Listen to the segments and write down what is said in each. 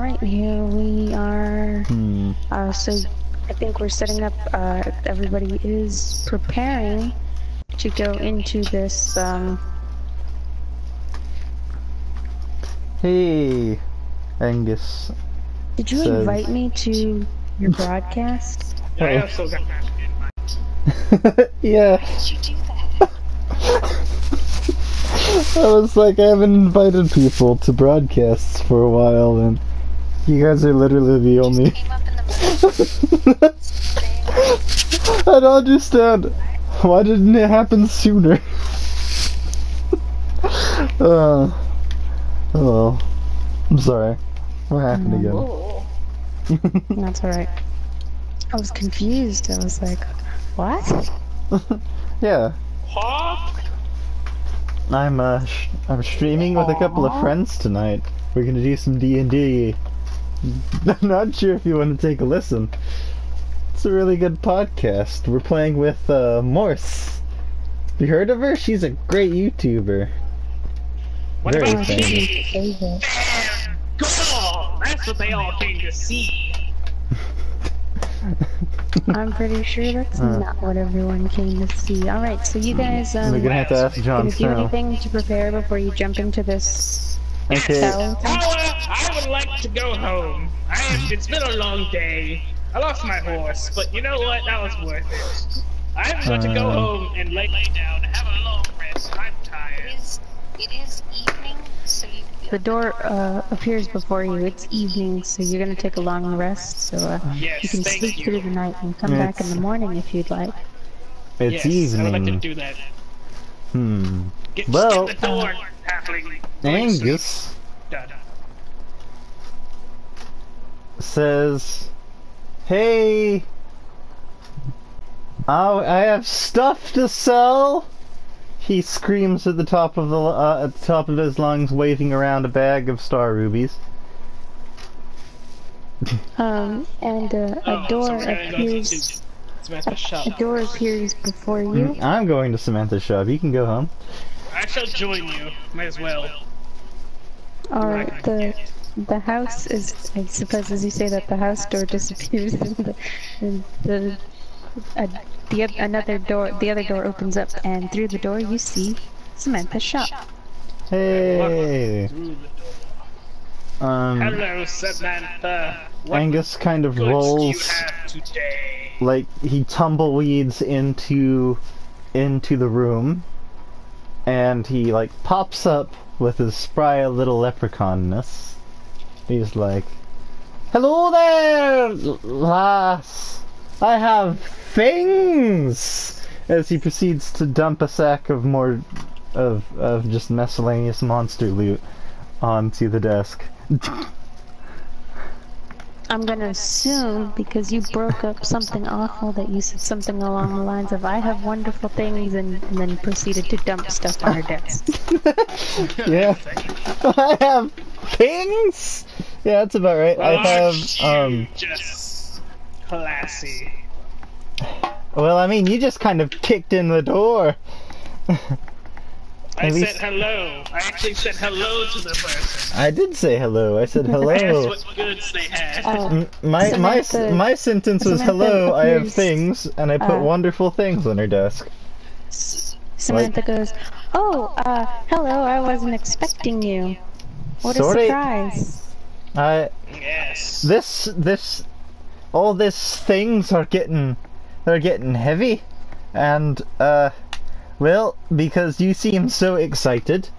Alright, here we are. So I think we're setting up, everybody is preparing to go into this, Hey, Angus. Did you invite me to your broadcast? I also got that invite. Yeah. Why did you do that? I was like, I haven't invited people to broadcasts for a while, and you guys are literally the only. Came up in the I don't understand. Why didn't it happen sooner? Oh, well. I'm sorry. What happened again? That's alright. I was confused. I was like, what? Yeah. Huh? I'm streaming with a couple of friends tonight. We're gonna do some D&D. I'm not sure if you want to take a listen. It's a really good podcast. We're playing with Morse. Have you heard of her? She's a great YouTuber. What Very about famous. me? Come on! That's what they all came to see. I'm pretty sure that's not what everyone came to see. Alright, so you guys, We're gonna have to ask Jon gonna do Snow. anything to prepare before you jump into this Okay. battle? I would like to go home. It's been a long day. I lost my horse, but you know what? That was worth it. I'm going to go home and lay down, have a long rest. I'm tired. It is evening, so you... The door appears before you. It's evening, so you're gonna take a long rest. So Yes, you can thank sleep you. through the night and come back in the morning if you'd like. It's Yes, I would like to evening. do that. Get Well, the door, halfling. Angus Done. says, "Hey, I have stuff to sell." He screams at the top of his lungs, waving around a bag of star rubies. And a door appears. A door appears before you. I'm going to Samantha's shop. You can go home. I shall join you. Might as well. Alright, the house is, I suppose as you say that, the house door disappears and the other door opens up, and through the door you see Samantha's shop. Hey. Hello, Samantha. What Angus kind of goods do you rolls, have today? like he tumbleweeds into the room, and he like pops up with his spry little leprechaunness. He's like, "Hello there, lass. I have things." As he proceeds to dump a sack of of just miscellaneous monster loot onto the desk. I'm gonna assume, because you broke up something awful, that you said something along the lines of, "I have wonderful things," and then proceeded to dump stuff on her desk. Yeah. I have things? Yeah, that's about right. I have, just classy. well, I mean, you just kind of kicked in the door. I At said least- hello. I actually said hello to the person. I did say hello. I said I hello. asked what goods they had. My sentence was Samantha hello, I have appears, things, and I put wonderful things on her desk. Samantha goes, "Oh, hello, I wasn't expecting you. What a Sorry. surprise." Yes. All these things are they're getting heavy, and, well, because you seem so excited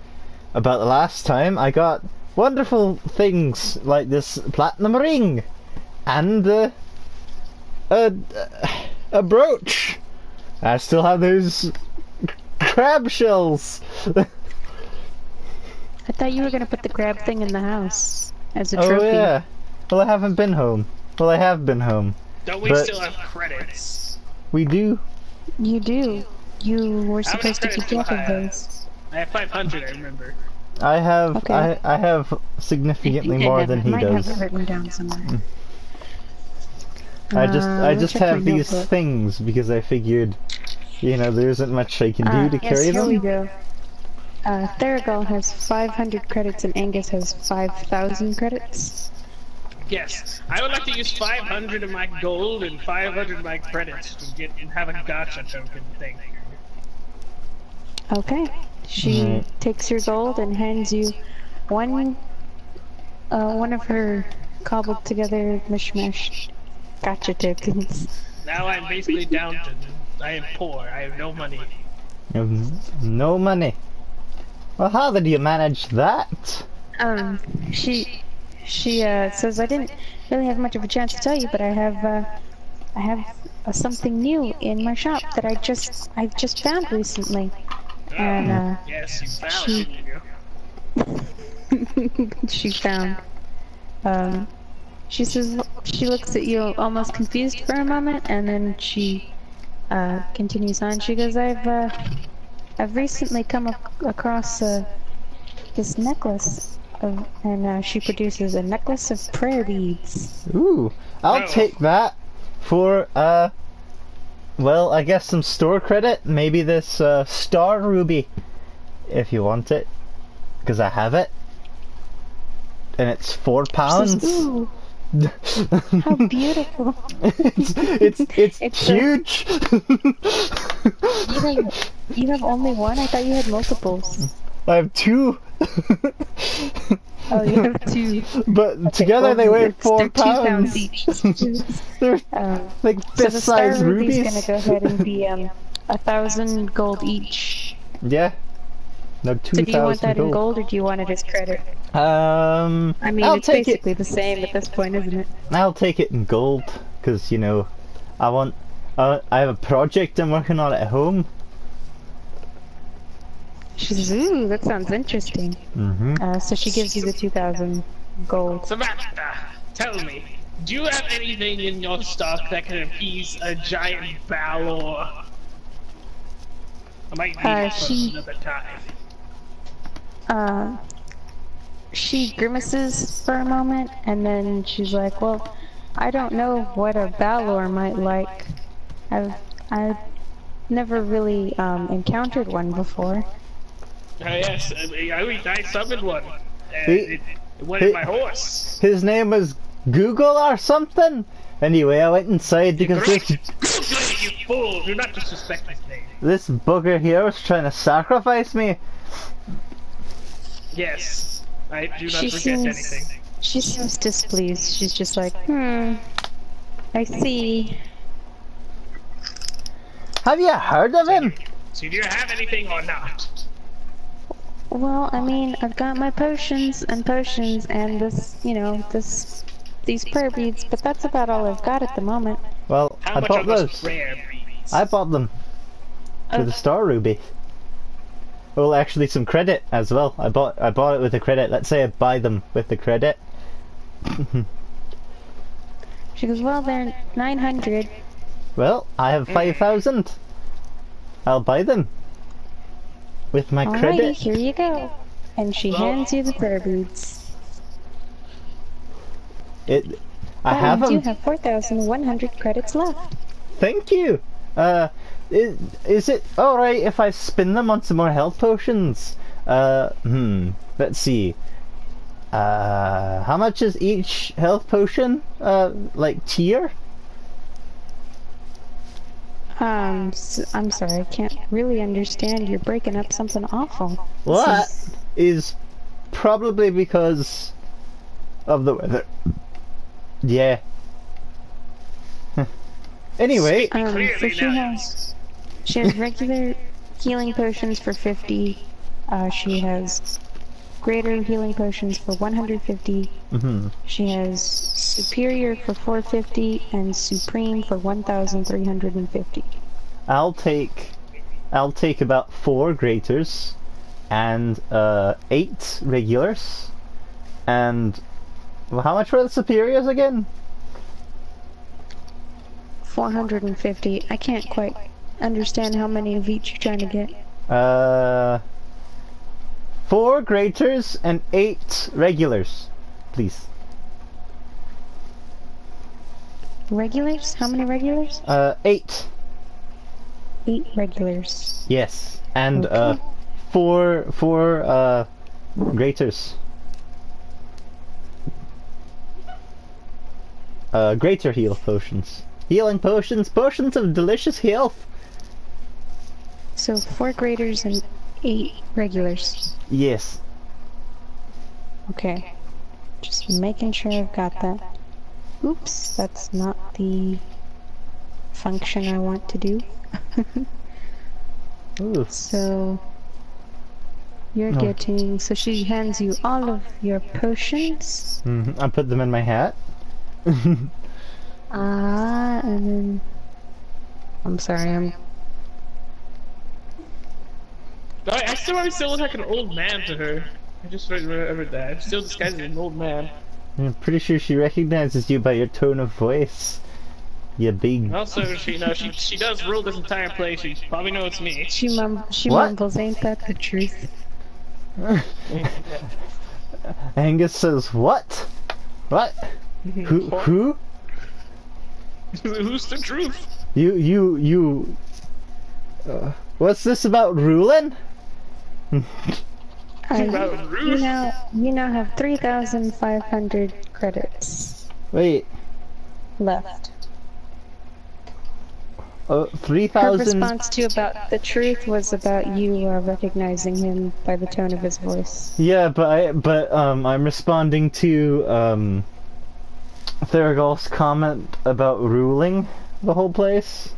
about the last time, I got wonderful things like this platinum ring, and, a brooch. I still have those crab shells. I thought you were gonna put the crab thing in the house as a Oh trophy. yeah. Well, I haven't been home. Well, I have been home. Don't we But- still have credits? We do. You do. You were How many supposed to keep credits do I track of have? those. I have 500, I remember. I have. Okay. I have significantly more than he might have does. it written down somewhere. I let me just check my have these notebook. things because I figured, you know, there isn't much I can do to Yes, carry here them. we go. Theragal has 500 credits and Angus has 5,000 credits. Yes, I would like to use 500 of my gold and 500 of my credits to get and have a gotcha token thing. Okay. She Right. takes your gold and hands you one of her cobbled together mishmash gotcha tokens. Now I'm basically down to. I am poor. I have no money. You have no money. Well, how did you manage that? She says I didn't really have much of a chance to tell you, but I have something new in my shop that I just found recently. And Yes, you found she- it, didn't you? she found. She says she looks at you almost confused for a moment, and then she continues on. She goes, I've recently come across this necklace and she produces a necklace of prayer beads. Ooh, I'll Oh. take that for, well, I guess some store credit. Maybe this, star ruby, if you want it. Because I have it. And it's She says, £4. ooh, how beautiful. it's It's huge. You have only one? I thought you had multiples. I have 2. Oh, you have 2. But together they weigh They're 4 £2 pounds. each. They're like So the star fist-sized ruby's rubies. gonna go ahead and be 1,000 gold each. Yeah. No, So do you want 2,000 that in gold or do you want it as credit? I mean, I mean, I'll it's take basically it. the same at this point, isn't it? I'll take it in gold, because you know, I want. I have a project I'm working on at home. She says, ooh, that sounds interesting. So she gives you the 2,000 gold. Samantha, tell me, do you have anything in your stock that can appease a giant Balor? I might need it for she- another time. She grimaces for a moment, and then she's like, well, I don't know what a Balor might like. I've never really encountered one before. Yes, I summoned one. He- It went in my horse. His name was Google or something. Anyway, I went inside because Correct. this You fool! Do not disrespect his name. this bugger here was trying to sacrifice me. Yes, I do not She forget seems anything. she seems displeased. She's just like, I see. Have you heard of him? So do you have anything or not? Well, I mean, I've got my potions and this, these prayer beads, but that's about all I've got at the moment. Well, How I much bought are those those. rare beads? I bought them for the star ruby. Well, actually, some credit as well. I bought it with the credit. Let's say I buy them with the credit. She goes, well, they're 900. Well, I have 5,000. I'll buy them with my Alrighty, credit. here you go. And she Well- hands you the prayer beads. I That have means you them. have 4,100 credits left. Thank you. Is it alright if I spin them on some more health potions? Let's see. How much is each health potion? Like tier? I'm sorry, I can't really understand. You're breaking up something awful. Well, that This is probably because of the weather. Yeah. Anyway, So Clearly she has regular healing potions for 50. She has greater healing potions for 150. She has superior for 450 and supreme for 1,350. I'll take about 4 graters and 8 regulars. And well, how much were the superiors again? 450. I can't quite understand how many of each you're trying to get. 4 graters and 8 regulars, please. Regulars? How many regulars? 8. 8 regulars. Yes, and Okay. 4 graters. greater heal potions. Healing potions, potions of delicious health. So 4 graders and 8 regulars. Yes. Okay. Just making sure I've got that. Oops, that's not the function I want to do. Ooh. So you're No. getting, so she hands you all of your potions. I put them in my hat. And then I'm sorry, I still look like an old man to her. I just remembered that. I'm still disguised as an old man. I'm pretty sure she recognizes you by your tone of voice. You big... Also, she does rule this entire place. She probably knows it's me. she What? mumbles, ain't that the truth? Angus says, what? What? Who? Who's the truth? You... what's this about ruling? About Ruth? You now have 3,500 credits Wait, left. Her 3,000... response to about the truth was about you recognizing him by the tone of his voice. Yeah, but I'm responding to, Theragal's comment about ruling the whole place.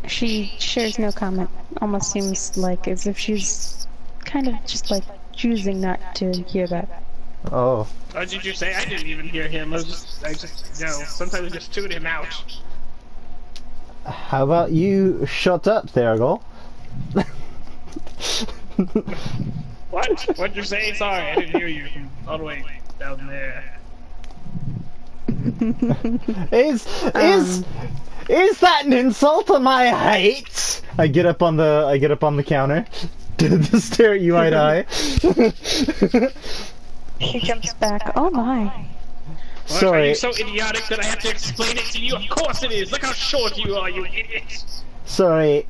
She shares no comment. Almost seems like as if she's kind of just like choosing not to hear that. Oh. What did you say? I didn't even hear him. I just, sometimes I just tune him out. How about you shut up, Theragal? What? What'd you say? Sorry, I didn't hear you from all the way down there. Is that an insult on my height? I get up on the counter to stare at you eye to eye. She jumps back. Oh my. What, Sorry. are you so idiotic that I have to explain it to you? Of course it is! Look how short you are, you idiot! Sorry.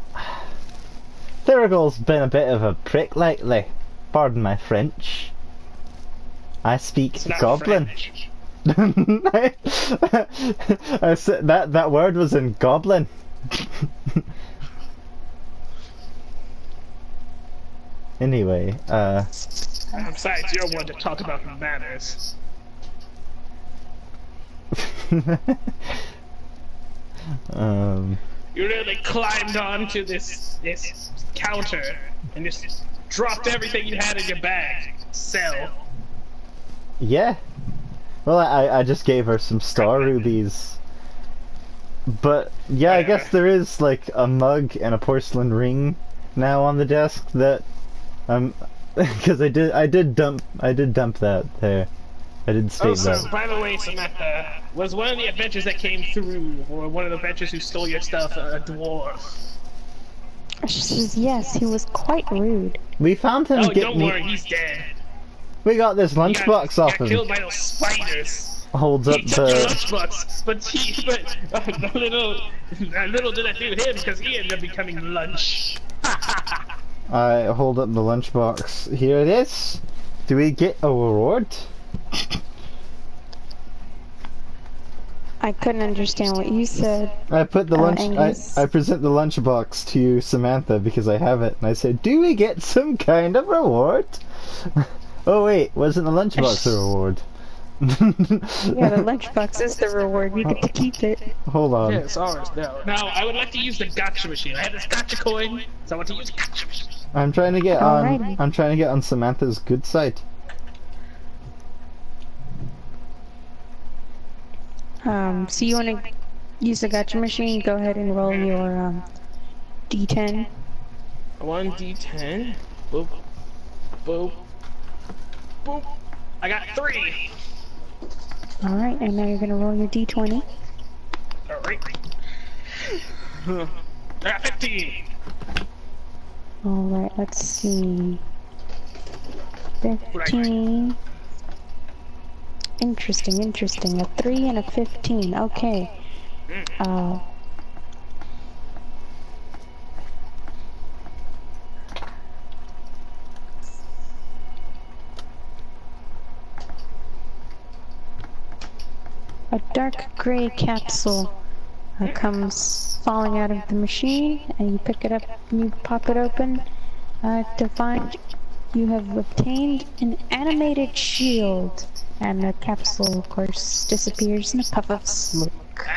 Theragal's been a bit of a prick lately. Pardon my French. I speak It's not Goblin. French. I said that word was in Goblin. Anyway, Besides, you're one to talk about manners. You really climbed onto this counter and just dropped everything you had in your bag. Sell. Yeah. Well, I just gave her some star rubies. But yeah, I guess there is like a mug and a porcelain ring now on the desk that because I did dump that there. I did state Also, that. by the way, Samantha, was one of the adventures that came through, or one of the adventures who stole your stuff, a dwarf? She says yes. He was quite rude. We found him. Oh, don't worry, he's dead. We got this He got- lunchbox off got him. killed by those spiders. Holds up He took your the. lunchbox, but little did I do him because he ended up becoming lunch. I hold up the lunchbox. Here it is. Do we get a reward? I couldn't understand what you said. I put the lunch. Angus. I present the lunchbox to Samantha because I have it, and I say, "Do we get some kind of reward?" Oh wait, wasn't the lunchbox the reward? Yeah, the lunchbox is the reward. You get to keep it. Hold on. Yeah, it's ours now. Now, I would like to use the gotcha machine. I have this gotcha coin, so I want to use the gotcha machine. I'm trying to get on. Alrighty. I'm trying to get on Samantha's good side. So you want to use the gotcha machine? Go ahead and roll your D10. 1d10. Boop. Boop. Boop. I got 3. All right, and now you're gonna roll your D20. Alright. I got 15. All right, let's see. 15. Interesting, interesting. A 3 and a 15. Okay. a dark gray capsule comes falling out of the machine, and you pick it up and you pop it open to find you have obtained an animated shield. And the capsule, of course, disappears in a puff of smoke.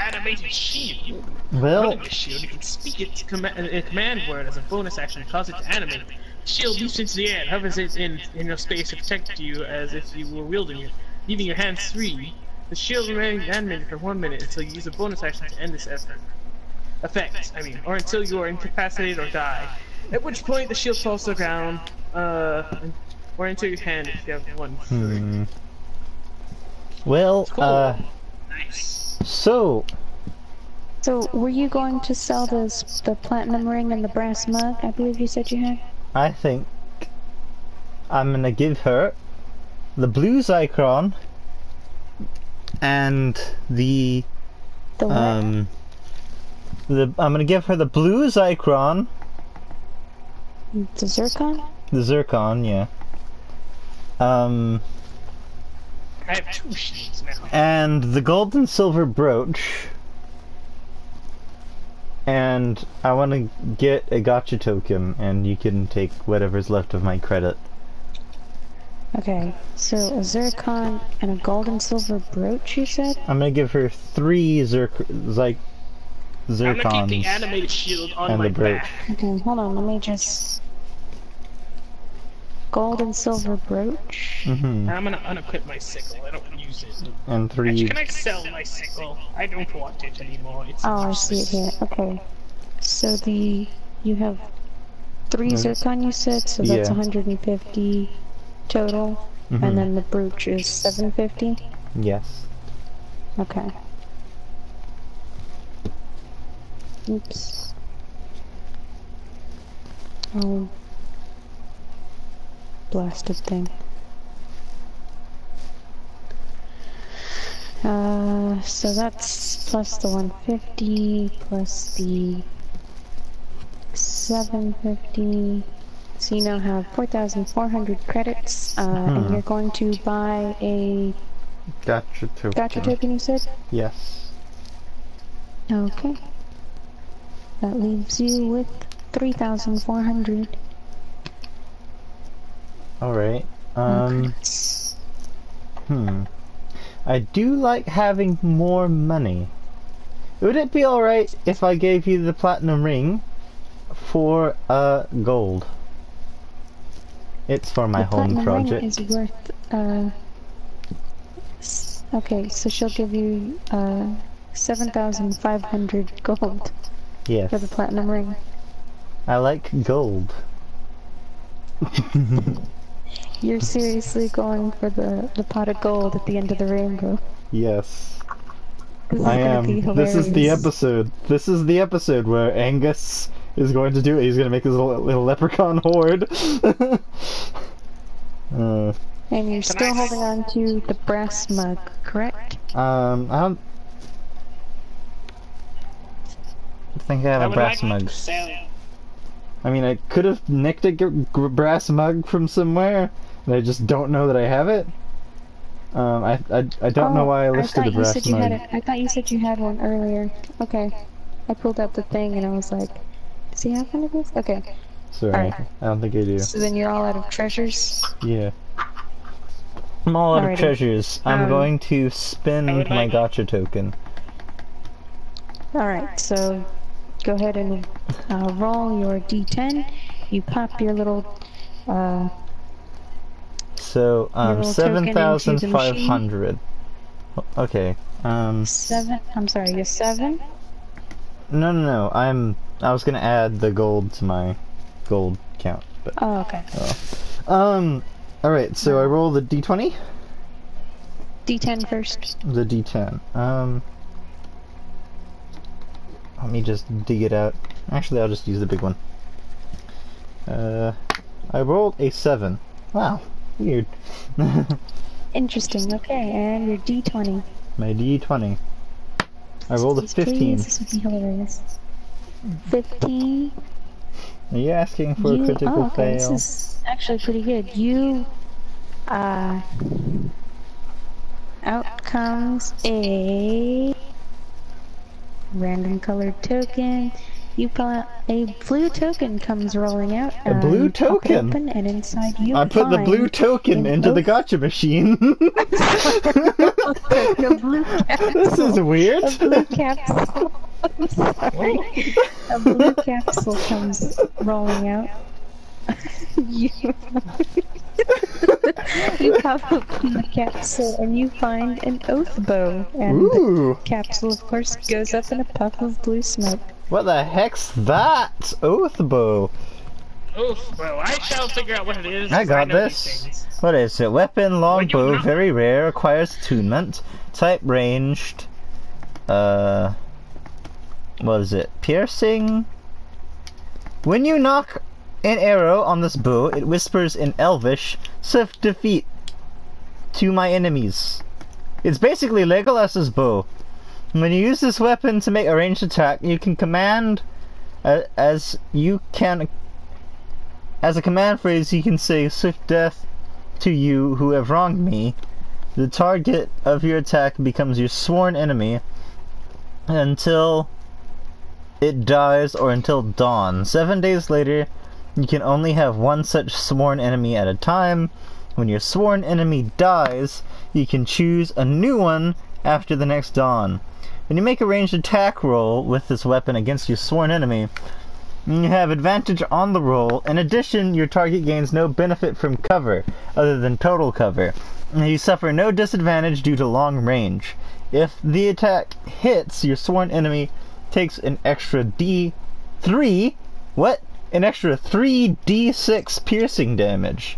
Animated shield. Well, Running the shield, you can speak its command word as a bonus action and cause it to animate. The shield leaps into the air and hovers it in your space to protect you as if you were wielding it, leaving your hands free. The shield remains animated for 1 minute until you use a bonus action to end this effect, or until you are incapacitated or die. At which point the shield falls to the ground, or into your hand if you have one. Well, Cool. Nice. So were you going to sell the platinum ring and the brass mug? I believe you said you had. I think I'm gonna give her the blue Zycron and The what? I'm gonna give her the blue Zycron, The zircon? the Zircon, yeah. I have 2 shields now. And the gold and silver brooch. And I want to get a gotcha token, and you can take whatever's left of my credit. Okay, so a zircon and a gold and silver brooch, you said? I'm gonna give her 3 zircons I'm gonna keep the animated shield on and my the brooch. back. Okay, hold on, let me just... Gold and silver brooch? Mm-hmm. I'm gonna unequip my sickle, I don't use it. And 3. Actually, can I sell my sickle? I don't want it anymore. It's Oh, I see it here. Okay. So you have 3 zircon, you said, so that's Yeah. 150 total, and then the brooch is 750? Yes. Okay. Oops. Oh. Blasted thing. So that's plus the 150, plus the 750. So you now have 4,400 credits, and you're going to buy a Gotcha token. token, you said? Yes. Okay. That leaves you with 3,400. Alright. credits. I do like having more money. Would it be alright if I gave you the platinum ring for gold? It's for my home project. The platinum ring is worth, okay, so she'll give you 7,500 gold Yes. for the platinum ring. I like gold. You're seriously going for the pot of gold at the end of the rainbow. Yes. This is I gonna am. be This is the hilarious. episode. This is the episode where Angus is going to do it. He's going to make his little leprechaun horde. And you're still holding on to the brass mug, correct? I don't think I have I a would brass like mug. to sell. I mean, I could have nicked a brass mug from somewhere, and I just don't know that I have it. I don't know why I listed a brass mug. I thought you said you had one earlier. Okay. I pulled up the thing and I was like, does he have one of these? Okay. Sorry, Alright. I don't think I do. So then you're all out of treasures? Yeah. I'm all out of Alrighty. treasures. I'm going to I spend would my like- gotcha token. Alright, so go ahead and roll your d10. You pop your little, So, Your little token into the 7,500. Okay, I'm sorry, you're 7? no, I was gonna add the gold to my gold count, but, Oh, okay. alright, so I roll the d20? D10 first. The d10, let me just dig it out. Actually, I'll just use the big one. I rolled a 7. Wow, weird. Interesting, okay, and your d20. My d20. I rolled a Please, 15. This would be hilarious. 15. Are you asking for a critical oh, okay, fail? this is actually pretty good. You, out comes a random colored token. You pull out a blue token comes rolling out. A blue You pop it token? open, and inside you I put the blue find token an into the oath. gotcha machine. A blue capsule. This is weird. A blue capsule. I'm sorry. A blue capsule comes rolling out. You, you pop open the capsule and you find an oath bow. And Ooh. the capsule, of course, goes up in a puff of blue smoke. What the heck's that? Oath bow. Oof, well, I shall figure out what it is. I got know this. these things. What is it? Weapon, longbow, knock- very rare, requires attunement. Type ranged. What is it? Piercing. When you knock an arrow on this bow, it whispers in Elvish, "Swift defeat to my enemies." It's basically Legolas's bow. When you use this weapon to make a ranged attack, you can command as a command phrase you can say "Swift death to you who have wronged me." The target of your attack becomes your sworn enemy until it dies or until dawn. 7 days later, you can only have one such sworn enemy at a time. When your sworn enemy dies, you can choose a new one after the next dawn. When you make a ranged attack roll with this weapon against your sworn enemy, you have advantage on the roll. In addition, your target gains no benefit from cover, other than total cover. You suffer no disadvantage due to long range. If the attack hits, your sworn enemy takes an extra D3... What? An extra 3d6 piercing damage.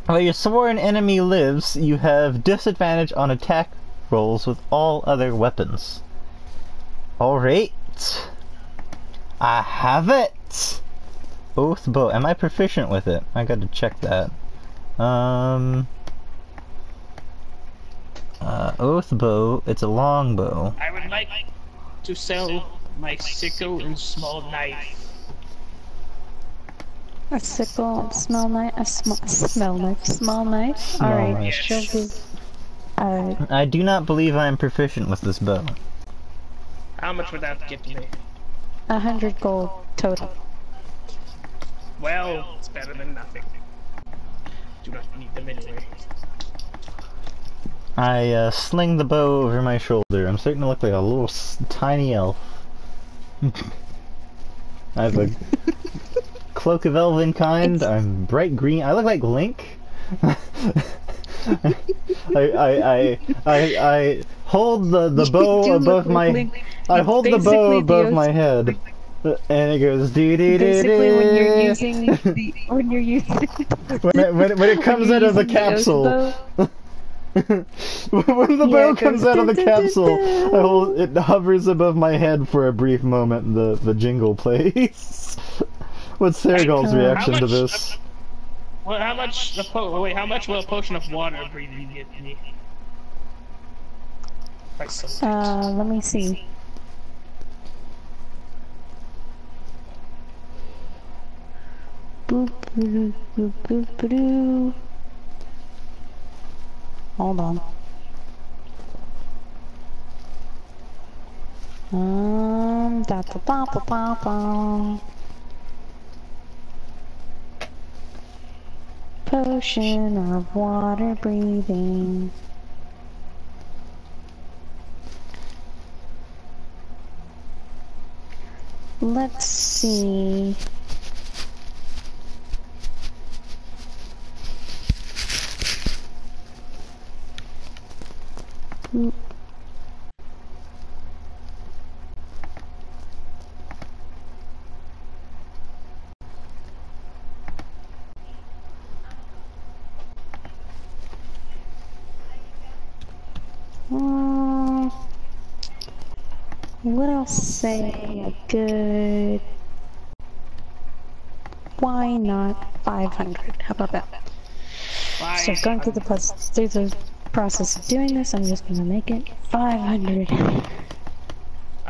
While your sworn enemy lives, you have disadvantage on attack rolls with all other weapons. Alright. I have it! Oath bow. Am I proficient with it? I gotta check that. Oath bow. It's a long bow. I would like to sell my sickle and small knife. A sickle, small knife, small knife. Small Alright, knife. she'll do. I do not believe I am proficient with this bow. How much would that get me? 100 gold total. Well, it's better than nothing. Do not need them anyway. I sling the bow over my shoulder. I'm starting to look like a little tiny elf. I have a cloak of elven kind. I'm bright green. I look like Link. I hold the bow above my. I hold the bow above my head, and it goes doo doo doo doo. Basically, when you're using when it comes out of the capsule. When the bow comes out of the capsule, it hovers above my head for a brief moment. The jingle plays. What's Sergal's reaction to this? Well, how much will a potion of water breathing get me? let me see. Boop, boop, boop, boop, boop, boop. Hold on. Da da da da da da. Potion of water breathing. Let's see. What else say a good... Why not 500? How about that? So going through the process of doing this, I'm just gonna make it 500.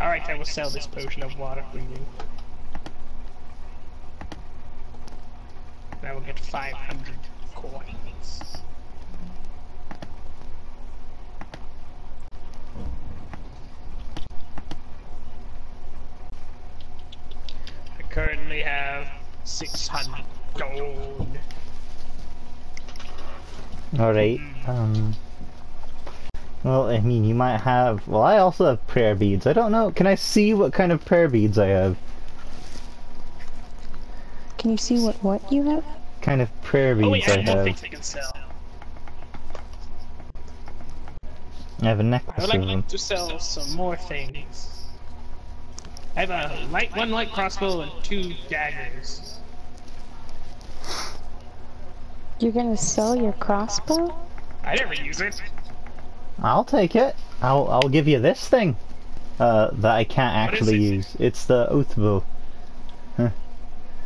Alright, I will sell this potion of water breathing. And I will get 500 coins. 600 gold. Alright, well, I mean, you might have... Well, I also have prayer beads. I don't know. Can I see what kind of prayer beads I have? Can you see what you have? Kind of prayer beads Oh wait, I have more have. things I can sell. I have a I necklace would of them. like to sell some more things. I have one light crossbow and 2 daggers. You're gonna sell your crossbow? I never use it. I'll take it. I'll give you this thing. That I can't What is actually it? use. It's the oath bow.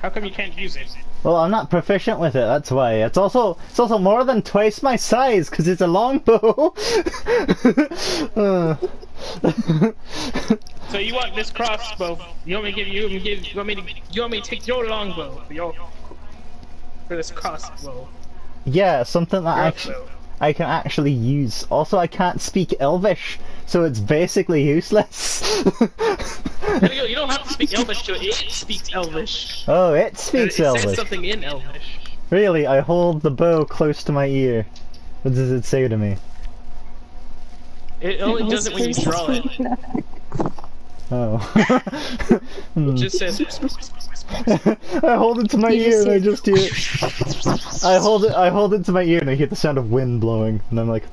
How come you can't use it? Well, I'm not proficient with it. That's why. It's also more than twice my size because it's a longbow. So you want this crossbow? You want me to give you? You want me to take your longbow for this crossbow? Yeah, something that Your actually bow. I can actually use. Also, I can't speak Elvish, so it's basically useless. You don't have to speak Elvish to it. It speaks Elvish. Oh, it It speaks says Elvish. something in Elvish. Really, I hold the bow close to my ear. What does it say to me? It only does it when you draw it. Oh. It just says. I hold it to my You ear and I just just hear. I hold it to my ear and I hear the sound of wind blowing, and I'm like,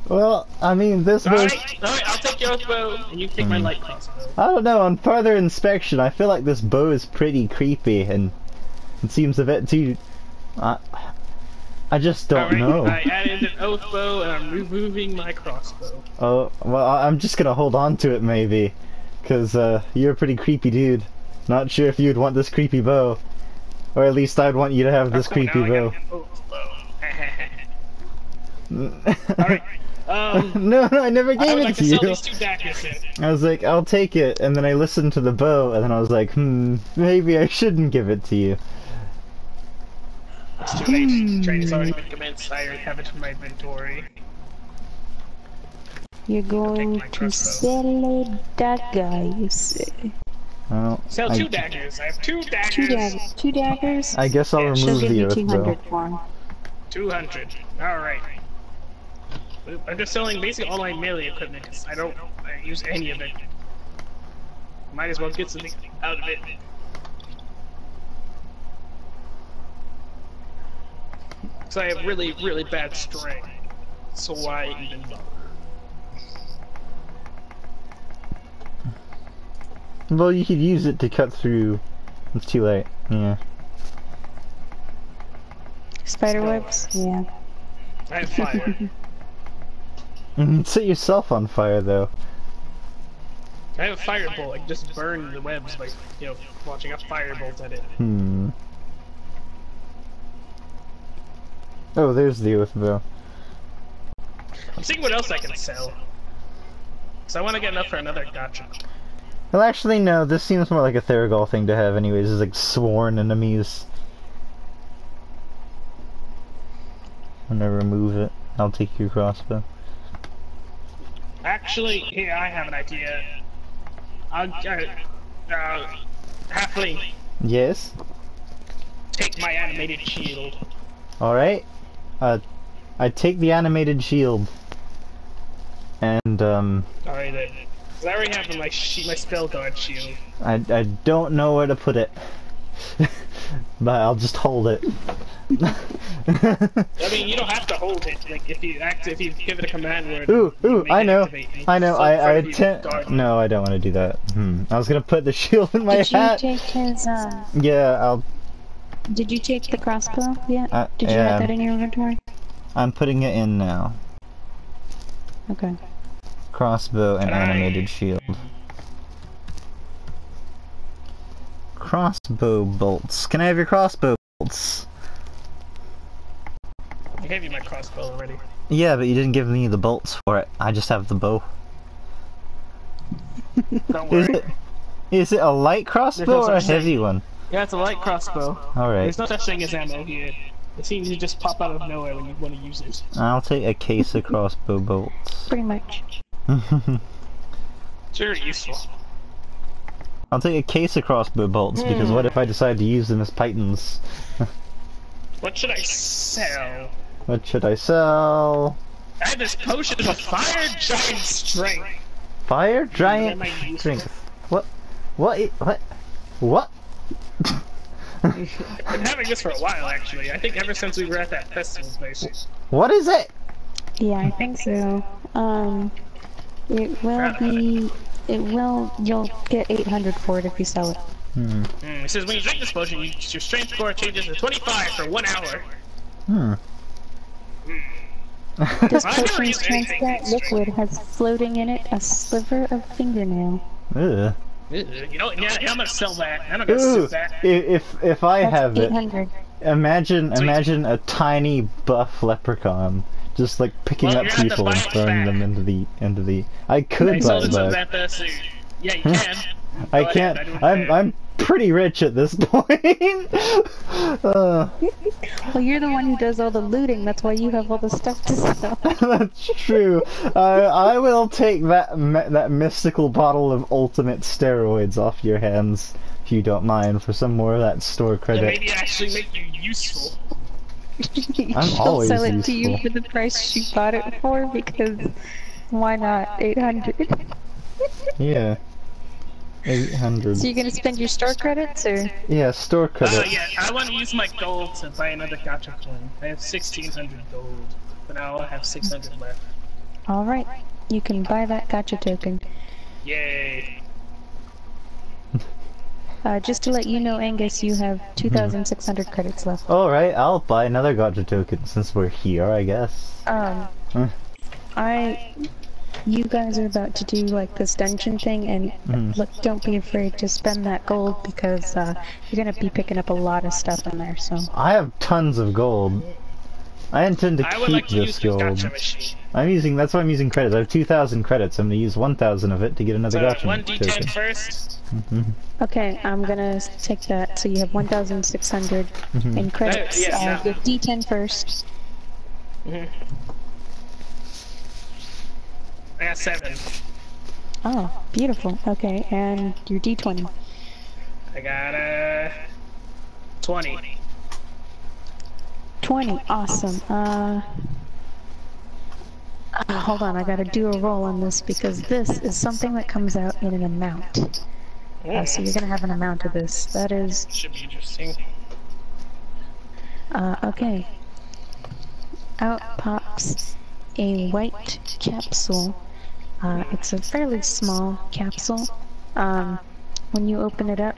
Well, I mean, this was. Alright, I'll take your bow and you take my light crossbow. I don't know. On further inspection, I feel like this bow is pretty creepy and it seems a bit too. I just don't know. I added an oath bow and I'm removing my crossbow. Oh, well, I'm just gonna hold on to it maybe, cause you're a pretty creepy dude. Not sure if you'd want this creepy bow, or at least I'd want you to have this creepy bow. Alright, No, I never I gave would it like to to you. sell these 2 daggers then. I was like, I'll take it, and then I listened to the bow, and then I was like, maybe I shouldn't give it to you. It's too late. The train has already been commenced. I already have it in my inventory. You're going my to crossbow. sell a dagger, you say? Well, Sell 2 daggers. I have 2 daggers. 2 daggers. 2 daggers? I guess I'll Yeah, She'll remove give the you oath 200 bow. for 'em. 200. Alright. I'm just selling basically all my melee equipment because I don't use any of it. Might as well get something out of it. So I have really, really bad strength. So why even bother? Well, you could use it to cut through. It's too late. Yeah. Spider webs? Yeah. I have fire. You can set yourself on fire, though. I have a firebolt. I can just burn the webs by, launching a firebolt at it. Oh, there's the oath bow. I'm seeing what else I can sell. So I want to get enough for another gacha. Well, actually, no. This seems more like a Theragal thing to have, anyways. It's like sworn enemies. I'm gonna remove it. I'll take your crossbow. Actually, here I have an idea. Halfling, Yes. take my animated shield. All right. I take the animated shield. And Alright then. 'Cause I already have my spell guard shield. I don't know where to put it, but I'll just hold it. I mean, you don't have to hold it. Like if you give it a command word. Ooh, you make I it know. activate. I know. So in front I of you, attempt. guard. No, I don't want to do that. I was gonna put the shield in my Did you hat. take his, Yeah, did you take the crossbow yet? Did you yeah. have that in your inventory? I'm putting it in now. Okay. Crossbow and animated shield. Crossbow bolts. Can I have your crossbow bolts? I gave you my crossbow already. Yeah, but you didn't give me the bolts for it. I just have the bow. Don't worry. Is it a light crossbow or a heavy one? Yeah, it's a light crossbow. Alright. There's no such thing as ammo here. It seems to just pop out of nowhere when you want to use it. I'll take a case of crossbow bolts. Pretty much. It's very useful. I'll take a case of crossbow bolts, because what if I decide to use them as pythons? What should I sell? What should I sell? I have this potion of fire giant strength. Fire giant might use strength. it. What? What? I've been having this for a while, actually. I think ever since we were at that festival place. What is it? Yeah, I think so. It will be. You'll get 800 for it if you sell it. It says when you drink this potion, your strength score changes to 25 for 1 hour. This I've never potion's used anything transparent liquid has floating in it a sliver of fingernail. Ugh. You know, yeah, I'm gonna sell that. I'm gonna Ooh, sell that. if I That's have it, 800. imagine a tiny buff leprechaun just like picking Well, up you're gonna have to people buy and it throwing back. them into the. I could I buy sold it it to back. Samantha, so yeah, you can. I Go can't. ahead, I don't I'm pretty rich at this point. Well, you're the one who does all the looting. That's why you have all the stuff to sell. That's true. I will take that that mystical bottle of ultimate steroids off your hands if you don't mind for some more of that store That credit. maybe actually make you useful. She'll always sell it to you useful. for the price she bought it for because why not 800? Yeah. 800. So you're gonna spend your store credits or? Yeah, store credit. Yeah, I want to use my gold to buy another gacha coin. I have 1,600 gold, but now I have 600 left. All right, you can buy that gacha token. Yay! Just to let you know, Angus, you have 2,600 credits left. Alright, I'll buy another gacha token since we're here, I guess. You guys are about to do like this dungeon thing, and look, don't be afraid to spend that gold because you're gonna be picking up a lot of stuff in there. So I have tons of gold. I intend to I would keep like to this use the gold. gacha machine. That's why I'm using credits. I have 2,000 credits. I'm gonna use 1,000 of it to get another gacha One D10 token. first. okay, I'm gonna take that. So you have 1,600 in credits. Yeah. Get D10 first. I got 7. Oh, beautiful. Okay, and your D20. I got 20. 20. Awesome. Hold on, I gotta do a roll on this because this is something that comes out in an amount. So you're gonna have an amount of this. That is. Should be interesting. Okay. Out pops a white capsule. It's a fairly small capsule. When you open it up,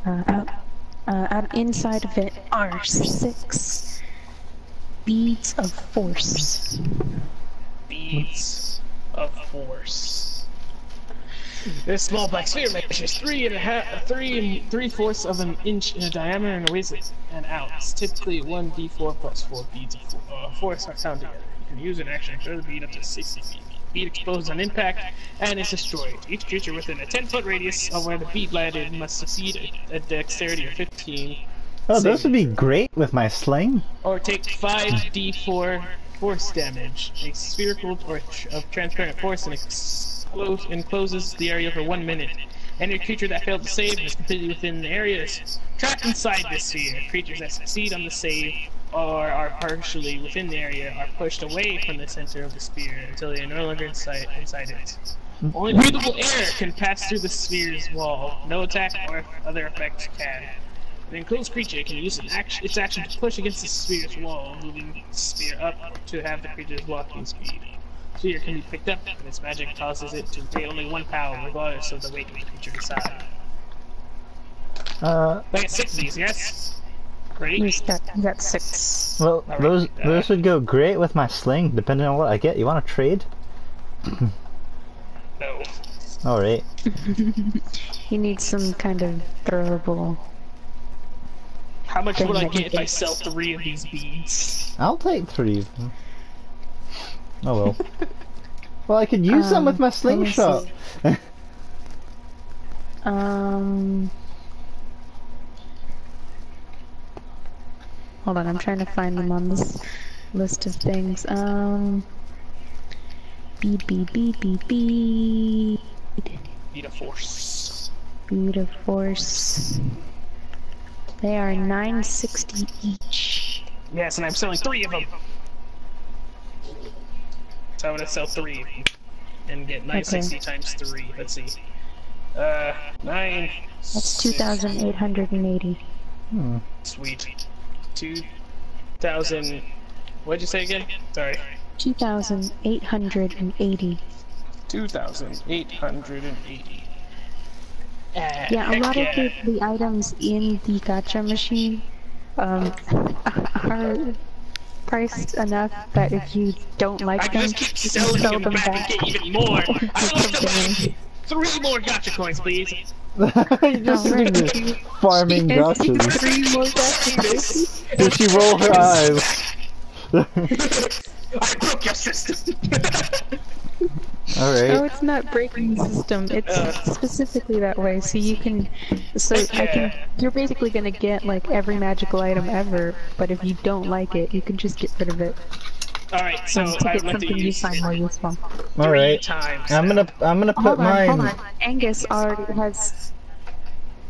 out inside of it are 6 beads of force. Beads of force. This small black sphere measures 3 3/4 of an inch in diameter and weighs an ounce. Typically, 1d4 plus 4 beads of force are found together. You can use an action to throw the bead up to 60 feet. Bead explodes on impact and is destroyed. Each creature within a 10-foot radius of where the bead landed must succeed a dexterity of 15. Oh, this would be great with my sling. Or take 5d4 force damage. A spherical or of transparent force and encloses the area for 1 minute. Any creature that failed to save is completely within the area is trapped inside this sphere. Creatures that succeed on the save or are partially within the area are pushed away from the center of the sphere until they are no longer inside it. Only breathable air can pass through the sphere's wall. No attack or other effect can. An enclosed creature can use its action to push against the sphere's wall, moving the sphere up to have the creature's walking speed. The sphere can be picked up, and its magic causes it to retain only 1 pound, regardless of the weight of the creature inside. I got 6 of these, yes? Great. You got 6. Well, Alright, those would go great with my sling, depending on what I get. You want to trade? No. Alright. You need some kind of throwable. How much would I get if I sell 3 of these beads? I'll take 3 of them. Oh well. Well, I could use them with my let me slingshot. see. Hold on, I'm trying to find them on this list of things. Bead. Bead of force. speed of force. They are 960 each. Yes, and I'm selling 3 of them. So I'm gonna sell 3 and get 960 times 3. Let's see. 9. That's 2,880. Sweet. 2,000. What'd you say again? Sorry. 2,880. 2,880. Yeah, a lot of the items in the gacha machine are priced enough that if you don't like I them, just keep you selling can sell them back and get even more. I want to 3 more gacha coins, please. You just sitting there farming gachas. 3 more gacha coins. Did she roll her eyes? I broke your system. Alright. No, it's not breaking the system. It's specifically that way, so you can. So I can. You're basically gonna get like every magical item ever, but if you don't like it, you can just get rid of it. Alright, so To I'd get like to something you use find more useful. 3 Alright. times. I'm gonna put Hold mine. on. Angus already has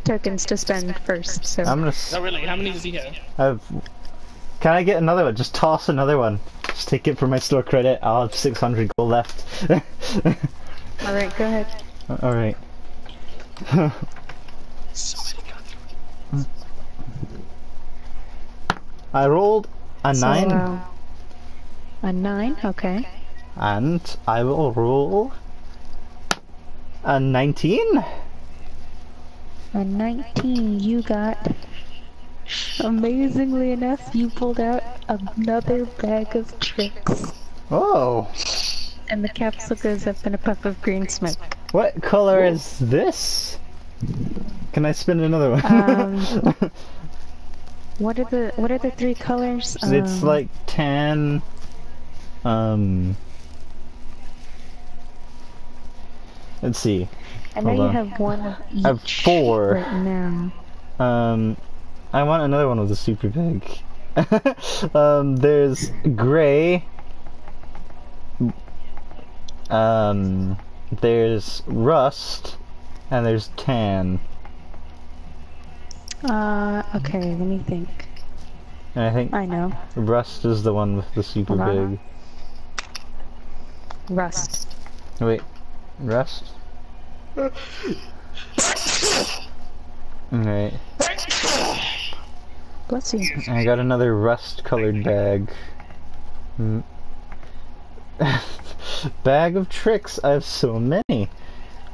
tokens to spend first, so. I'm gonna. Oh really? How many does he have? Can I get another one? Just toss another one. Just take it for my store credit. I'll have 600 gold left. Alright, go ahead. Alright. So many guns. I rolled a 9. So, a 9, okay. And I will roll a 19. A 19, you got. Amazingly enough, you pulled out another bag of tricks. Oh. And the capsule goes up in a puff of green smoke. What color is this? Can I spin another one? What are the 3 colors? It's like tan. Let's see. I know you have one of each. I have 4 right now. I want another one with a super big. There's gray. There's rust, and there's tan. Okay, let me think. And I think I know. rust is the one with the super Hold on. big. Rust. Wait, rust? Alright. Bless you. I got another rust-colored bag. Bag of tricks. I have so many.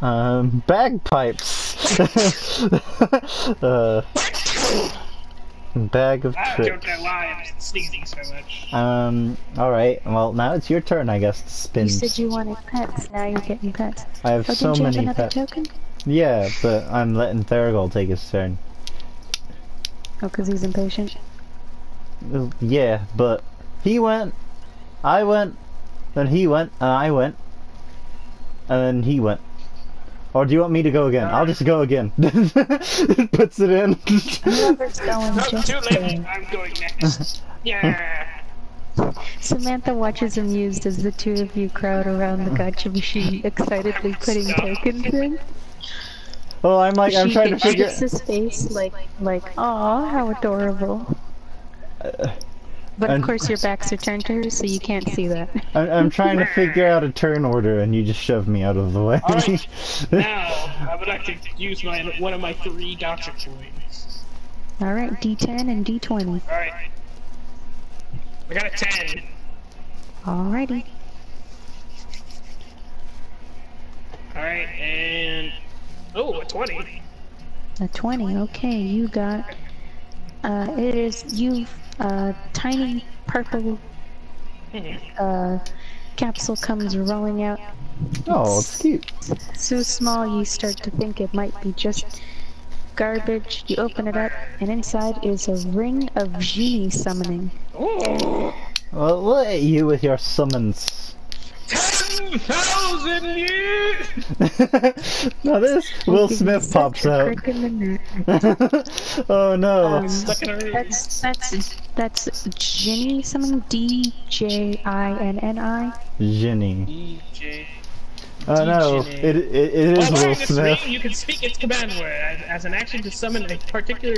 Bagpipes. Bag of I tricks. don't know why I'm sneezing so much. Alright. Well, now it's your turn, I guess, to spin. You said you wanted pets. Now you're getting pets. I have so didn't you many have another pets. token? Yeah, but I'm letting Theragold take his turn. Oh, because he's impatient. Yeah, but he went, I went, then he went, and I went, and then he went. Or do you want me to go again? I'll just go again. Puts it in. Whoever's going No, just too late. go. I'm going next. Yeah. Samantha watches amused as the 2 of you crowd around the gacha machine, excitedly putting tokens in. Well, I'm trying to She figure. gets his face like, aw, how adorable. But of course your backs are turned to her, so you can't see that. I'm trying to figure out a turn order, and you just shove me out of the way. Alright, now I would like to use one of my 3 gacha coins. Alright, D10 and D20. Alright. I got a 10. Alrighty. Alright, and... Oh, a 20. A 20, okay, you got... tiny purple capsule comes rolling out. Oh, it's cute. So small you start to think it might be just garbage. You open it up, and inside is a ring of genie summoning. Oh! Well, look at you with your summons. 10,000 years! Now this Will Smith pops out. Oh no. Stuck in a room. That's Ginny summoning. D-J-I-N-N-I. Ginny. DJ. Oh no, it is While Will wearing this ring, Smith. you can speak its command word as an action to summon a particular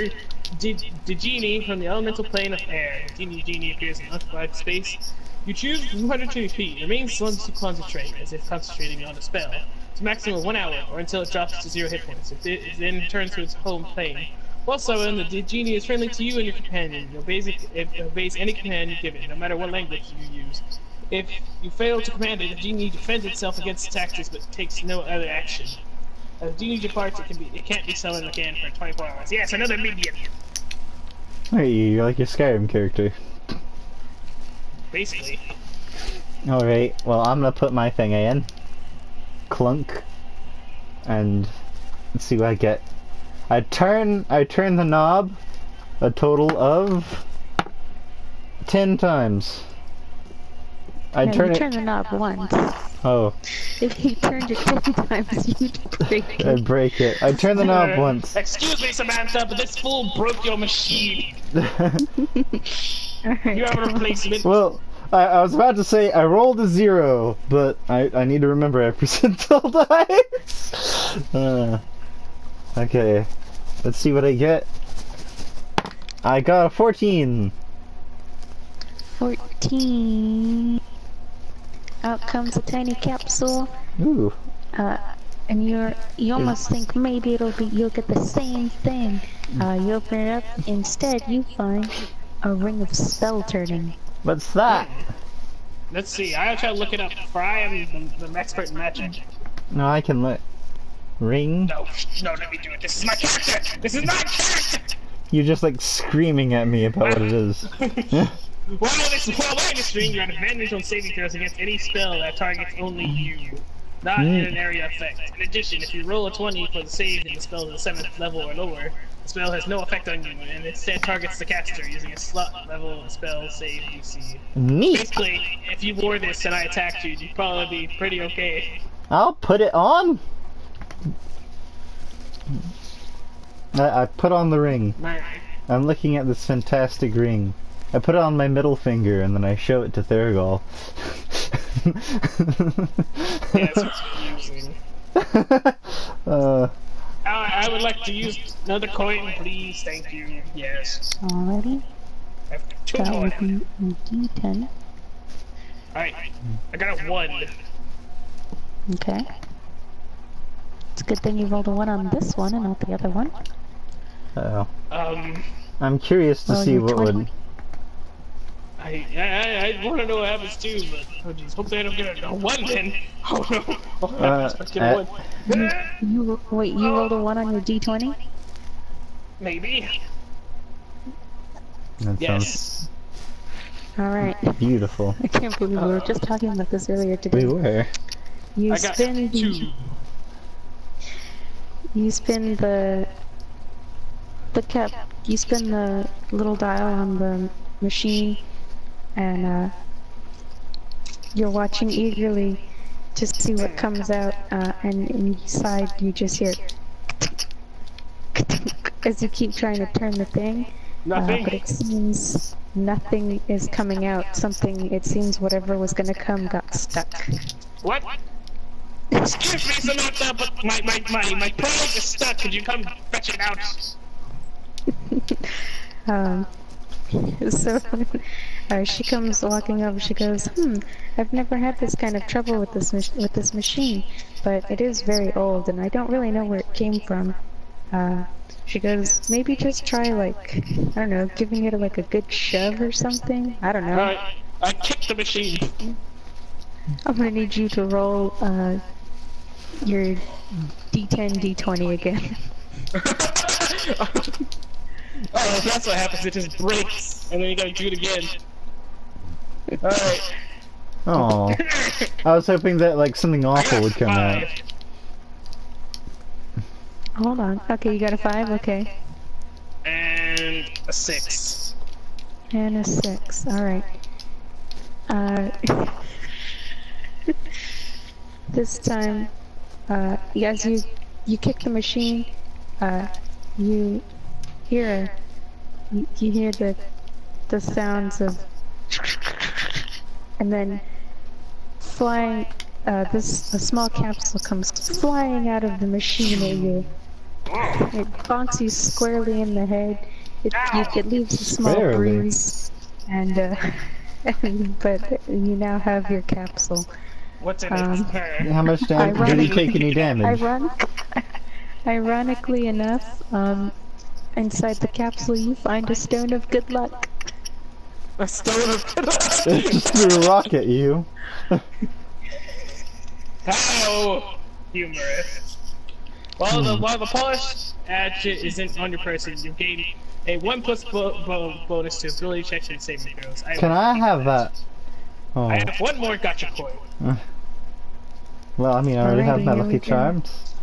genie from the elemental plane of air. The genie appears in occupied space. You choose from 120 feet. Remain slow to concentrate, as if concentrating on a spell. It's a maximum of 1 hour, or until it drops to 0 hit points. It then returns to its home plane. Also, when the genie is friendly to you and your companion, it obeys any command you give it, no matter what language you use. If you fail to command it, the genie defends itself against attacks but takes no other action. As the genie departs, it can't be summoned again for 24 hours. Yes, another minion. Hey, you're like your Skyrim character. Basically. Alright, well I'm gonna put my thing in. Clunk. And let's see what I get. I turn the knob a total of 10 times. No, you turn the knob once. Oh. If you turned it 10 times, you'd break it. I break it. I turn the knob once. Excuse me, Samantha, but this fool broke your machine. Alright. You have a replacement. Well, I was about to say I rolled a 0, but I need to remember every percentile dice. Okay, let's see what I get. I got a 14. 14. Out comes a tiny capsule. Ooh. And you almost think maybe you'll get the same thing. You open it up, instead you find a ring of spell turning. What's that? Let's see, I'll try to look it up, for I am the expert in magic. No, I can look. Ring? No, let me do it. This is my character! This is my character! You're just like screaming at me about what it is. While wearing this ring, you have advantage on saving throws against any spell that targets only you, not in an area effect. In addition, if you roll a 20 for the save and the spell is the 7th level or lower, the spell has no effect on you, and instead targets the caster using a slot level spell save DC. Neat! Basically, if you wore this and I attacked you, you'd probably be pretty okay. I'll put it on! I put on the ring. I'm looking at this fantastic ring. I put it on my middle finger and then I show it to Thurgal. Yeah, that's what you're using. I would like to use another coin, please. Thank you. Yes. Alrighty. I have 2 That more. would be a D10. Alright. I got a 1. Okay. It's a good thing you rolled a 1 on this one and not the other one. Uh-oh. Um, I'm curious to Well, see you're what 20. would... I want to know what happens too, but I just hope they don't get a 1 then. Oh no. Oh, I get a 1. Wait, you rolled a 1 on your D20? Maybe. That Yes. Alright. beautiful. I can't believe we were just talking about this earlier today. We were. You I got spin 2. You spin the little dial on the machine, and you're watching eagerly to see what comes out, and inside you just hear as you keep trying to turn the thing. Nothing. But it seems nothing is coming out. It seems whatever was gonna come got stuck. What? Excuse me, Samantha, but my probe is stuck. Could you come fetch it out? So she comes walking over. She goes, I've never had this kind of trouble with this machine, but it is very old, and I don't really know where it came from. She goes, maybe just try, like, I don't know, giving it like a good shove or something. I don't know. Alright, I kicked the machine. I'm gonna need you to roll your D10, D20 again. Oh, that's what happens. It just breaks, and then you gotta do it again. Alright. Oh, I was hoping that like something awful would come out. 5. Hold on. Okay, you got a 5? Okay. And a 6. And a 6. Alright. This time, as you kick the machine, you hear the sounds of, and then flying a small capsule comes flying out of the machine at you. It bonks you squarely in the head. It leaves a small Squarely? bruise, and but you now have your capsule. What's in Um, it? How much damage? Did he take any damage? Ironically enough, inside the capsule you find a stone of good luck. A stone of good luck. It just threw a rock at you. How humorous. While the polished edge isn't on your person, you gain a 1+ bonus to ability checks and saving throws. Can I have that? Oh. I have one more gotcha coin. Well, I mean, I already have Alrighty, my here lucky we go. charms.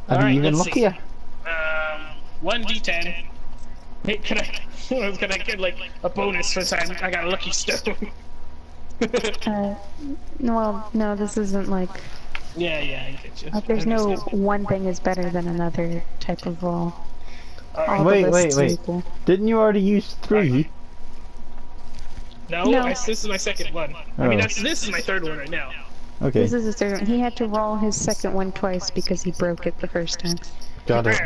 I'd be Alright, even let's see. luckier. 1d10. Hey, can I get like a bonus for time I got a lucky stone? Well, no, this isn't like... Yeah, I get you. There's no one thing is better than another type of roll. Alright. All the Wait. lists are equal. Didn't you already use 3? No, No. this is my second one. I mean, this is my third one right now. Okay, This is his third one. He had to roll his second one twice because he broke it the first time. got it.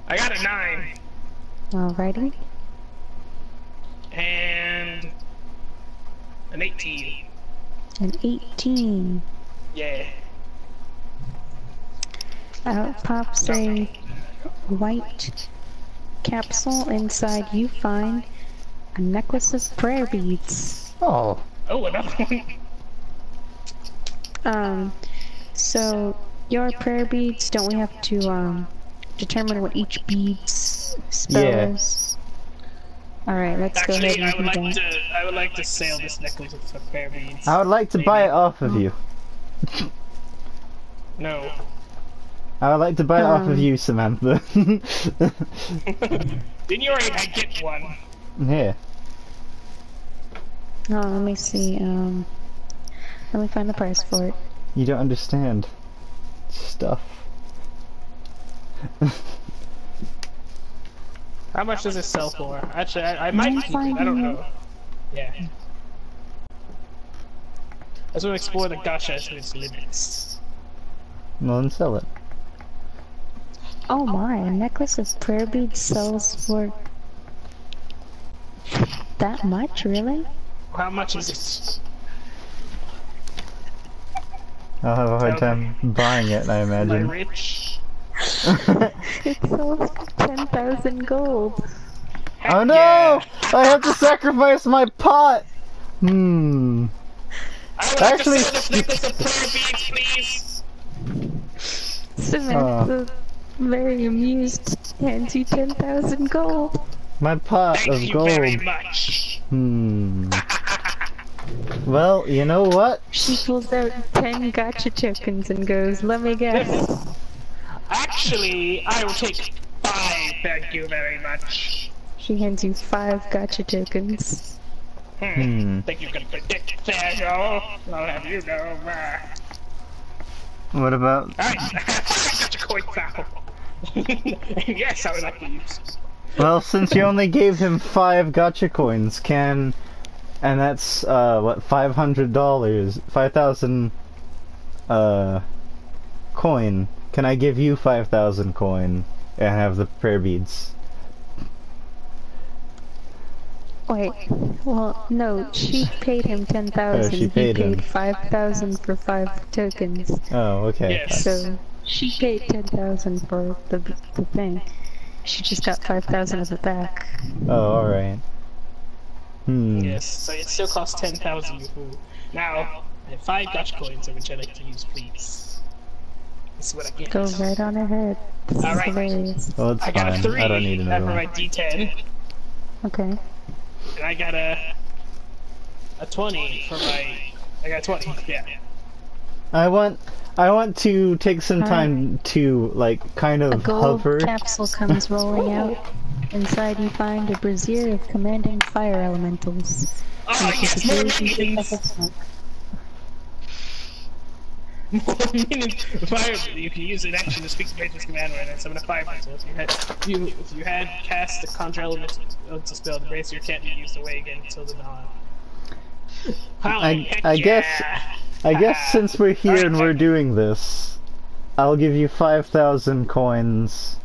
I got a 9. Alrighty. And an 18. An 18. Yeah. Out pops a white capsule. Inside you find a necklace of prayer beads. Oh, Oh, another one. So your prayer beads, don't we have to determine what each bead's spell Yeah. is? Alright, let's go ahead Actually, and do that. I would like to sail this necklace with prayer beads. I would like to buy it off of you. No. I would like to buy it off of you, Samantha. Didn't you already get one? Yeah. Oh, let me see, let me find the price for it. You don't understand stuff. How much does it sell for? Actually, I might keep it. I don't know. Yeah. I just want to explore the gacha as its limits. Well, then sell it. Oh my, a necklace of prayer beads sells for that much, really? How much is it? I'll have a hard time buying it, I Am I imagine. rich? It sells for 10,000 gold. Oh no! Yeah. I have to sacrifice my pot! Hmm. I would like to sell this necklace of prayer beads, please. Samantha, very amused, hands you 10,000 gold. My pot Thank of you gold. very much. Hmm. Well, you know what? She pulls out 10 gotcha tokens and goes, let me guess. Actually, I will take 5, thank you very much. She hands you 5 gotcha tokens. Think you can predict Daniel? I'll have you know. What about... Alright, I got your coin now. Yes, I would like to use. Well, since you only gave him 5 gotcha coins, and that's, what, $500, 5,000, coin, can I give you 5,000 coin and have the prayer beads? Wait, well, no, she paid him 10,000. she He paid him. paid 5,000 for 5 tokens. Oh, okay. Yes. So, she paid 10,000 for the thing. She just got 5,000 of it back. Oh, alright. Yes, so it still costs 10,000 before. Now, I have 5 gotcha coins, which I'd like to use, please. This is what I get. Go right on ahead. This is Alright. hilarious. Well, it's I got a fine. 3 I don't need for another my one. D10, Okay. and I got a 20 for my... I got 20, yeah. I want to take some time to, like, kind A of gold hover. capsule comes rolling out. Inside you find a brazier of commanding fire elementals. Oh, yes, more minions! More minions! Fire, you can use an action to speak to Patriot's command right and summon a fire elemental. If you had cast the conjure element of the spell, the brazier can't be used away again until the dawn. Holly, heck I guess yeah. I guess since we're here Alright, and we're doing this, I'll give you 5,000 coins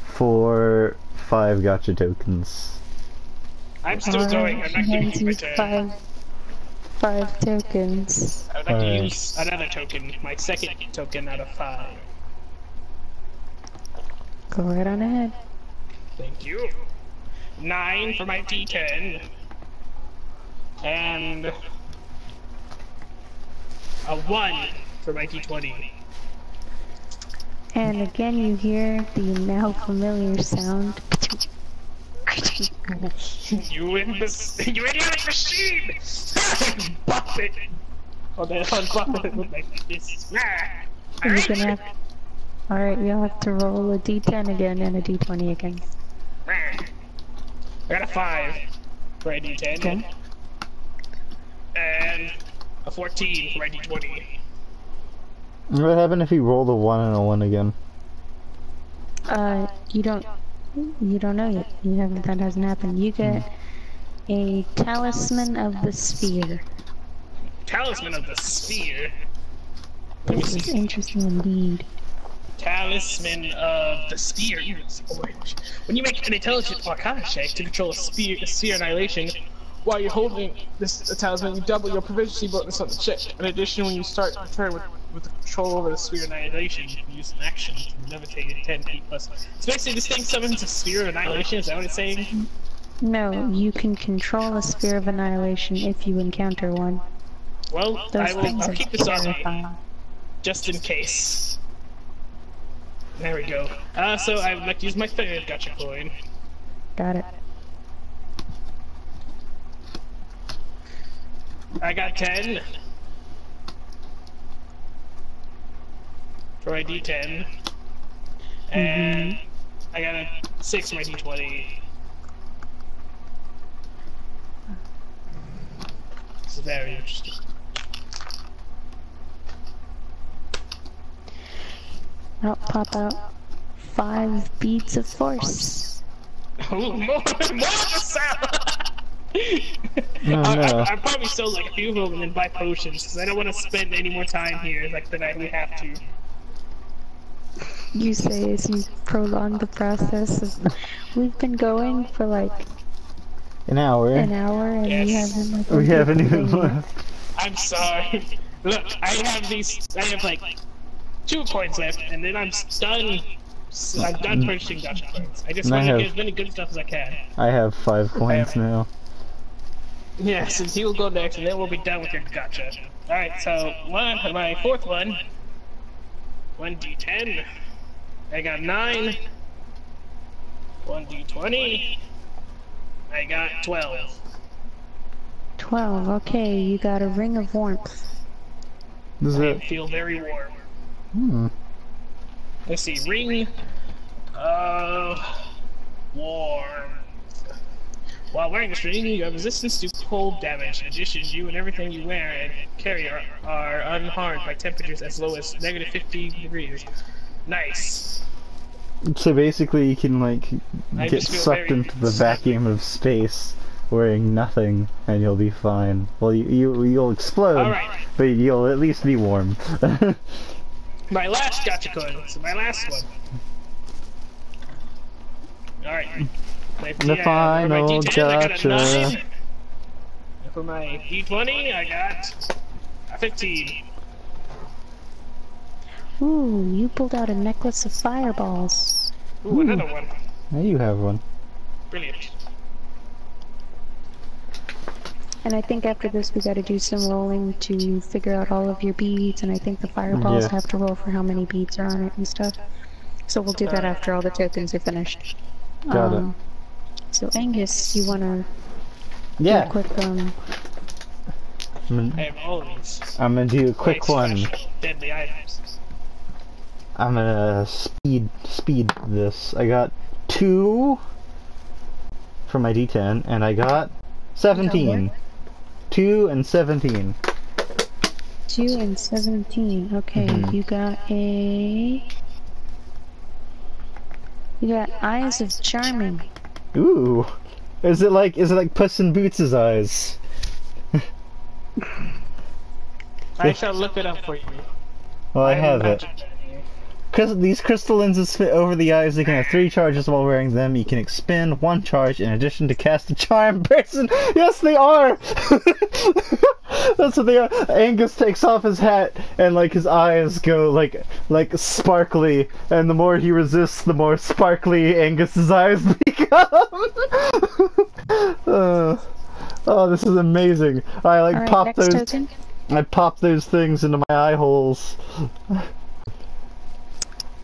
for 5 gotcha tokens. I'm still going. I'm She not giving hands you my you turn. five tokens. I would like to Alright. use another token, my second token out of 5. Go right on ahead. Thank you. 9 for my D10. And a 1 for my D20. And again, you hear the now familiar sound. You idiotic machine! Buff it! Oh, then unbuff it with my fist. And you're gonna have. Alright, you'll have to roll a d10 again and a d20 again. I got a 5 for a D10. Okay. And a 14 for my D20. What happened if you rolled a 1 and a 1 again? You don't know yet. That hasn't happened. You get a Talisman of the Sphere. Talisman of the Sphere. Let me This is see. interesting indeed. Talisman of the Sphere. When you make an intelligent arcana check to control a sphere annihilation, while you're holding this talisman, you double your proficiency bonus on the check. In addition, when you start the turn with the control over the sphere annihilation, you can use an action to levitate it 10 feet plus. So basically, this thing summons a sphere of annihilation. Is that what it's saying? No, you can control a Sphere of Annihilation if you encounter one. Well, Those things I'll are keep this on me, terrifying. just in case. There we go. So I would like to use my third gotcha coin. Got it. I got 10. For my D10. And I got a 6 for my D20. This is very interesting. I'll pop out 5 beads of force. Oh, more of the sound! No, no. I'll probably sell like a few of them and then buy potions, because I don't want to spend any more time here like than we have to. You say as you prolong the process of... We've been going for like An hour. an hour and we Yes. haven't like... We haven't even anything yet. left. I'm sorry. Look, I have like 2 coins left, and then I'm done. I'm done purchasing gotcha coins. I just And I want to have- get as many good stuff as I can. I have 5 coins now. Yes, and he will go next, and then we'll be done with your gotcha. Alright, so my fourth one. 1d10. I got 9. 1d20. I got 12. 12, okay, you got a Ring of Warmth. Is I it? feel very warm. Hmm. Let's see, ring of warm. While wearing this ring, you have resistance to cold damage. In addition, you and everything you wear and carry are unharmed by temperatures as low as negative 50 degrees. Nice. So basically you can like I get just feel sucked very into the vacuum of space wearing nothing and you'll be fine. Well, you'll explode, Alright. but you'll at least be warm. My last gotcha coin. So my last one. Alright. The final gotcha. And for my D20, I got a 15. Ooh, you pulled out a necklace of fireballs. Ooh, another one. Now you have one. Brilliant. And I think after this we gotta do some rolling to figure out all of your beads, and I think the fireballs Yeah. have to roll for how many beads are on it and stuff. So we'll do that after all the tokens are finished. Got it. So Angus, you wanna do a Yeah. quick I'm I gonna, have all of these. I'm gonna do a quick very one. special deadly items. I'm gonna speed this. I got 2 for my D10, and I got 17. 2 and 17. 2 and 17. Okay, you got Eyes of Charming. Ooh, is it like Puss in Boots' eyes? I shall look it up for you. Well, I am have about it. to tell you. Because these crystal lenses fit over the eyes, they can have 3 charges while wearing them. You can expend 1 charge in addition to cast a charm person. Yes, they are! That's what they are. Angus takes off his hat and like his eyes go like sparkly, and the more he resists, the more sparkly Angus's eyes become. Oh, this is amazing. I like Alright, pop next those. token. I pop those things into my eye holes.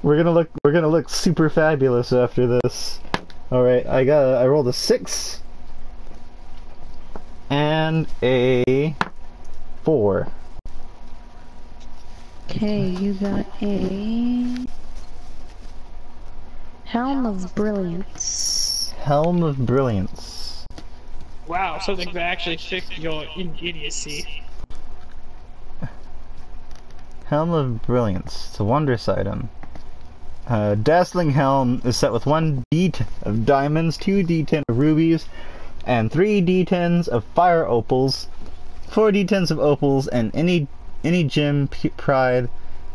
We're gonna look super fabulous after this. Alright, I rolled a 6 and a 4. Okay, you got a Helm of Brilliance. Helm of Brilliance. Wow, something that actually fixed your idiocy. Helm of Brilliance. It's a wondrous item. Dazzling Helm is set with 1 D10 of diamonds, 2 D10 of rubies, and 3 D10s of fire opals, 4 D10s of opals, and any gem pried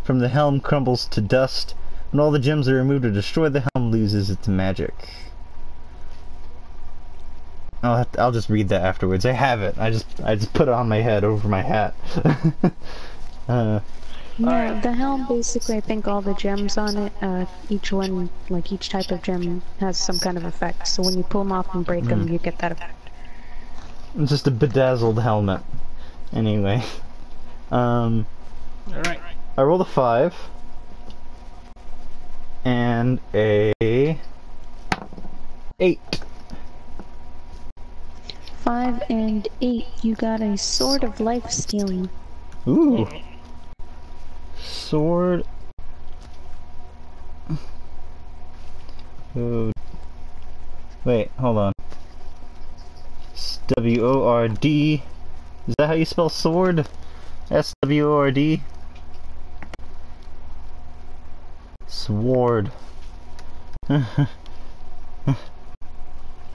from the helm crumbles to dust. When all the gems are removed or destroyed, the helm loses its magic. I'll just read that afterwards. I have it. I just put it on my head over my hat. Yeah, the helm basically, I think all the gems on it, each one, like each type of gem has some kind of effect. So when you pull them off and break them, you get that effect. It's just a bedazzled helmet. Anyway. Alright. I rolled a 5. And a 8. 5 and 8, you got a Sword of Life Stealing. Ooh. Sword. Oh. Wait, hold on. S-W-O-R-D. Is that how you spell sword? S-W-O-R-D? Sword. Let me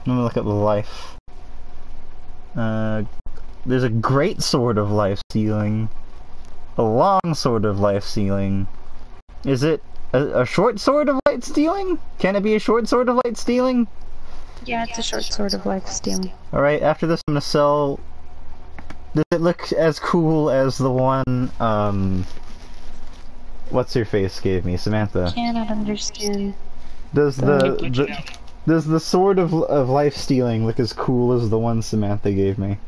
look up the life. There's a great sword of life stealing. A long sword of life stealing. Is it a short sword of light stealing? Can it be a short sword of light stealing? Yeah, it's a short Sword of Life Stealing. Alright, after this I'm gonna sell... Does it look as cool as the one, what's her face gave me? Samantha. Cannot understand. Does does the sword of life stealing look as cool as the one Samantha gave me?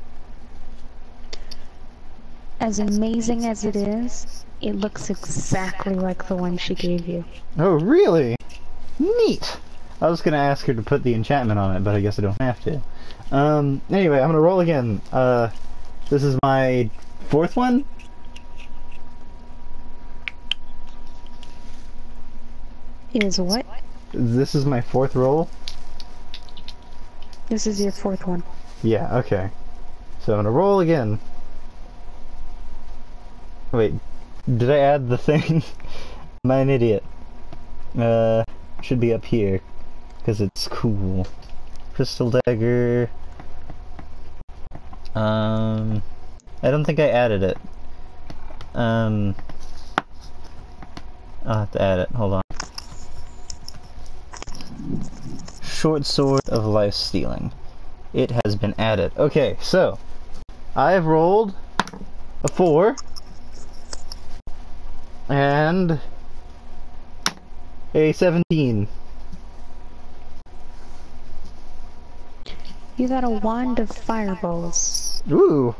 As amazing as it is, it looks exactly like the one she gave you. Oh, really? Neat! I was gonna ask her to put the enchantment on it, but I guess I don't have to. Anyway, I'm gonna roll again. This is my 4th one? Is what? This is my 4th roll? This is your 4th one. Yeah, okay. So I'm gonna roll again. Wait, did I add the thing? Am I an idiot? Should be up here. Because it's cool. Crystal dagger. I don't think I added it. I'll have to add it. Hold on. Short sword of life stealing. It has been added. Okay, so I've rolled a 4 and a 17. You got a Wand of Fireballs. Ooh,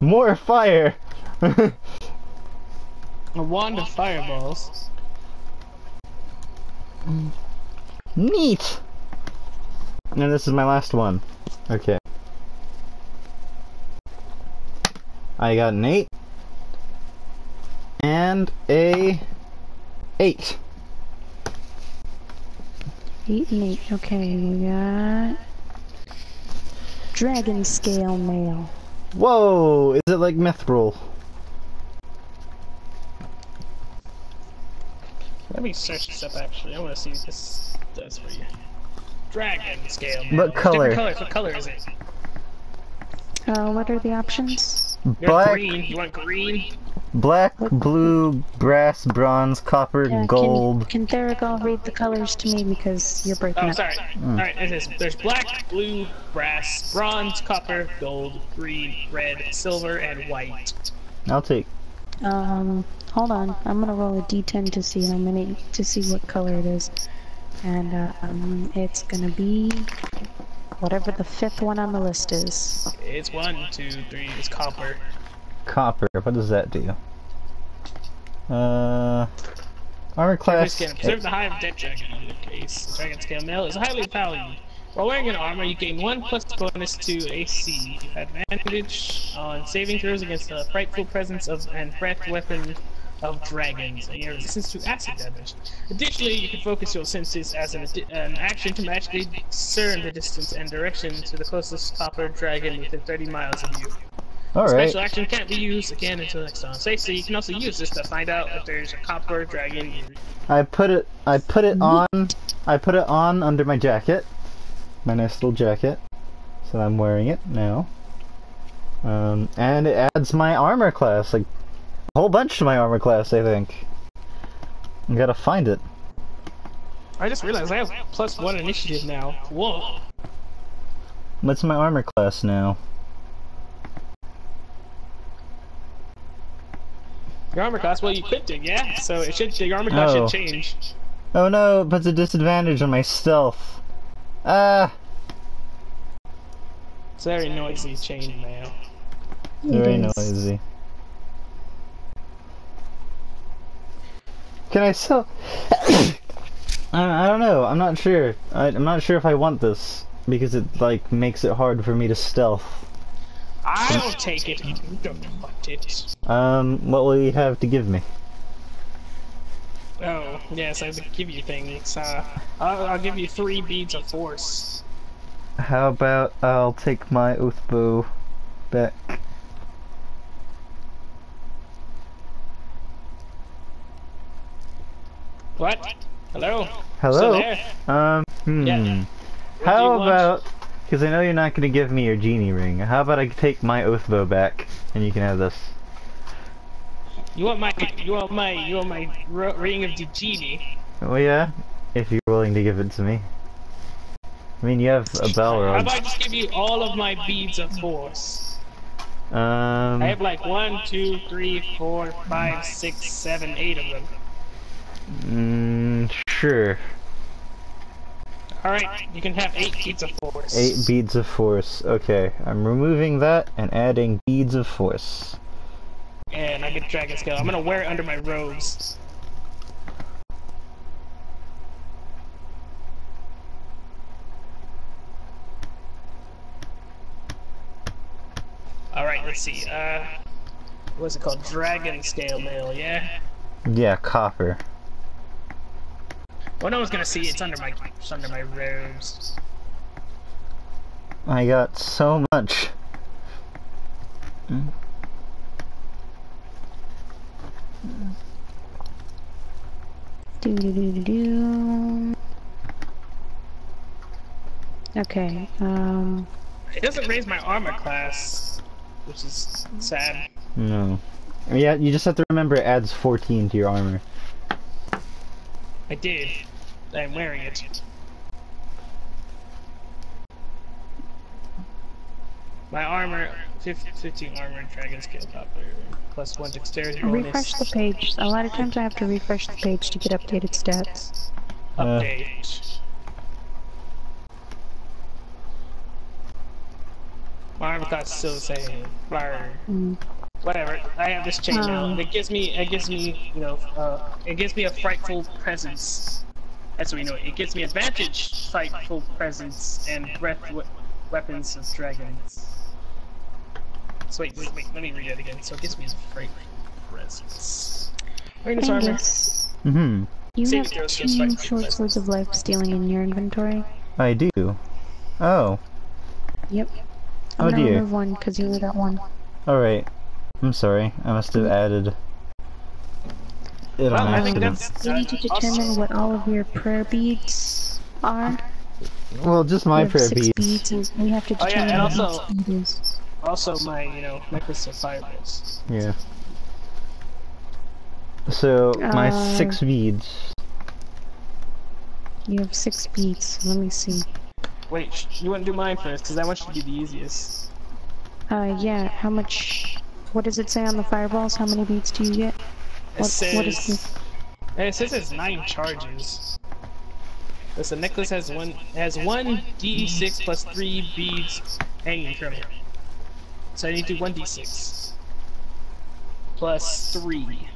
more fire. A wand of fireballs. Neat. And this is my last one. Okay. I got an 8 and a 8. 8 and 8. Okay, we got Dragon Scale Mail. Whoa! Is it like Mithril? Let me search this up actually. I want to see what this does for you. Dragon scale. What color? Different colors. What color is it? What are the options? You're Black, green. You want green? black, blue, brass, bronze, copper, Yeah, gold. can Theragal read the colors to me because you're breaking Oh, up. sorry. Alright, it is. There's black, blue, brass, bronze, copper, gold, green, red, silver, and white. I'll take. Hold on. I'm gonna roll a d10 to see how many, to see what color it is. And, it's gonna be whatever the fifth one on the list is. It's 1, 2, 3. It's copper. Copper. What does that do? Armor class. Preserve the hive dead dragon in your case. The dragon scale male is highly valued. While wearing an armor, you gain 1 plus bonus to AC. You have advantage on saving throws against the frightful presence of and breath weapon of dragons, and your resistance to acid damage. Additionally, you can focus your senses as an action to magically discern the distance and direction to the closest copper dragon within 30 miles of you. Alright. Special action can't be used again until next time. So you can also use this to find out if there's a copper dragon. I put it on under my jacket. My nice little jacket. So I'm wearing it now. And it adds my armor class, like a whole bunch to my armor class, I think. I gotta find it. I just realized I have +1 initiative now. Whoa. What's my armor class now? Your armor class, well, you equipped it, yeah? So your armor class should change. Oh no, it puts a disadvantage on my stealth. Ah! It's very noisy chainmail. Very noisy. Can I sell? I don't know. I'm not sure. I'm not sure if I want this because it like makes it hard for me to stealth. I'll take it. You don't want it. What will you have to give me? Oh, yes, I will give you things. I'll give you 3 beads of force. How about I'll take my oath bow back. What? Hello? Hello? Still there? Yeah. How about, because I know you're not going to give me your genie ring, how about I take my oath bow back and you can have this? You want my ring of the genie? Oh yeah, if you're willing to give it to me. I mean, you have a bell How rod. about I just give you all of my beads of force? I I have like 1, 2, 3, 4, 5, 6, 7, 8 of them. Sure. Alright, you can have 8 beads of force. 8 beads of force. Okay, I'm removing that and adding beads of force. And I get dragon scale. I'm gonna wear it under my robes. Alright, let's see. What's it called? Dragon scale mail, yeah? Yeah, copper. Well, no one's gonna see it. It's under my robes. I got so much. Okay, It doesn't raise my armor class, which is sad. No. Yeah, you just have to remember it adds 14 to your armor. I did. I'm wearing it. My armor, 15 armor, dragon scale copper, +1 dexterity bonus. refresh the page. A lot of times I have to refresh the page to get updated stats. Update. My armor class is still the same. Fire. Whatever. I have this chain now. It gives me, you know, it gives me a frightful presence. That's what we know. It gives me advantage, frightful presence, and breath weapons of dragons. So wait, let me read it again. So it gives me a frightful presence. Wearing this armor. You Save have throws 2 against short frightful swords of life stealing in your inventory. I do. Oh. Yep. Oh I'm gonna dear. remove 1 because you only got 1. Alright. I'm sorry. I must have added it on I think accident. that's You need to determine awesome. what all of your prayer beads are. Well, just my You have prayer 6 beads. beads, and we have to Oh, yeah, determine and what also- each bead is. Also my, necklace of fireballs. Yeah. So, my Uh, 6 beads. You have 6 beads. Let me see. Wait, you want to do mine first, because I want you to be the easiest. Yeah, how much... What does it say on the fireballs? How many beads do you get? It What is the... says... It says it's 9 charges. Because the necklace has one D6 plus 3 beads hanging from it. So I need to do 1d6. Plus 3.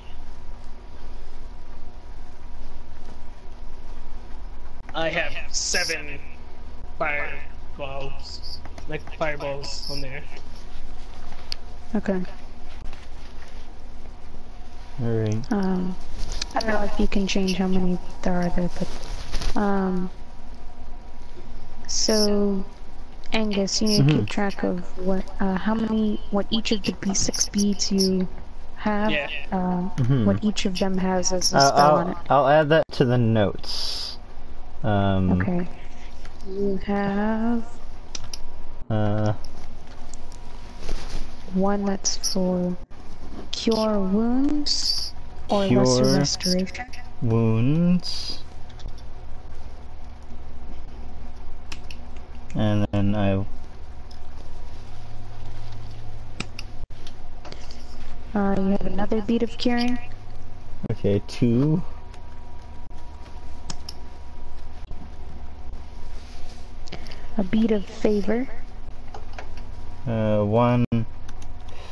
I have 7 fireballs. Like fireballs on there. Okay. Alright. I don't know if you can change how many there are there, but... So... Angus, you need to keep track of what each of the B6 beads you have, Yeah. what each of them has as a spell on it. I'll add that to the notes. Okay. You have one that's for cure wounds or lesser Cure restoration. wounds. And then You have another bead of curing. okay, 2. A bead of favor. 1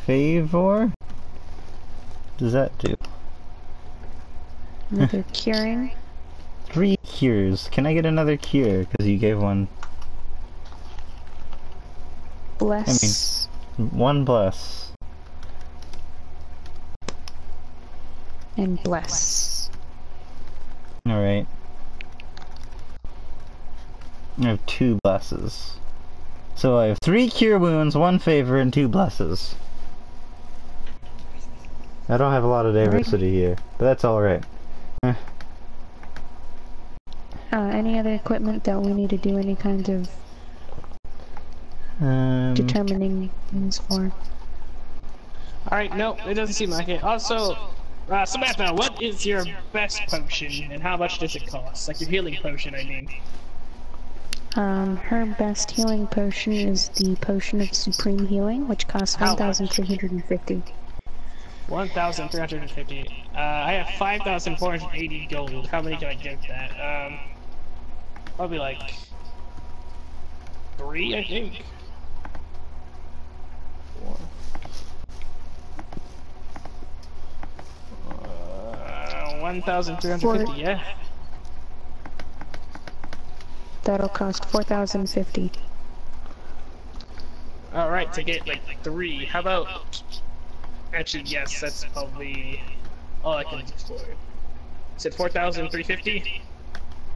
favor? What does that do? Another curing. 3 cures. Can I get another cure? Because you gave one. Bless. 1 bless. And bless. Alright. I have 2 blesses. So I have 3 cure wounds, 1 favor, and 2 blesses. I don't have a lot of diversity here, but that's alright. Any other equipment that we need to do any kind of determining things for? Alright, no, it doesn't seem like it. Also, Samantha, what is your best potion, and how much does it cost? Like your healing potion, I mean. Her best healing potion is the Potion of Supreme Healing, which costs 1,350. 1,350. I have 5,480 gold. How many can I get that? Probably like 3, I think. 4. 1,350, yeah. That'll cost 4,050. Alright, to get like 3. How about... Actually, yes, that's probably all I can explore. Is it 4,350?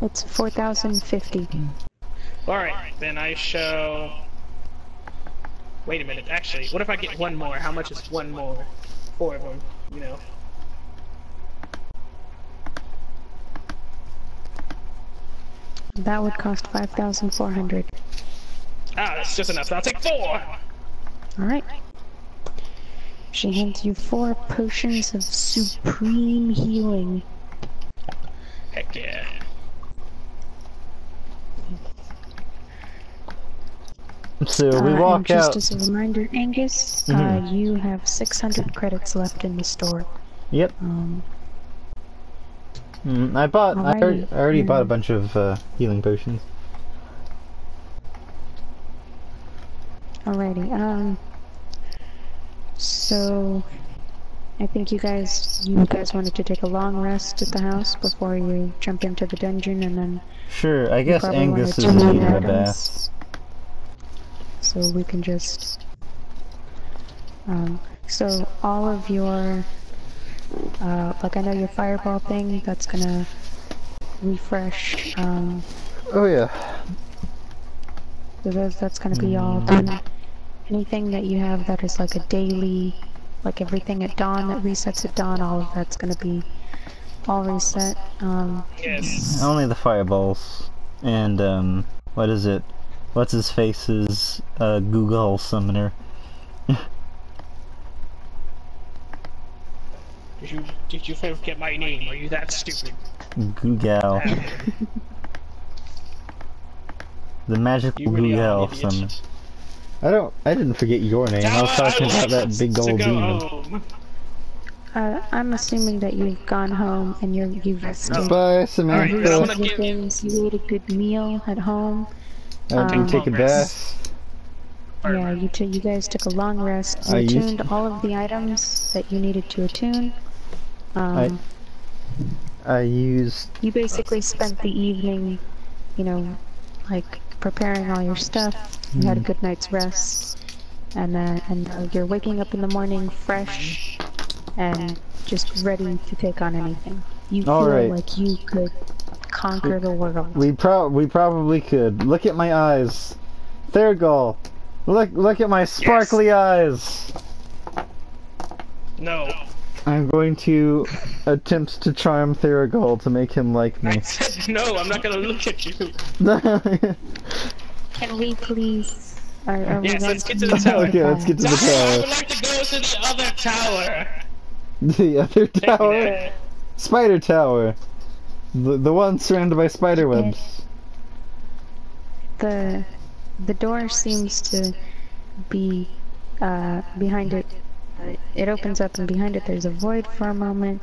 It's 4,050. Alright, then I shall... Wait a minute, actually, what if I get 1 more? How much is 1 more? 4 of them, you know. That would cost 5,400. Ah, that's just enough. I'll take 4! Alright. She hands you 4 potions of supreme healing. Heck yeah. So we walk and out. just as a reminder, Angus, you have 600 credits left in the store. Yep. I already bought a bunch of healing potions. Alrighty, so I think you guys wanted to take a long rest at the house before you jump into the dungeon, and then Sure, I guess probably Angus is wanted to needing a items. bath. So we can just so all of your like I know your fireball thing, that's gonna refresh, Oh yeah. so that's gonna be all done. Anything that you have that is like a daily, like everything at dawn that resets at dawn, all of that's gonna be all reset. Yes. Only the fireballs. And what is it? What's his face's Google summoner? Did you forget my name? Are you that stupid? Google. The magical You really are an Google idiot. summon. I didn't forget your name. I was Tower, talking about that big to old go demon. home. I'm assuming that you've gone home and you've rested. Bye, Alright, then I'm Samantha. gonna give you... You ate a good meal at home. I didn't take a long rest. bath. Yeah, you guys took a long rest. You I used- attuned all of the items that you needed to attune. I used. You basically spent the evening, you know, like preparing all your stuff. You had a good night's rest, and you're waking up in the morning fresh and just ready to take on anything. You feel Alright. like you could conquer the world. We probably could. Look at my eyes, Thurgoll. Look at my sparkly eyes. No. I'm going to attempt to charm Thurgoll to make him like I me. said no, I'm not gonna look at you. Can we please? Are we Yes, going let's get to the tower. Okay, let's get to the Tower, I tower. would like to go to the other tower. The other Take me tower? there. Spider Tower. The one surrounded by spider webs. The door seems to be behind it. It opens up, and behind it there's a void for a moment,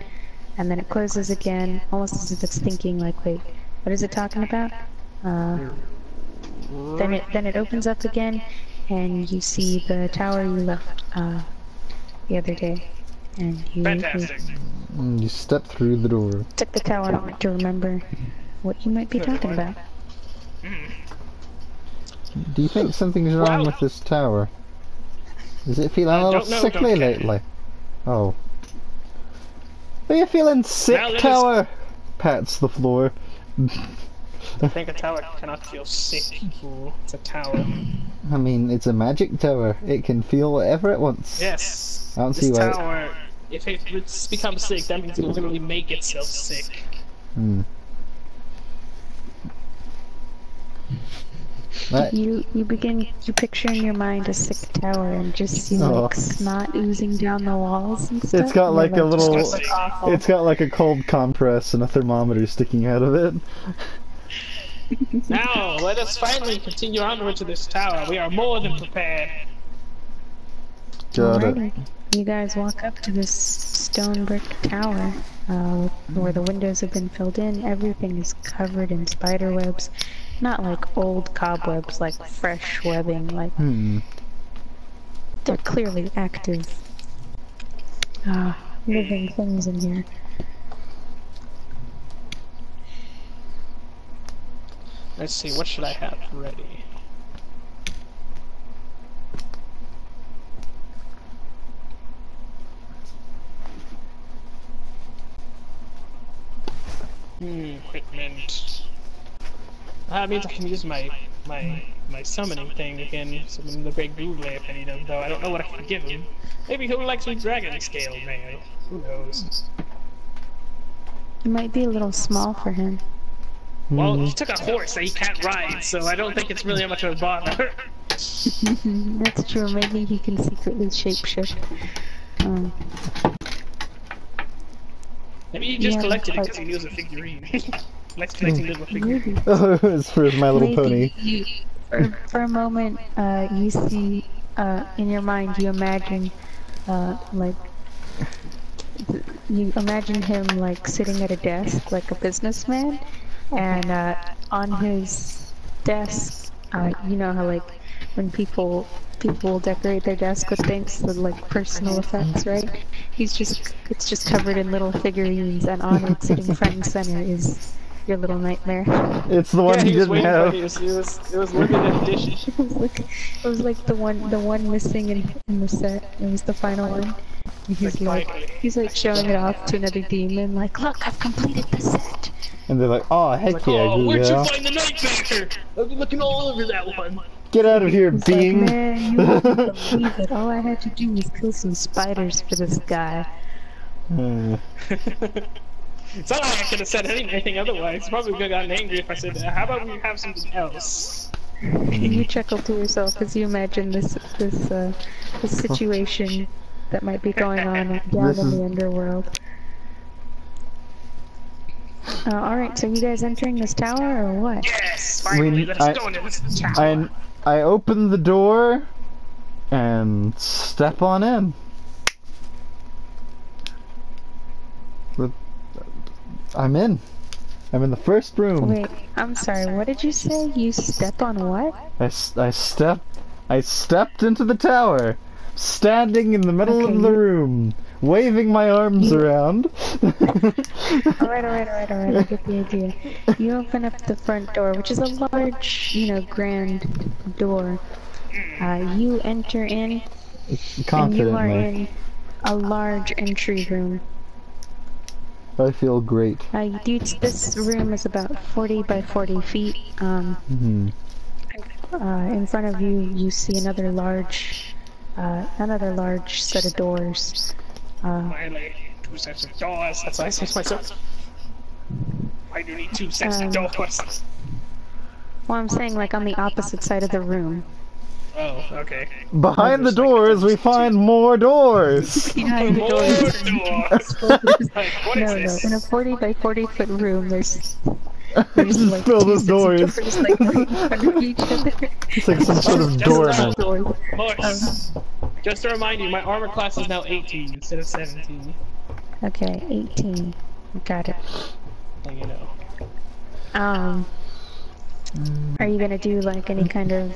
and then it closes again, almost as if it's thinking like, wait, what is it talking about? Then it opens up again, and you see the tower you left the other day, and you Fantastic. And you step through the door. took the tower a moment to remember what you might be talking about. Do you think something's wrong Wow. with this tower? Is it feeling a little don't know, sickly don't care. lately? Oh. Are you feeling sick, Now let us- tower? Pats the floor. I think a tower cannot feel sick. Fool. It's a tower. I mean, it's a magic tower. It can feel whatever it wants. Yes. I don't see This why. tower, if it becomes sick, that means it will literally make itself sick. Hmm. That, You picture in your mind a sick tower and just see Oh. like snot oozing down the walls and stuff. it's got and like you're a little. "This looks awful." It's got like a cold compress and a thermometer sticking out of it. Now, let us finally continue onward to this tower. We are more than prepared. Got it. Alrighty. You guys walk up to this stone brick tower, where the windows have been filled in. Everything is covered in spider webs. Not like old cobwebs, like fresh webbing, like Hmm. they're clearly active, living things in here. Let's see, what should I have ready? Equipment. That means I can use my summoning thing again, summon the big Google if I need him, though I don't know what I can give him. Maybe he'll like some dragon scale mail. Who knows? It might be a little small for him. Well, he took a horse that he can't ride, so I don't think it's really much of a bother. That's true. Maybe he can secretly shapeshift. Maybe he just Yeah, collected it but- because he knew it was a figurine. Likes collecting little figurines. Maybe. Oh, it's for My Little Pony. Maybe you, for a moment, you see, in your mind, you imagine, like, you imagine him, like, sitting at a desk, like a businessman, and, on his desk, you know how, like, when people decorate their desk with things, with, like, personal effects, right? It's just covered in little figurines, and on it, sitting front and center, is your little nightmare. It's the one Yeah, he he was didn't waiting have. for it. It was limited edition. It was like the one missing in the set. It was the final one. And he's like showing it off to another demon, like, look, I've completed the set. And they're like, oh, heck Like, yeah, oh, where'd you Google. find the nightmare? I've been looking all over that one. Get out of here, It's being. like, man, you wouldn't believe it. All I had to do was kill some spiders for this guy. It's not like I could have said anything otherwise. Probably would have gotten angry if I said, how about we have something else? You chuckle to yourself as you imagine this situation that might be going on down in the underworld. Alright, so you guys entering this tower or what? Yes, finally, let's go into this tower. I open the door and step on in. I'm in. I'm in the first room. Wait, I'm sorry, what did you say? You step on what? I stepped into the tower, standing in the middle of the room, waving my arms around. Alright, I get the idea. You open up the front door, which is a large, grand door. You enter in, and you are in a large entry room. I feel great. This room is about 40 by 40 feet. In front of you, you see another large set of doors. Finally, 2 sets of doors. That's what I say to myself. Why do you need 2 sets of doors? Well, I'm saying like on the opposite side of the room. Oh, okay. Behind the doors, we find more doors! Behind the More doors. doors! Like, what is No, this? in a 40 by 40 foot room, there's It's just like filled 2 with sets doors. of doors like right in front of each other. It's like some sort of doorman. Horse. Just to remind you, my armor class is now 18 instead of 17. Okay, 18. Got it. So you know. Are you gonna do like any kind of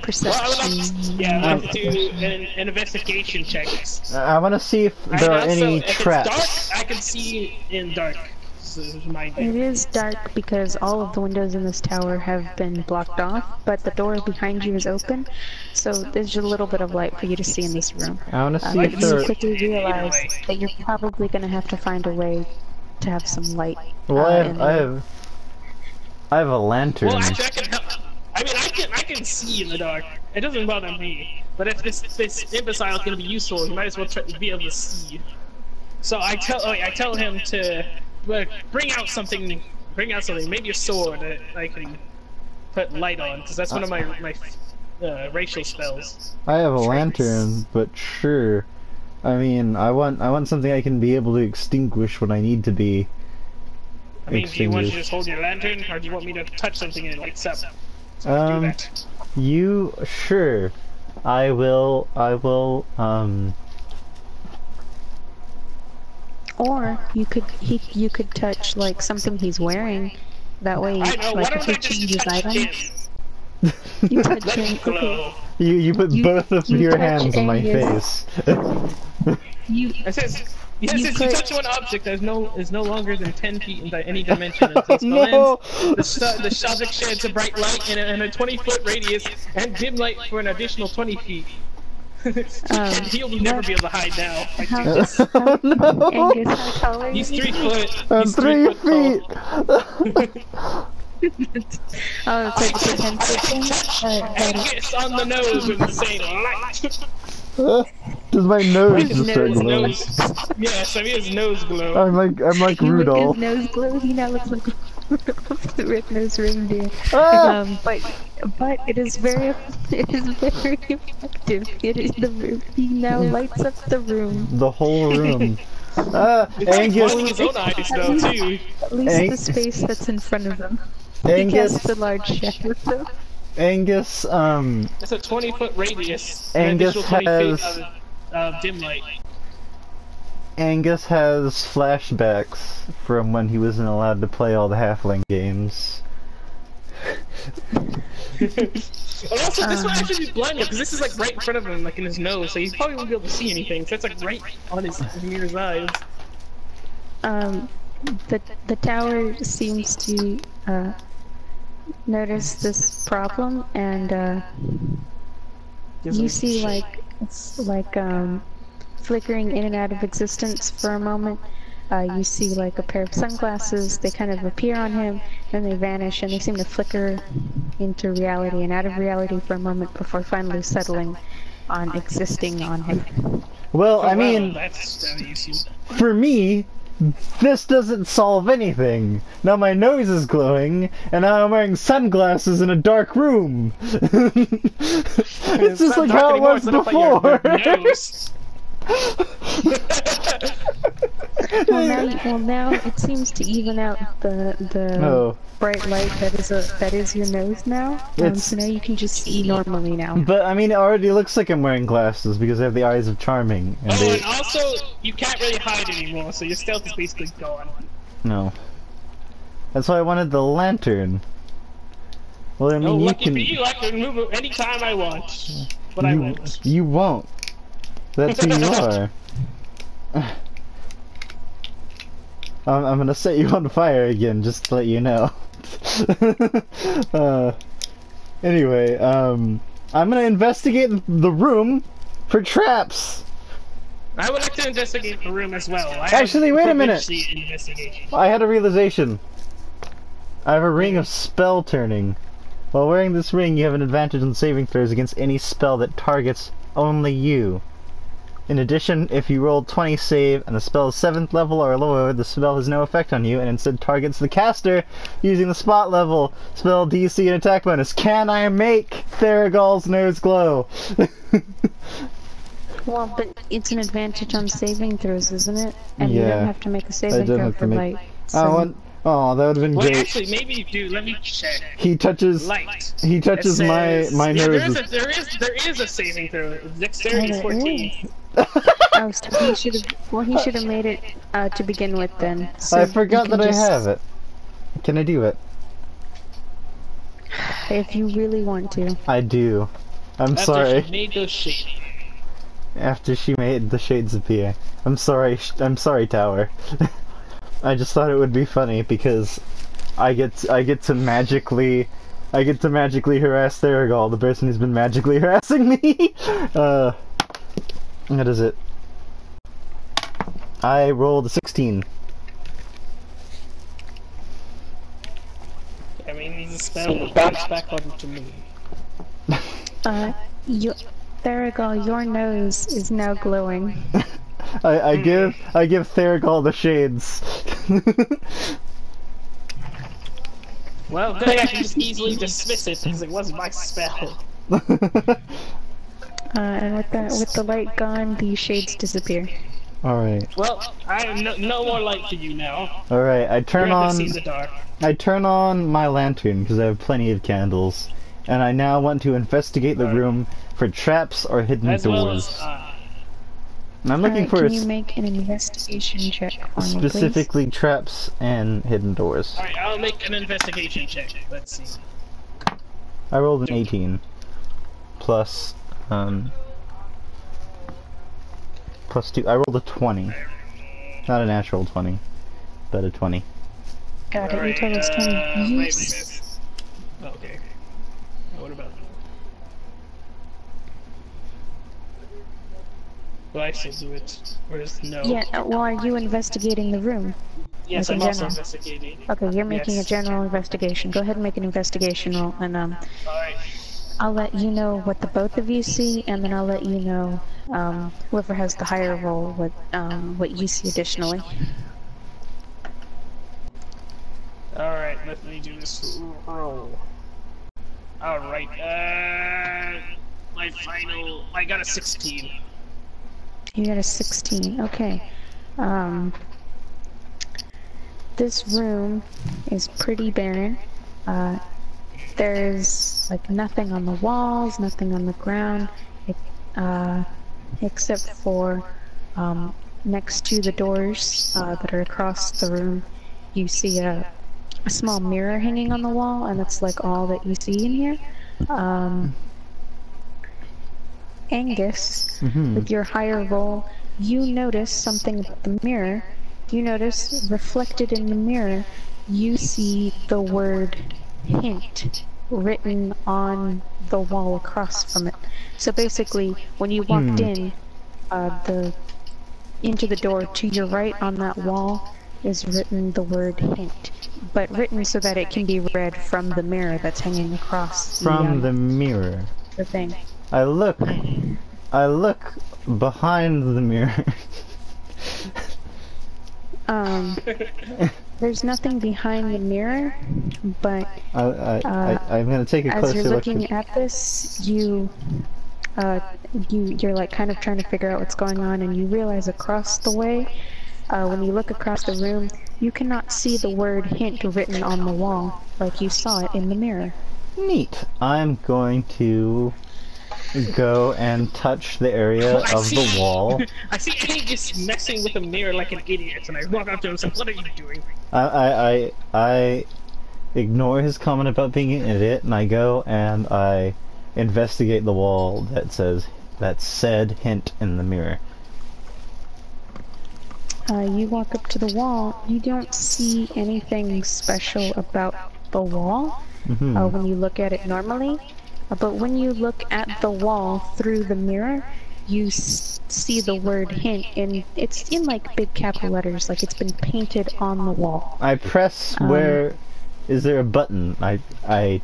perception? Well, I would like to do an investigation check. I want to see if there are any traps. If it's dark, I can see in dark. So it is dark because all of the windows in this tower have been blocked off, but the door behind you is open, so there's just a little bit of light for you to see in this room. I want to see if there. You quickly realize that you're probably going to have to find a way to have some light. Well, I have a lantern. Well, actually, I can help. I mean, I can see in the dark. It doesn't bother me. But if this imbecile is gonna be useful, he might as well try to be able to see. So I tell him to bring out something. Maybe a sword that I can put light on, because that's one of my racial spells. I have a lantern, but sure. I mean, I want something I can be able to extinguish when I need to be. I mean, do you want to just hold your lantern, or do you want me to touch something and it lights up? Sure. I will, Or you could touch like something he's wearing. That way, like if he changes items, you touch him. Okay. You put both of your hands on my face. It says, you touch one object that is no longer than 10 feet in any dimension. The subject sheds a bright light in a 20-foot radius and dim light for an additional 20 feet. And he'll never be able to hide now. Angus, how tall are you? He's 3 foot. I'm 3 feet. Oh, it's like the 10 foot thing? Angus on the nose with the same light. Does my nose just start glowing? Yes, I mean his nose glow. I'm like Rudolph. His nose glow. He now looks like the red-nosed reindeer. But it is very effective. He now lights up the room. The whole room. Angus. His own eyes though too. At least the space that's in front of him. Angus. He casts a large shadow though. Angus, it's a 20-foot radius. Angus has dim light. Angus has flashbacks from when he wasn't allowed to play all the halfling games. And also, this would actually be blind because this is like right in front of him, like in his nose, so he probably won't be able to see anything. So it's like right on his near his eyes. The tower seems to notice this problem, and you see it's like flickering in and out of existence for a moment. You see like a pair of sunglasses, they kind of appear on him, then they vanish, and they seem to flicker into reality and out of reality for a moment before finally settling on existing on him. Well, I mean, for me, This doesn't solve anything. Now my nose is glowing, and now I'm wearing sunglasses in a dark room. It's just like how it was before. Well, now it seems to even out the Oh. bright light that is your nose now. So now you can just see normally now. But I mean, it already looks like I'm wearing glasses because I have the eyes of Charming. And and also you can't really hide anymore, so your stealth is basically gone. No. That's why I wanted the lantern. Well, I mean, lucky for you, I can move it anytime I want, but I won't. You won't. That's who you are. I'm gonna set you on fire again, just to let you know. Anyway, I'm gonna investigate the room for traps. I would like to investigate the room as well. Actually, wait a minute. I had a realization. I have a ring of spell turning. While wearing this ring, you have an advantage on saving throws against any spell that targets only you. In addition, if you roll 20 save and the spell is 7th level or lower, the spell has no effect on you and instead targets the caster using the spot level, spell DC and attack bonus. Can I make Theragal's nose glow? Well, but it's an advantage on saving throws, isn't it? And you Yeah. don't have to make a saving throw for light. Oh, that would have been Well, great. actually, maybe you do. Let me check. He touches. Light. He touches It my says- my yeah, nose. there is a saving throw. Dexterity Oh, there 14. Oh, so he should have. Well, he should have made it to begin with then. So I forgot you that can I just- have it. Can I do it? If you really want to. I do. I'm After sorry. she made those shades. After she made the shades appear. I'm sorry. I'm sorry, Tower. I just thought it would be funny because I get to magically harass Theragal, the person who's been magically harassing me. What is it? I rolled a 16. I mean, the spell bounce back onto me. Theragal, your nose is now glowing. I give Theragal the shades. Well, good thing I can just easily dismiss it because it was my spell. And with the light gone, the shades disappear. Alright. Well, I have no more light for you now. Alright, I You're turn able to on see the dark. I turn on my lantern because I have plenty of candles. And I now want to investigate the room for traps or hidden As doors. well as, And I'm looking for Can you make an investigation check for me, please? specifically traps and hidden doors. Alright, I'll make an investigation check. Let's see. I rolled an 18. Plus, plus 2. I rolled a 20. Not a natural 20, but a 20. Got it, you Alright, told us 20. wait You a minute. Okay. What about... Do I still do it? Or is no? Yeah, well, are you investigating the room? Yes, like I'm in also general. investigating. Okay, you're making a Yes. general investigation. Go ahead and make an investigation roll, and Alright. I'll let you know what the both of you see, and then I'll let you know whoever has the higher roll what you see additionally. Alright, let me do this roll. Alright, my final... I got a 16. You got a 16. Okay. This room is pretty barren. There's like nothing on the walls, nothing on the ground, except for next to the doors that are across the room. You see a small mirror hanging on the wall, and that's like all that you see in here. Angus, with your higher roll, you notice something about the mirror. You notice reflected in the mirror, you see the word hint written on the wall across from it. So basically, when you walked in, into the door to your right on that wall is written the word hint, but written so that it can be read from the mirror that's hanging across the mirror. The thing. I look behind the mirror. Um, there's nothing behind the mirror, but I'm gonna take a as you're closer look. looking at this, you're like kind of trying to figure out what's going on, and you realize across the way, when you look across the room, you cannot see the word hint written on the wall, like you saw it in the mirror. Neat. I'm going to go and touch the area of the wall. I see Eddie just messing with the mirror like an idiot, and I walk up to him and say, "What are you doing?" I ignore his comment about being an idiot, and I go and I investigate the wall that said hint in the mirror. You walk up to the wall, you don't see anything special about the wall when you look at it normally, but when you look at the wall through the mirror, you see the word hint, and it's in like big capital letters, like it's been painted on the wall. I press where... Is there a button? I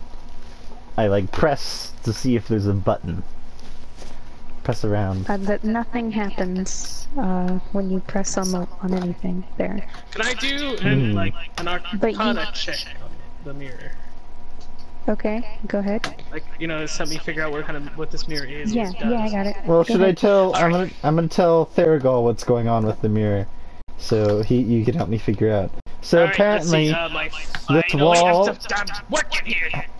like press to see if there's a button. Press around. That nothing happens when you press on anything there. Can I do an arcana check on the mirror? Okay, go ahead. Like, you know, help me figure out what this mirror is. Yeah, I got it. Well, Go should ahead. I tell? I'm gonna tell Theragal what's going on with the mirror, so you can help me figure out. So apparently, this wall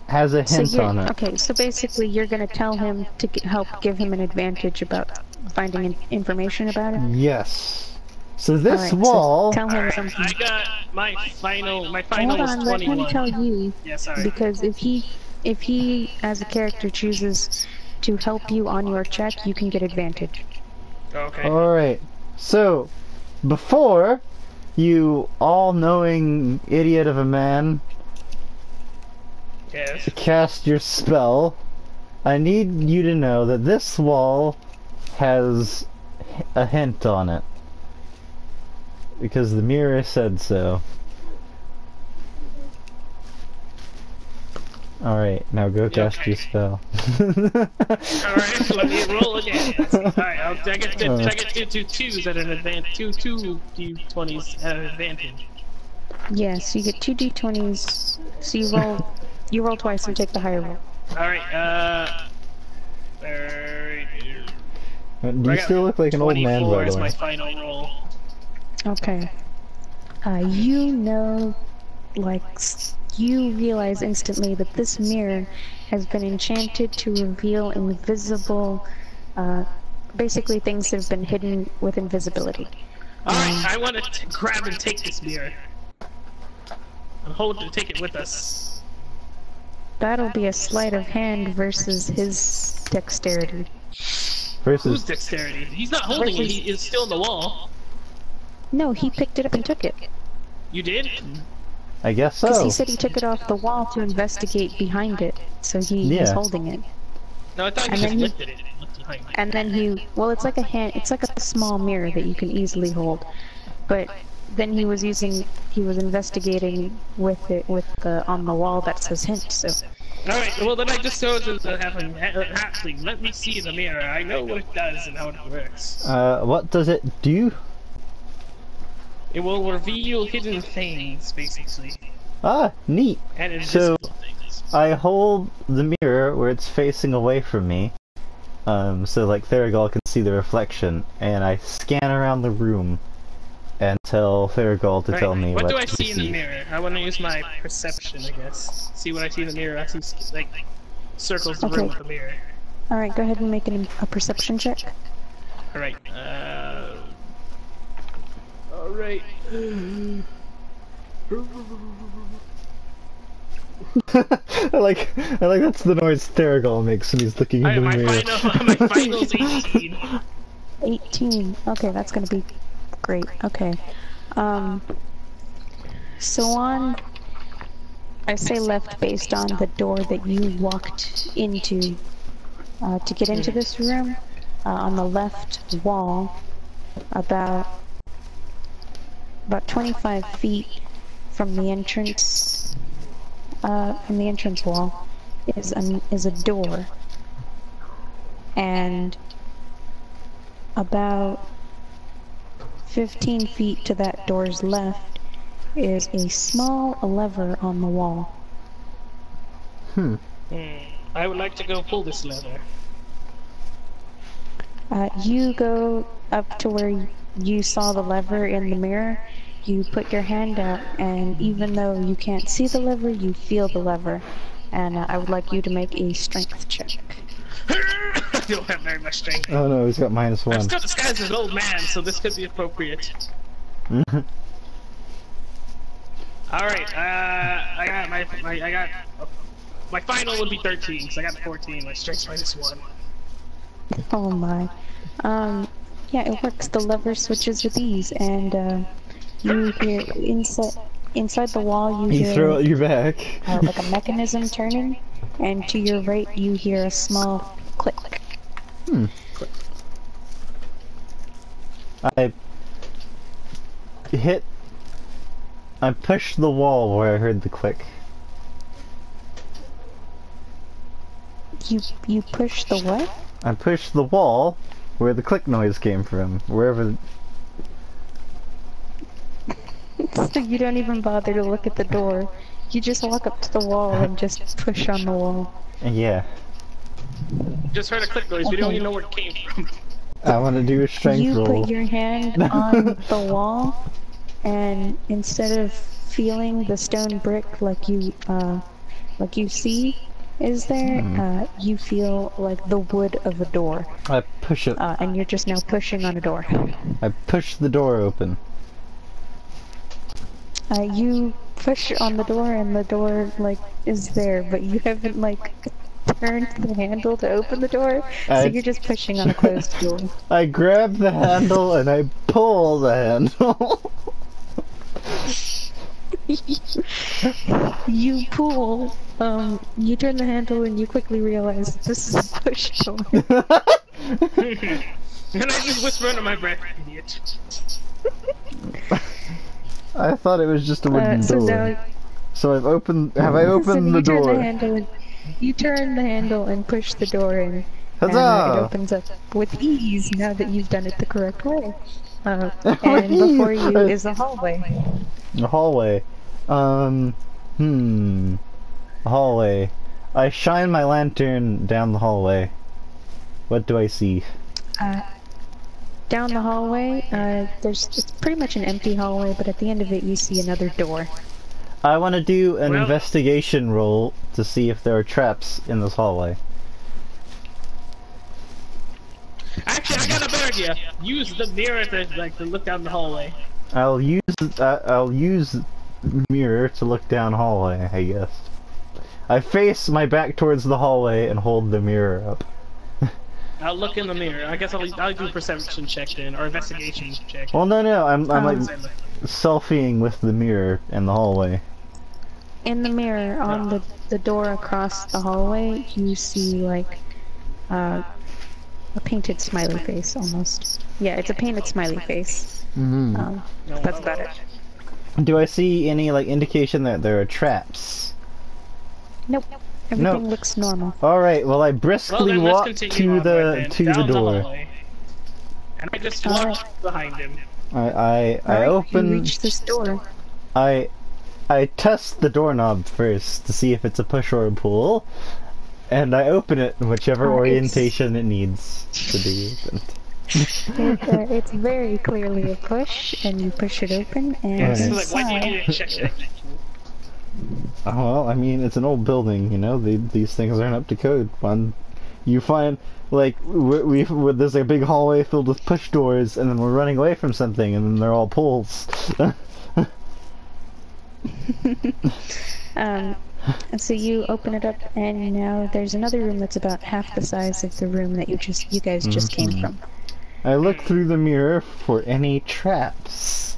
has a hint on it. Okay, so basically you're gonna tell him to help give him an advantage about finding information about it? Yes. So this Alright, wall... So tell him something. I got my final Hold was on, let 21. him tell you. Yeah, sorry. Because if he, as a character, chooses to help you on your check, you can get advantage. Okay. Alright. So, before you all-knowing idiot of a man Yes. cast your spell, I need you to know that this wall has a hint on it. Because the mirror said so. Alright, now go cast your spell. Alright, let me roll again. Alright, I get two twos at an advantage. Two d20s at an advantage. Yes, you get 2 d20s, so you roll twice and take the higher roll. Alright, Do you still look like an old man, by is the my way? final roll. Okay. You know, like, you realize instantly that this mirror has been enchanted to reveal invisible, basically things that have been hidden with invisibility. Alright, I want to grab and take this mirror. I'm holding to take it with us. That'll be a sleight of hand versus his dexterity. Versus... Whose dexterity? He's not holding it, he is still in the wall. No, he picked it up and took it. You did? I guess Because so. he said he took it off the wall to investigate behind it, so he was holding it. No, I thought And he just then lifted it and looked behind it. And then well, it's like a small mirror that you can easily hold. But then he was investigating with it, on the wall that says hint, so. Alright, well then I just go to the halfling. Let me see the mirror. I know what it does and how it works. What does it do? It will reveal hidden things, basically. Ah, neat. And So, invisible things. I hold the mirror where it's facing away from me, so like Theragal can see the reflection, and I scan around the room and tell Theragal to tell me what what do I to see in the mirror? I want to use my perception, I guess. See what I see in the mirror. I see, like, circles the room with the mirror. Alright, go ahead and make a perception check. Alright, Alright. I like that's the noise Theragal makes when he's looking into the mirror. My final's 18. 18. Okay, that's gonna be great. Okay. So I say left based on the door that you walked into, to get into this room. On the left wall, about 25 feet from the entrance wall, is a door, and about 15 feet to that door's left is a small lever on the wall. I would like to go pull this lever. You go up to where you saw the lever in the mirror. You put your hand out, and even though you can't see the lever, you feel the lever. And I would like you to make a strength check. I don't have very much strength. Oh no, he's got -1. I'm still disguised as an old man, so this could be appropriate. Alright, I got my final would be 13, so I got 14, my strength's -1. Oh my. Yeah, it works. The lever switches with ease, and you hear inside the wall. You hear throw it at your back. like a mechanism turning, and to your right you hear a small click. I pushed the wall where I heard the click. You push the what? I pushed the wall where the click noise came from, wherever. So you don't even bother to look at the door. You just walk up to the wall and just push on the wall. Yeah. Just heard a click noise, we don't even know where it came from. I want to do a strength roll. You put your hand on the wall, and instead of feeling the stone brick like you see is there, you feel like the wood of a door. I push it. And you're just now pushing on a door. I push the door open. You push on the door, and the door like is there, but you haven't like turned the handle to open the door, so you're just pushing on a closed door. I grab the handle and I pull the handle. You pull, you turn the handle and you quickly realize this is a push door. And I just whisper under my breath, idiot. I thought it was just a wooden door. So I've opened. Have I opened the door? You turn the handle and push the door in. Huzzah! And it opens up with ease now that you've done it the correct way. And before you is a hallway. A hallway. A hallway. I shine my lantern down the hallway. What do I see? Down the hallway, it's pretty much an empty hallway, but at the end of it you see another door. I want to do an investigation roll to see if there are traps in this hallway. Actually, I got a better idea. Use the mirror to look down the hallway. I'll use mirror to look down hallway, I guess. I face my back towards the hallway and hold the mirror up. I'll look in the mirror. I guess I'll do a perception check then, or investigation check. Well, no, I'm like selfieing with the mirror in the hallway. In the mirror on the door across the hallway, you see like a painted smiley face almost. Yeah, it's a painted smiley face. That's about it. Do I see any like indication that there are traps? Nope. Everything looks normal. Alright, well I briskly walk to the door. And I just walk behind him. I open. You reach this door. I test the doorknob first to see if it's a push or a pull, and I open it in whichever orientation it needs to be opened. It's very clearly a push, and you push it open, and why do you need to check it? Well, I mean, it's an old building, you know. These things aren't up to code. You find like there's a big hallway filled with push doors, and then we're running away from something, and then they're all pulls. So you open it up, and now there's another room that's about half the size of the room that you guys just came from. I look through the mirror for any traps.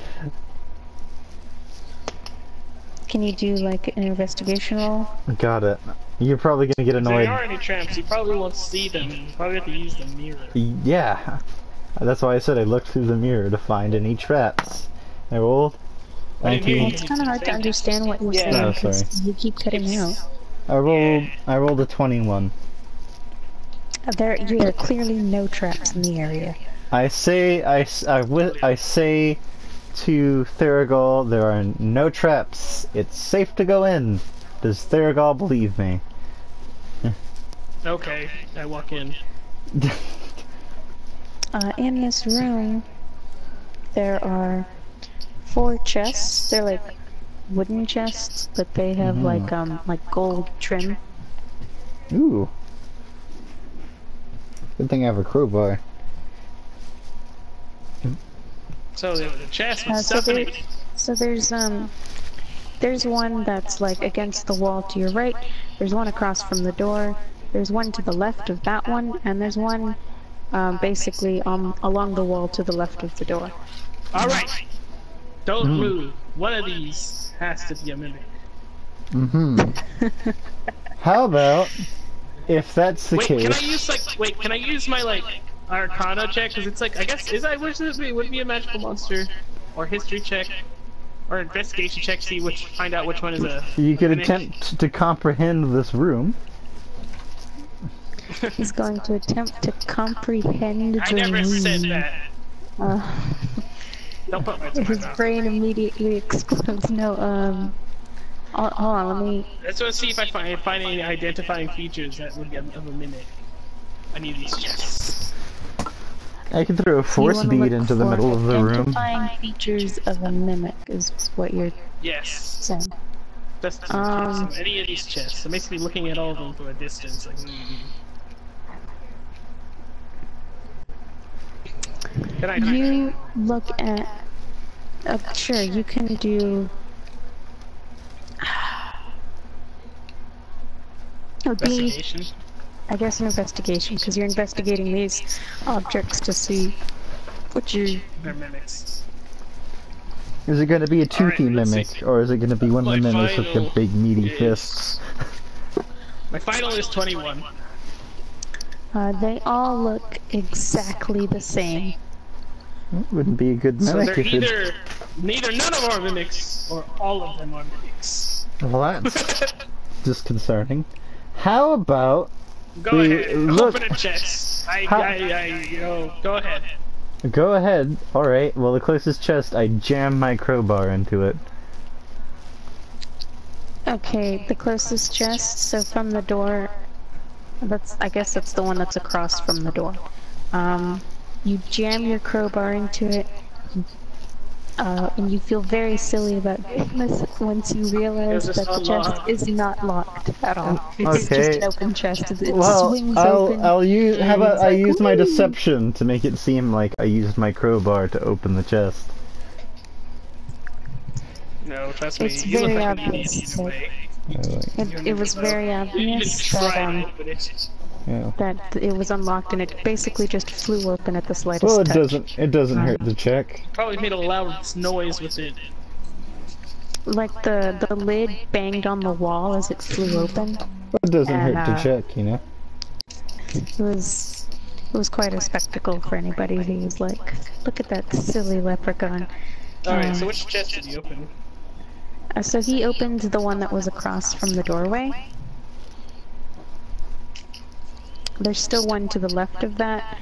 Can you do like an investigation roll? Got it. You're probably gonna get annoyed. If there are any traps, you probably won't see them. You probably have to use the mirror. Yeah. That's why I said I looked through the mirror to find any traps. I rolled. It's kind of hard to understand what you're saying because you keep cutting out. I rolled a 21. There are clearly no traps in the area. I say to Theragal, there are no traps. It's safe to go in. Does Theragal believe me? Okay, I walk in. In this room, there are 4 chests. They're like wooden chests, but they have like gold trim. Ooh. Good thing I have a crowbar. So the chest was suffocating. So there's one that's like against the wall to your right. There's one across from the door. There's one to the left of that one, and there's one basically along the wall to the left of the door. All right, don't move. One of these has to be a mimic. How about if that's the case? Can I use my like Arcana check? Because it's like, I guess, would be a magical monster, or history check, or investigation check. Find out which one is a. You could attempt to comprehend this room. He's going to attempt to comprehend the I never room. said that. Don't put words in my His mouth. brain immediately explodes. No, hold on, let me... Let's go see if I find any identifying features that would be of a mimic. I need these chests. I can throw a force You wanna bead look into the for middle of the room. Identifying features of a mimic is what you're Yes. saying. Just so any of these chests. I'm basically looking at all of them from a distance. Like, Can I try? You look at... sure, you can do... It would be, Investigation? I guess, an investigation, because you're investigating these objects to see what you... They're mimics. Is it going to be a toothy Alright, let's mimic, see. or is it going to be one of the My mimics with the final big meaty is- fists? My final is 21. They all look exactly the same. It wouldn't be a good So mimic they're if either none of them are mimics, or all of them are mimics. Well, that's disconcerting. How about Go We ahead, look- open a chest. Go ahead. Go ahead. Alright, well the closest chest, I jam my crowbar into it. Okay, the closest chest, so from the door, I guess that's the one that's across from the door. You jam your crowbar into it, and you feel very silly about doing this once you realize It's that just the chest unlocked. is not locked at all. It's Okay. just an open chest. It Well, swings open. I'll use. How about I like, use my "Woo!" deception to make it seem like I used my crowbar to open the chest. No, trust me, It's you look very like an idiot obvious, either way. It was very You obvious didn't that, try to open it. Yeah. that it was unlocked and it basically just flew open at the slightest Well, it touch. doesn't hurt to check. Probably made a loud noise with it. Like the lid banged on the wall as it flew open. Well, it doesn't And, hurt to check, you know. It was quite a spectacle for anybody who was like, look at that silly leprechaun. Alright, so which chest did you open? So he opened the one that was across from the doorway. There's still one to the left of that,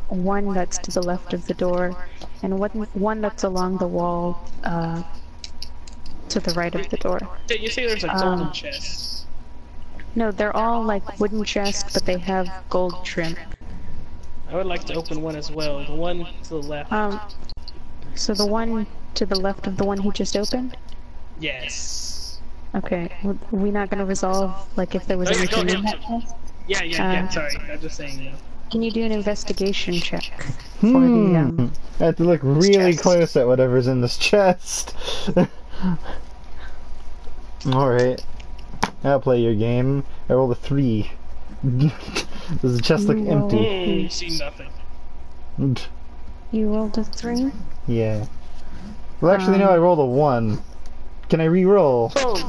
one that's to the left of the door, and one that's along the wall to the right of the door. You say there's a golden chest. No, they're all like wooden chests, but they have gold trim. I would like to open one as well. The one to the left. So the one to the left of the one he just opened? Yes. Okay, we're not gonna resolve, like, if there was Oh, yeah, anything go in that ahead. chest? Yeah, sorry. I'm just saying, Can you do an investigation check for the, I have to look really chest. close at whatever's in this chest. Alright. I'll play your game. I rolled a 3. Does the chest look empty? you see nothing. you rolled a 3? Yeah. Well, actually, no, I rolled a 1. Can I re-roll? Oh,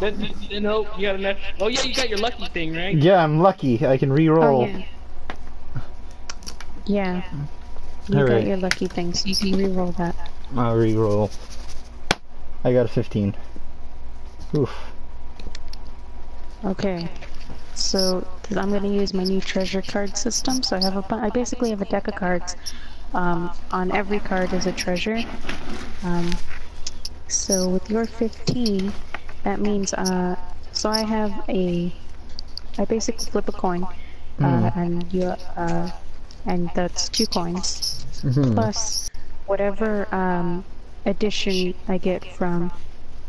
no, you got enough. Oh yeah, you got your lucky thing, right? Yeah, I'm lucky. I can re-roll. Oh, yeah. Yeah. You Alright. got your lucky thing, so you can re-roll that. I'll re-roll. I got a 15. Oof. Okay. So I'm going to use my new treasure card system. So I basically have a deck of cards. On every card is a treasure. So with your 15, that means so I basically flip a coin, and that's 2 coins plus whatever addition I get from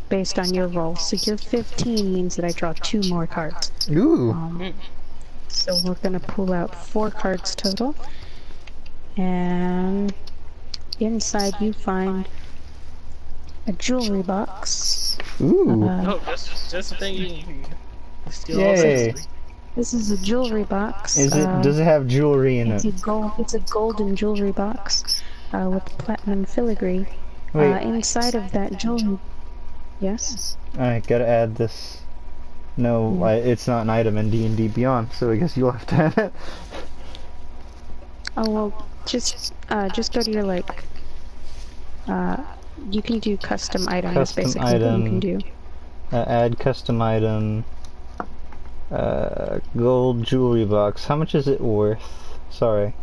based on your roll. So your 15 means that I draw 2 more cards. Ooh. So we're gonna pull out 4 cards total, and inside you find a jewelry box. Ooh. Oh, just a thing. Yay. This is a jewelry box. Does it have jewelry in it? It's a golden jewelry box with platinum filigree. Wait. Inside of that jewelry. Yes. I gotta add this. No, it's not an item in D&D Beyond, so I guess you'll have to add it. Oh well, just go to your you can do custom items. Custom basically item. what you can do. Add custom item. Gold jewelry box. How much is it worth? Sorry,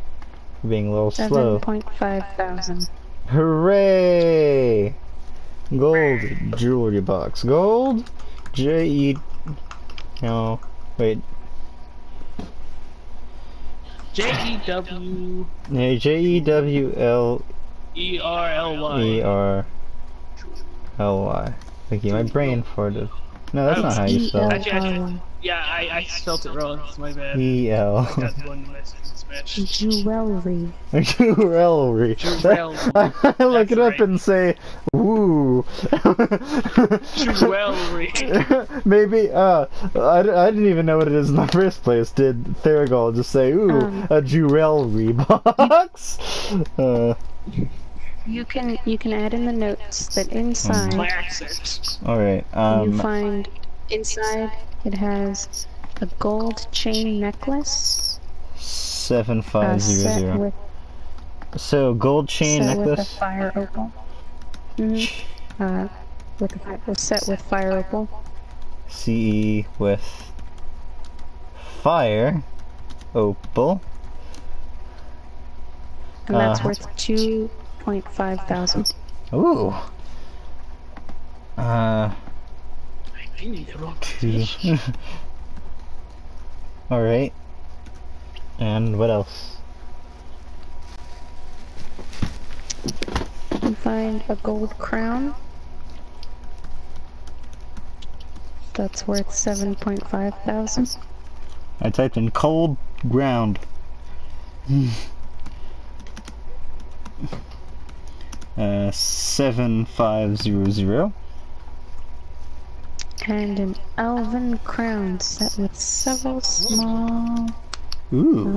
for being a little slow. 7.5 thousand. Hooray! Gold jewelry box. Gold? J-E... No, wait. J-E-W... Yeah, J-E-W-L... E-R-L-Y. E-R-L-Y. Thank you, my brain farted. No, that's not how you spell it. Yeah, I spelled it wrong. It's my bad. E-L. Got one mismatch. Jewelry. Jewelry. I look it up and say, woo. Jewelry. Maybe, I didn't even know what it is in the first place. Did Theragal just say, ooh, a jewelry box? You can add in the notes that inside My accent. Alright, you find inside it has a gold chain necklace 7500. So gold chain set necklace. with a fire opal. Set with fire opal. CE with fire opal. And that's worth 2.5 thousand. Ooh. I need a rock. Alright. And what else? You find a gold crown. That's worth 7.5 thousand. I typed in cold ground. 7500. And an elven crown set with several small... Ooh.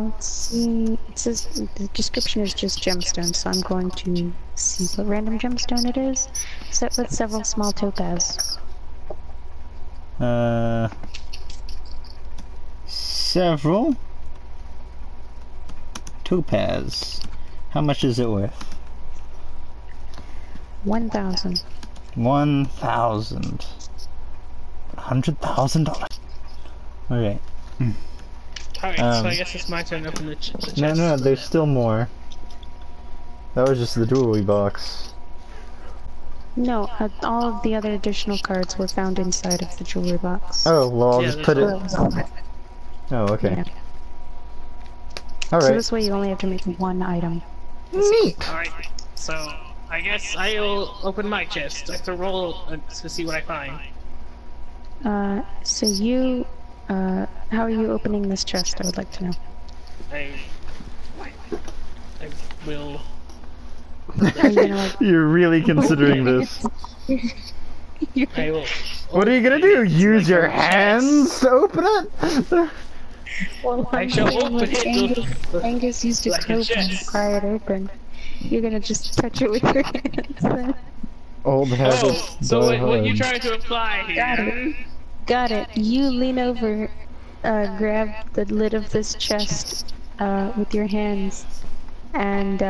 let's see... It says the description is just gemstone, so I'm going to see what random gemstone it is. Set with several small topaz. Several topaz. How much is it worth? 1,000. 1,000. $100,000. Okay. Alright, so I guess it's my turn to open the chest. No, there's still more. That was just the jewelry box. No, all of the other additional cards were found inside of the jewelry box. Oh, well, I'll Yeah, just put it... Oh, okay. Yeah. So Alright. this way you only have to make one item. Neat! Alright, so I guess I'll open my chest. I have to roll to see what I find. So you, how are you opening this chest, I would like to know. I will... Are you gonna, like... You're really considering this. I will... What are you gonna do? Use your hands to open it? Well, I shall open it Angus used his like a toe and chest. pry it open. You're gonna just touch it with your hands then. Old habits Oh, so die what hard. you trying to imply here? Got it. You lean over, grab the lid of this chest, with your hands, and,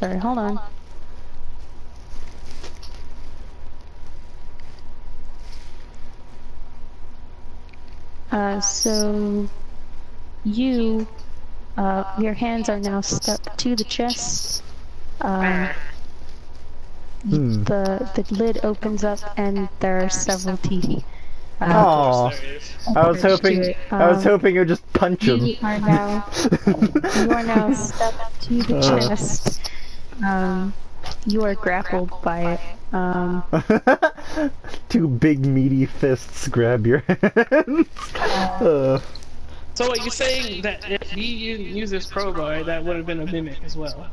sorry, hold on. So you, your hands are now stuck to the chest. The lid opens up and there are several teeth. Oh, I was hoping it would just punch him. You are now stuck to the chest. You are grappled by it. Two big meaty fists grab your hands. So what, you're saying that if he used this crowbar, that would have been a mimic as well?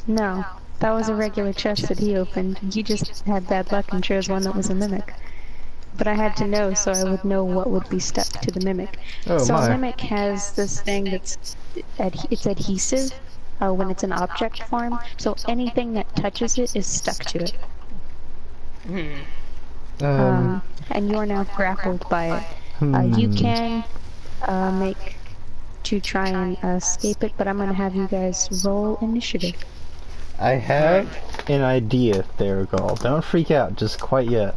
No, that was a regular chest that he opened. You just had bad luck and chose one that was a mimic. But I had to know so I would know what would be stuck to the mimic. Oh, so my. a mimic has this thing that's it's adhesive when it's an object form. So anything that touches it is stuck to it. And you are now grappled by it. You can make to try and escape it, but I'm gonna have you guys roll initiative. I have an idea, Theragal. Don't freak out just quite yet.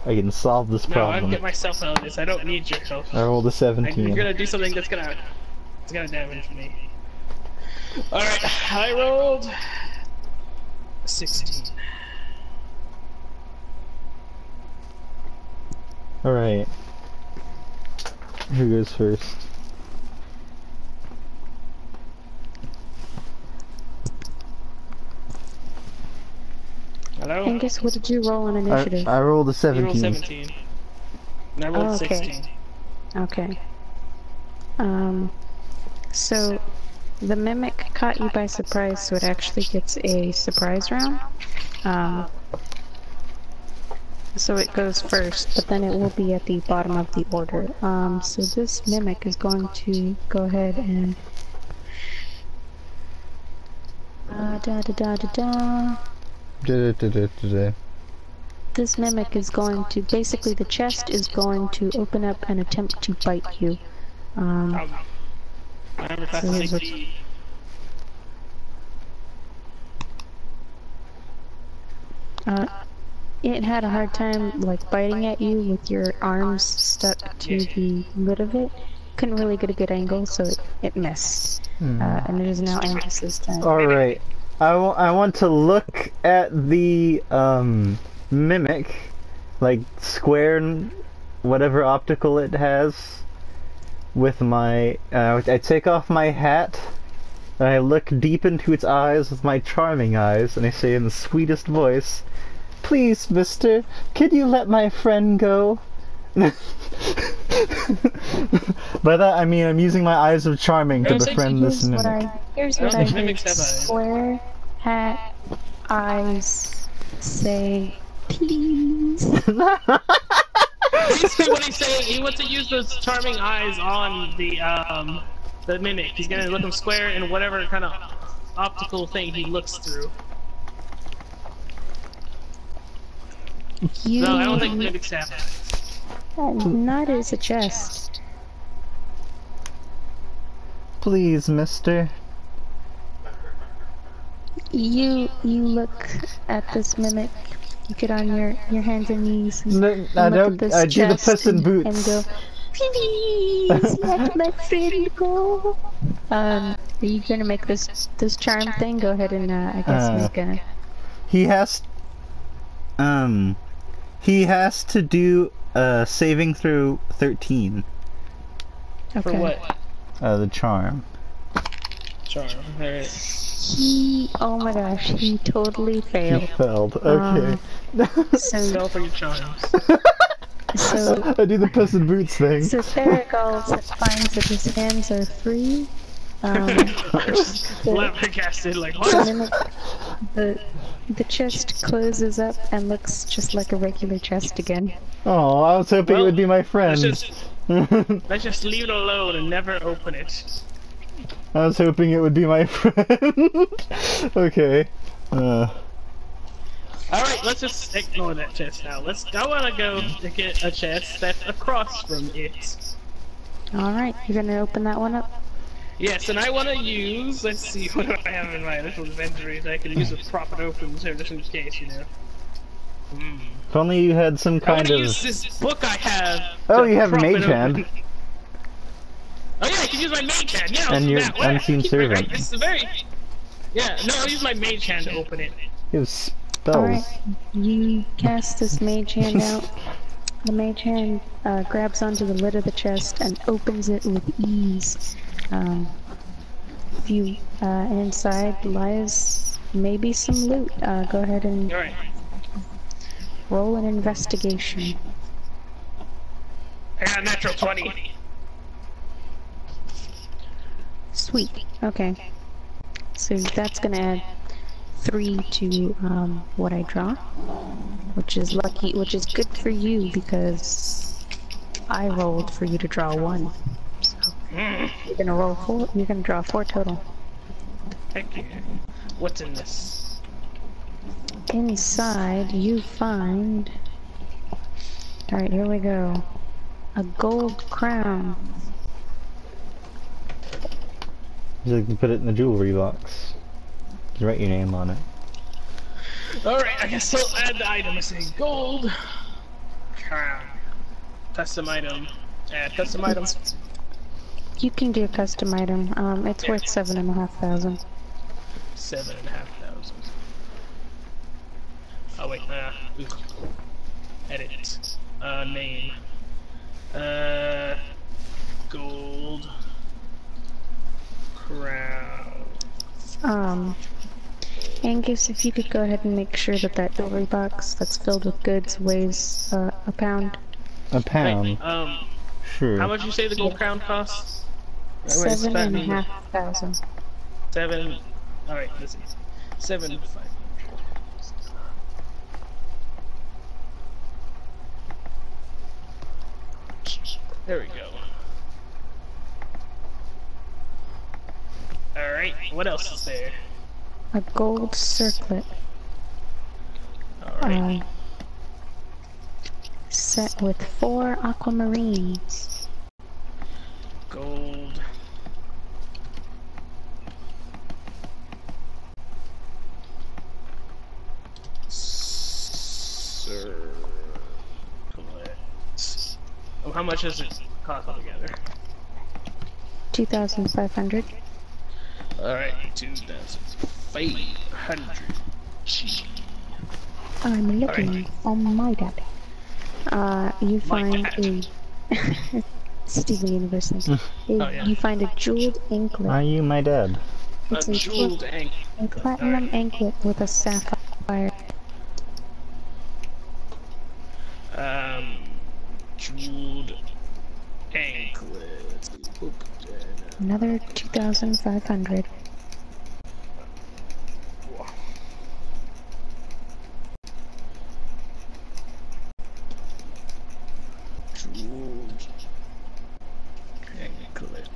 I can solve this No, problem. I'll get myself out of this. I don't need your help. I rolled a 17. You're gonna do something that's gonna damage me. Alright, I rolled 16. Alright. Who goes first? Hello? Angus, what did you roll on initiative? I rolled a You 17. rolled 17. And I rolled 16. Okay. So the mimic caught you by surprise, so it actually gets a surprise round. So it goes first, but then it will be at the bottom of the order. So this mimic is going to go ahead and This mimic is going to, basically the chest is going to open up and attempt to bite you. It had a hard time like biting at you with your arms stuck to the lid of it. Couldn't really get a good angle, so it missed. And it is now Angus's turn. Alright. I want to look at the mimic, like square whatever optical it has, with my I take off my hat and I look deep into its eyes with my charming eyes and I say in the sweetest voice, "Please, mister, could you let my friend go?" By that I mean I'm using my eyes of charming to befriend this mimic. Here's what I heard. Square, hat, eyes, say, please. Basically what he's saying, he wants to use those charming eyes on the mimic. He's gonna look him square in whatever kind of optical thing he looks through. No, I don't think mimics have eyes. Not as a chest. Please, mister. You look at this mimic. You get on your hands and knees. And I do the Puss in Boots. And go, please let my friend go. Are you gonna make this charm thing? Go ahead and I guess make a. He has to do saving throw 13. Okay. For what? The charm. Charm. Alright. Oh my gosh, he totally failed. He failed. Okay. So for your charms. So I do the Puss in Boots thing. So Theragal finds that his hands are free. Flabbergasted, like what? The chest closes up and looks just like a regular chest again. Oh, I was hoping it would be my friend. Let's just leave it alone and never open it. I was hoping it would be my friend. Okay. Alright, let's just ignore that chest now. I wanna go to get a chest that's across from it. Alright, you're gonna open that one up? Yes, and I want to use. Let's see, what do I have in my little inventory that I can use to prop it open, so just in case, you know. Hmm. If only you had some I want kind to of... use this book I have Oh, to you have prop it Mage open. Hand. Oh yeah, I can use my mage hand. Yeah, I'll And do your that. Unseen Servant. This is a very. Yeah, no, I'll use my mage hand to open it. You have Alright, spells. you cast this mage hand out. The mage hand grabs onto the lid of the chest and opens it with ease. And inside lies maybe some loot. Go ahead and All right. roll an investigation. I got a natural 20. Sweet. Okay. So that's gonna add 3 to what I draw, which is lucky, which is good for you because I rolled for you to draw 1. So you're gonna roll 4. You're gonna draw 4 total. Heck yeah. What's in this? Inside, you find. All right, here we go. A gold crown. You can put it in the jewelry box. You write your name on it. Alright, I guess I'll add the item. I say gold. Crown. Custom item. Add custom item. You can do a custom item. It's worth 7,500. 7,500. Oh wait, edit. Name. Gold. Crown. Angus, if you could go ahead and make sure that that jewelry box that's filled with goods weighs a pound. A pound? Hey, sure. how much you say the gold crown costs? 7,500. 7. Alright, let's see. 7,500. There we go. Alright, what else is there? A gold circlet. Alright. Set with 4 aquamarines. Gold. Oh, how much does it cost altogether? 2,500. Alright, 2,500. I'm looking on my dad. You find a Steven University. You find a jeweled anklet. Are you my dad? It's A jeweled anklet. a platinum anklet with a sapphire. Jeweled anklet. Another 2,500. Jeweled anklet.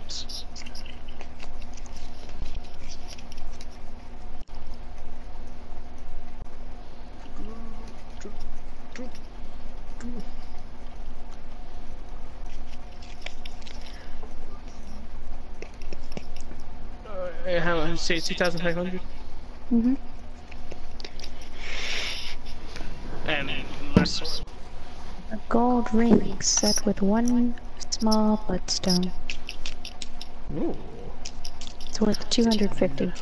How much? Say 2,500. Mm-hmm. And less. A gold ring set with 1 small bloodstone. Ooh. It's worth 250.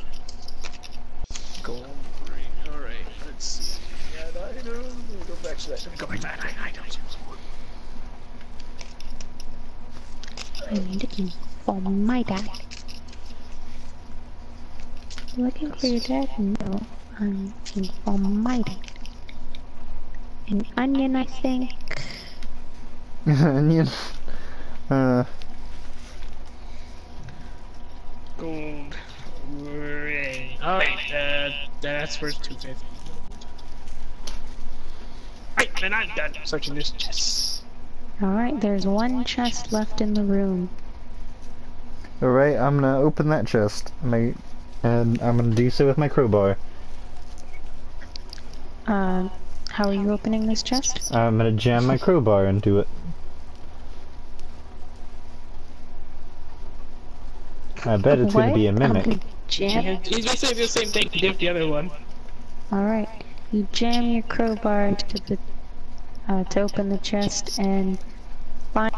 Gold ring. Alright, let's see. Add item. Let me go back to that. Let me go back to that items. I'm looking for my dad. Looking for your dad? No, I'm looking for my dad. An onion, I think. Onion. Gold ring. Alright, that's worth 250. Right, then I'm done searching this chest. Alright, there's 1 chest left in the room. Alright, I'm gonna open that chest. And I'm gonna do so with my crowbar. How are you opening this chest? I'm gonna jam my crowbar into it. I bet it's gonna What? be a mimic. Jam. He's basically the same thing he did with the other one. Alright. You jam your crowbar to open the chest and find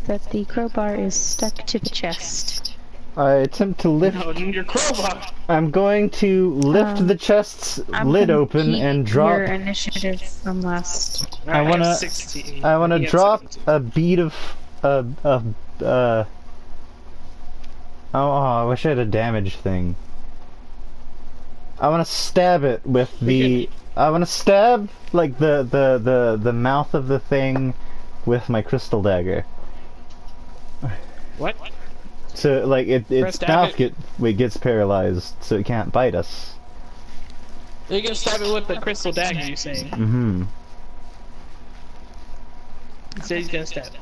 that the crowbar is stuck to the chest. I attempt to lift. No, your crowbar. I'm going to lift the chest's I'm lid gonna open keep and drop. your initiative from last. I wanna. have 16. I wanna He had drop 17. a bead of. Oh, I wish I had a damage thing. I wanna stab it with the. I wanna stab like the mouth of the thing with my crystal dagger. What? So like its stab mouth it. gets paralyzed, so it can't bite us. You're gonna stab it with the crystal dagger, you're saying? Mm-hmm. He said he's gonna stab it.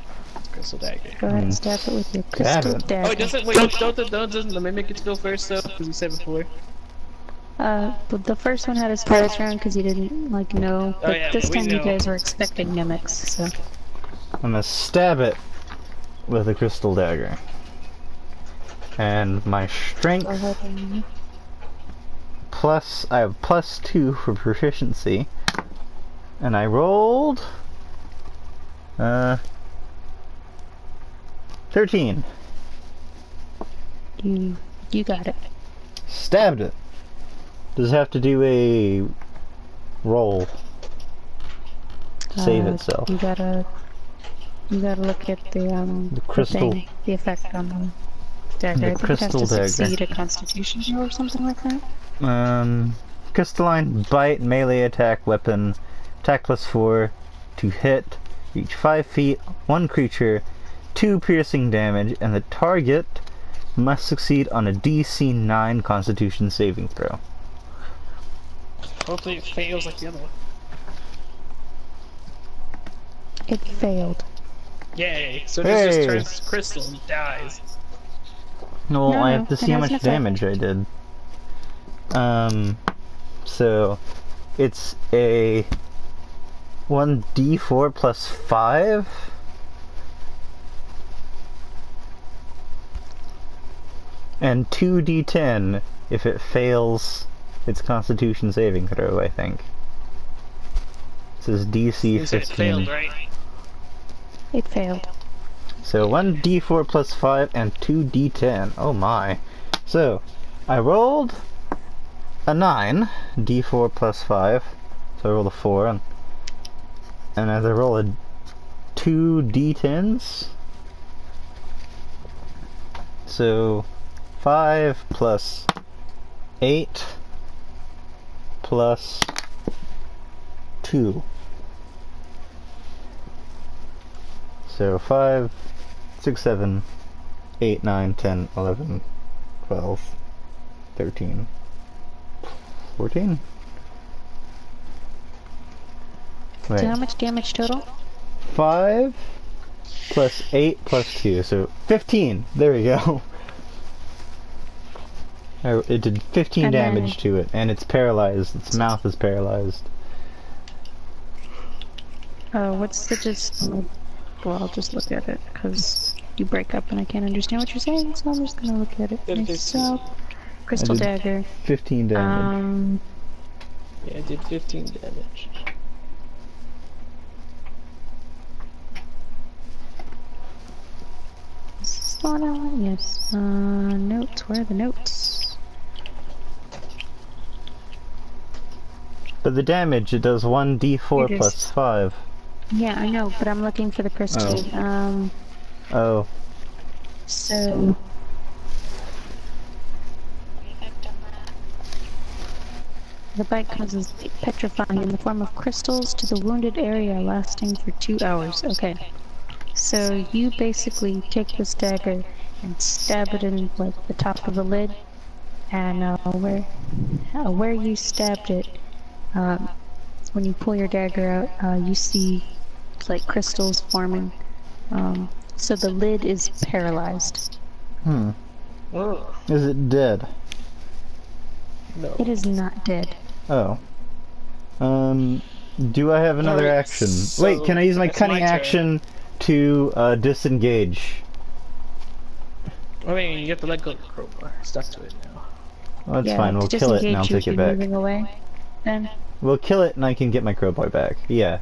Crystal dagger. Go ahead and stab it with your Stab crystal it. dagger. Oh, doesn't the mimic get to go first though? Because you said before. But the first one had his first round because he didn't, like, know. But yeah, this we time you know. guys were expecting mimics, so. I'm gonna stab it with a crystal dagger. And my Go strength ahead and... plus, I have +2 for proficiency. And I rolled 13. You got it. Stabbed it. Does it have to do a roll? Save itself. You gotta look at the crystal- thing, the effect on the dagger. The I think crystal it has to dagger. succeed a constitution roll or something like that. Crystalline bite, melee attack, weapon, attack +4 to hit, reach 5 feet, 1 creature, 2 piercing damage, and the target must succeed on a DC 9 Constitution saving throw. Hopefully it fails like the other one. It failed. Yay! So Hey. this just turns crystal and dies. No, No, I have to it see how has much an effect. damage I did. So it's a 1d4 plus 5. And 2d10 if it fails its Constitution saving throw, I think. This is DC You said it 15. failed, right? It failed. So 1d4 plus 5 and 2d10. Oh my. So, I rolled a 9, d4 plus 5. So I rolled a 4, and as I roll a 2 d10s. So 5 plus 8 plus 2. So 5, 6, 7, 8, 9, 10, 11, 12, 13, 14. So how much damage total? 5 plus 8 plus 2, so 15. There we go. It did 15 And then- damage to it, and it's paralyzed. Its mouth is paralyzed. What's the just... Well, I'll just look at it, because you break up and I can't understand what you're saying, so I'm just gonna look at it. It is- Myself, crystal I did- dagger. 15 damage. Yeah, it did 15 damage. Yes. Notes. Where are the notes? But the damage, it does 1d4 It is- plus 5. Yeah, I know, but I'm looking for the crystal. Oh. So... The bite causes petrifying in the form of crystals to the wounded area lasting for 2 hours. Okay. So you basically take this dagger and stab it in like the top of the lid, and where you stabbed it, when you pull your dagger out, you see like crystals forming. So the lid is paralyzed. Hmm. Oh, Is it dead? no. It is not dead. Oh. Do I have another Alright, action? so Wait, can I use my it's cunning my turn. action to disengage? I mean, you have to let go of the crowbar. Stuck to it now. Well, that's Yeah, fine. to We'll kill it and I'll disengage, you would take be it back. moving away. Then. We'll kill it and I can get my crowbar back. Yeah.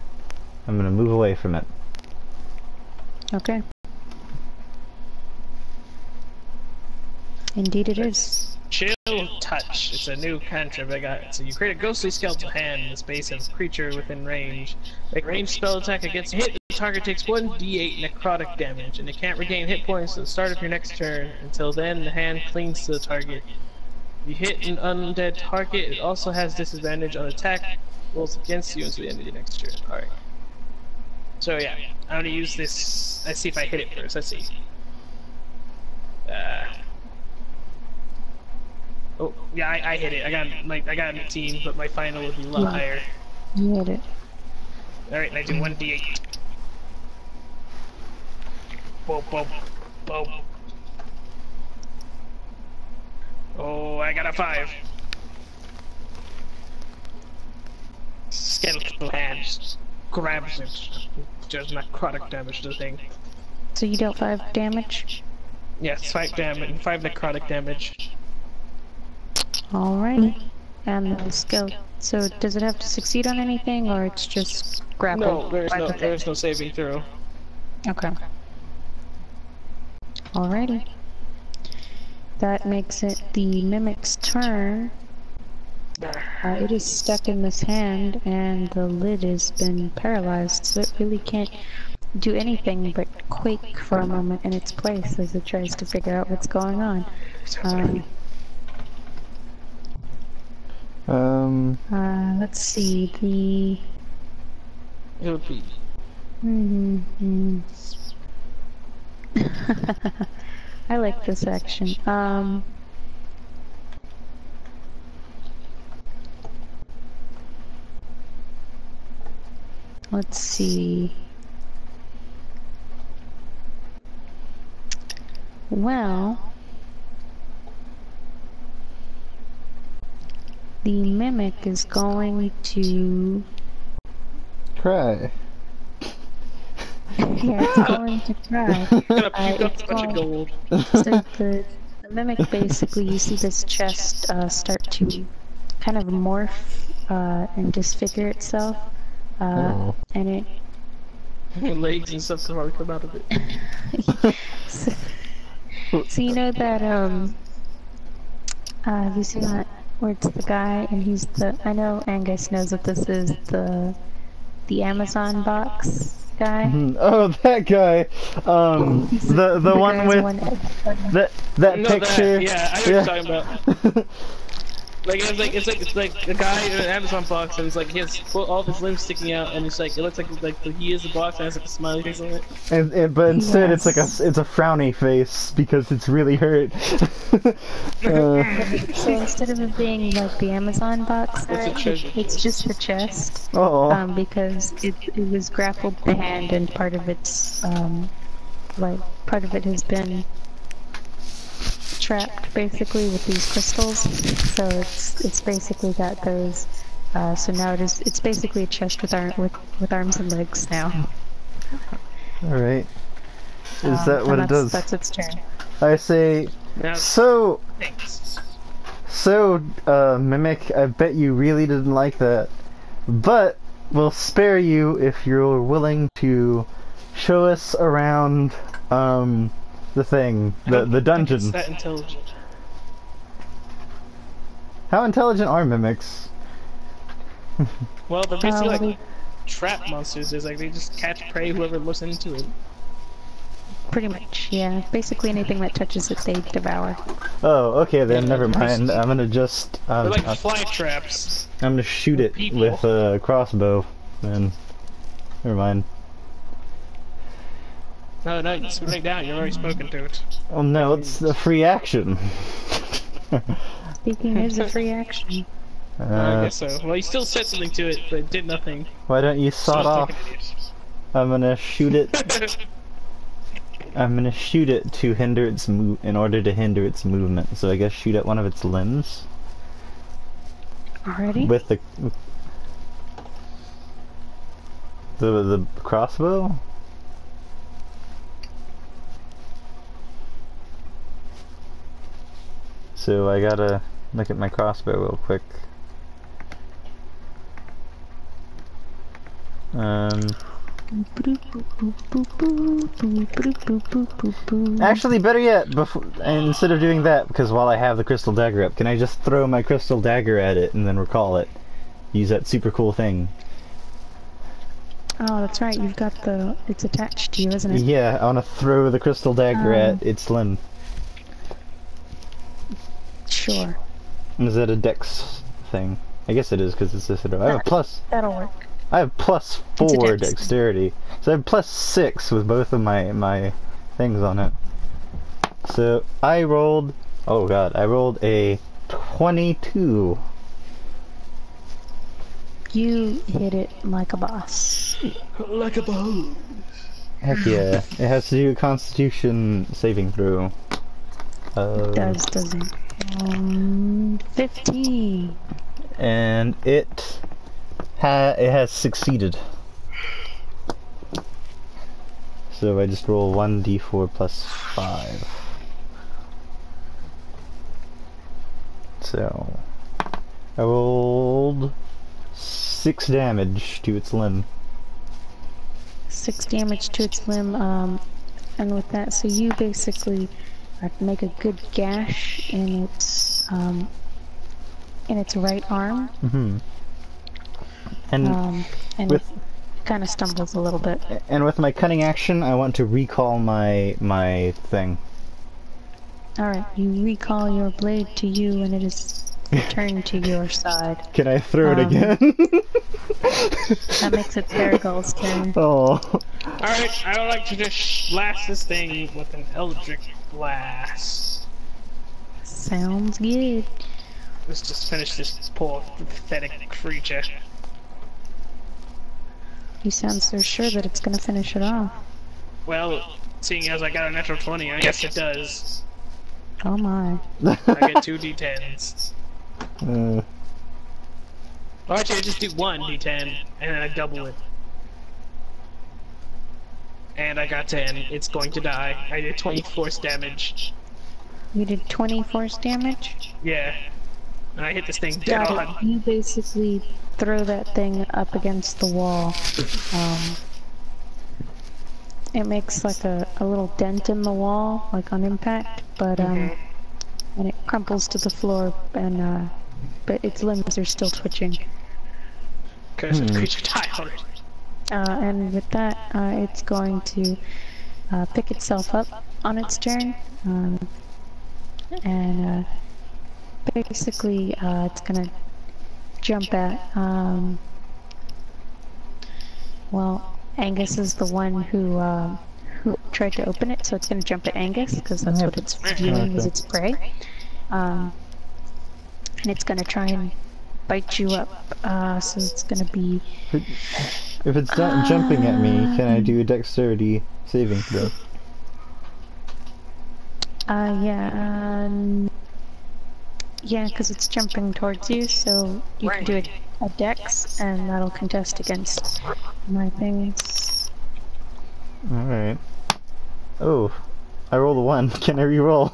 I'm gonna move away from it. Okay. Indeed it is. Chill Touch. It's a new cantrip I got. So you create a ghostly skeletal hand in the space of a creature within range. Make a ranged spell attack against a hit. The target takes 1d8 necrotic damage, and it can't regain hit points at the start of your next turn. Until then, the hand clings to the target. If you hit an undead target, it also has disadvantage on attack rolls against you until the end of your next turn. Alright. So yeah, I'm gonna use this. Let's see if I hit it first. Let's see. Oh yeah, I hit it. I got an 18, but my final would be a lot higher. You hit it. All right, and I do 1d8. Boom, boom, boom. Oh, I got a 5. Skeletal hand grabs it. Does necrotic damage to the thing. So you dealt 5 damage? Yes, 5 damage, 5 necrotic damage. Alrighty. And the skill. So does it have to succeed on anything, or it's just grappled? No, there's no saving throw. Okay. Alrighty. That makes it the Mimic's turn. It is stuck in this hand, and the lid has been paralyzed, so it really can't do anything but quake for a moment in its place as it tries to figure out what's going on. Let's see, It would be. I like this action. Let's see. Well, the Mimic is going to... Cry. Yeah, it's going to cry. Gonna puke up a bunch of gold. So the Mimic, basically, you see this chest start to kind of morph and disfigure itself. And it... Legs and stuff probably come out of it. So you know that, have you seen that where it's the guy and he's the... I know Angus knows that this is the Amazon box guy. Oh, that guy. The one with that picture. Yeah, I know what you're talking about. Like it's like the guy in an Amazon box, and he's like he has all of his limbs sticking out, and it's like it looks like he is the box, and has like a smiley face on it. But instead, it's like it's a frowny face because it's really hurt. So instead of it being like the Amazon box guy, it's just the chest. Oh. Because it was grappled to the hand, and part of its part of it has been trapped basically with these crystals, so it's basically got those. So now it's basically a chest with arms and legs now. All right. Is that what it does? That's its turn. I say. So, Mimic, I bet you really didn't like that, but we'll spare you if you're willing to show us around. The thing, the dungeon. It's that intelligent. How intelligent are mimics? Well, they're basically like trap monsters. It's like they just catch prey whoever looks into it. Pretty much, yeah. Basically anything that touches it, they devour. Oh, okay then. Never mind. I'm gonna just. They're like fly traps. I'm gonna shoot it with a crossbow. Then, never mind. No, you just break down. You've already spoken to it. Oh no, it's a free action. Speaking is a free action. I guess so. Well, you still said something to it, but it did nothing. Why don't you sawed off? I'm gonna shoot it. I'm gonna shoot it to hinder its in order to hinder its movement. So I guess shoot at one of its limbs. Already? With the crossbow. So I gotta look at my crossbow real quick. Actually, better yet, instead of doing that, because while I have the crystal dagger up, can I just throw my crystal dagger at it and then recall it? Use that super cool thing. Oh, that's right. You've got the... It's attached to you, isn't it? Yeah, I want to throw the crystal dagger at its limb. Sure. Is that a dex thing? I guess it is, because it's this. I have a plus... That'll work. I have plus 4 dexterity. So I have plus 6 with both of my things on it. So I rolled... Oh god, I rolled a 22. You hit it like a boss. Like a boss. Heck yeah. It has to do a constitution saving throw. It does, doesn't it? 15. And it has succeeded. So I just roll 1d4 plus 5. So I rolled 6 damage to its limb. 6 damage to its limb, and with that, so you basically make a good gash in its right arm. Mm-hmm. And it kind of stumbles a little bit. And with my cunning action, I want to recall my thing. Alright, you recall your blade to you and it is returned to your side. Can I throw it again? That makes it Paragol's turn. Oh. Alright, I would like to just blast this thing with an Eldritch Blast. Sounds good. Let's just finish this poor, pathetic creature. You sound so sure that it's gonna finish it off. Well, seeing as I got a natural 20, I guess it does. Oh my. I get 2 d10s. Or actually, I just do 1 d10, and then I double it. And I got 10. It's going to die. I did 20 force damage. You did 20 force damage? Yeah. And I hit this thing dead on. You basically throw that thing up against the wall. It makes like a little dent in the wall, like on impact, but and it crumples to the floor, and but its limbs are still twitching. Because the creature died already. And with that, it's going to pick itself up on its turn, and basically it's gonna jump at, well, Angus is the one who tried to open it, so it's gonna jump at Angus, because that's what it's viewing as its prey. And it's gonna try and bite you up, so it's gonna be... If it's not jumping at me, can I do a dexterity saving throw? Yeah, because it's jumping towards you, so you can do a dex, and that'll contest against my things. Alright. Oh, I rolled a 1. Can I re-roll?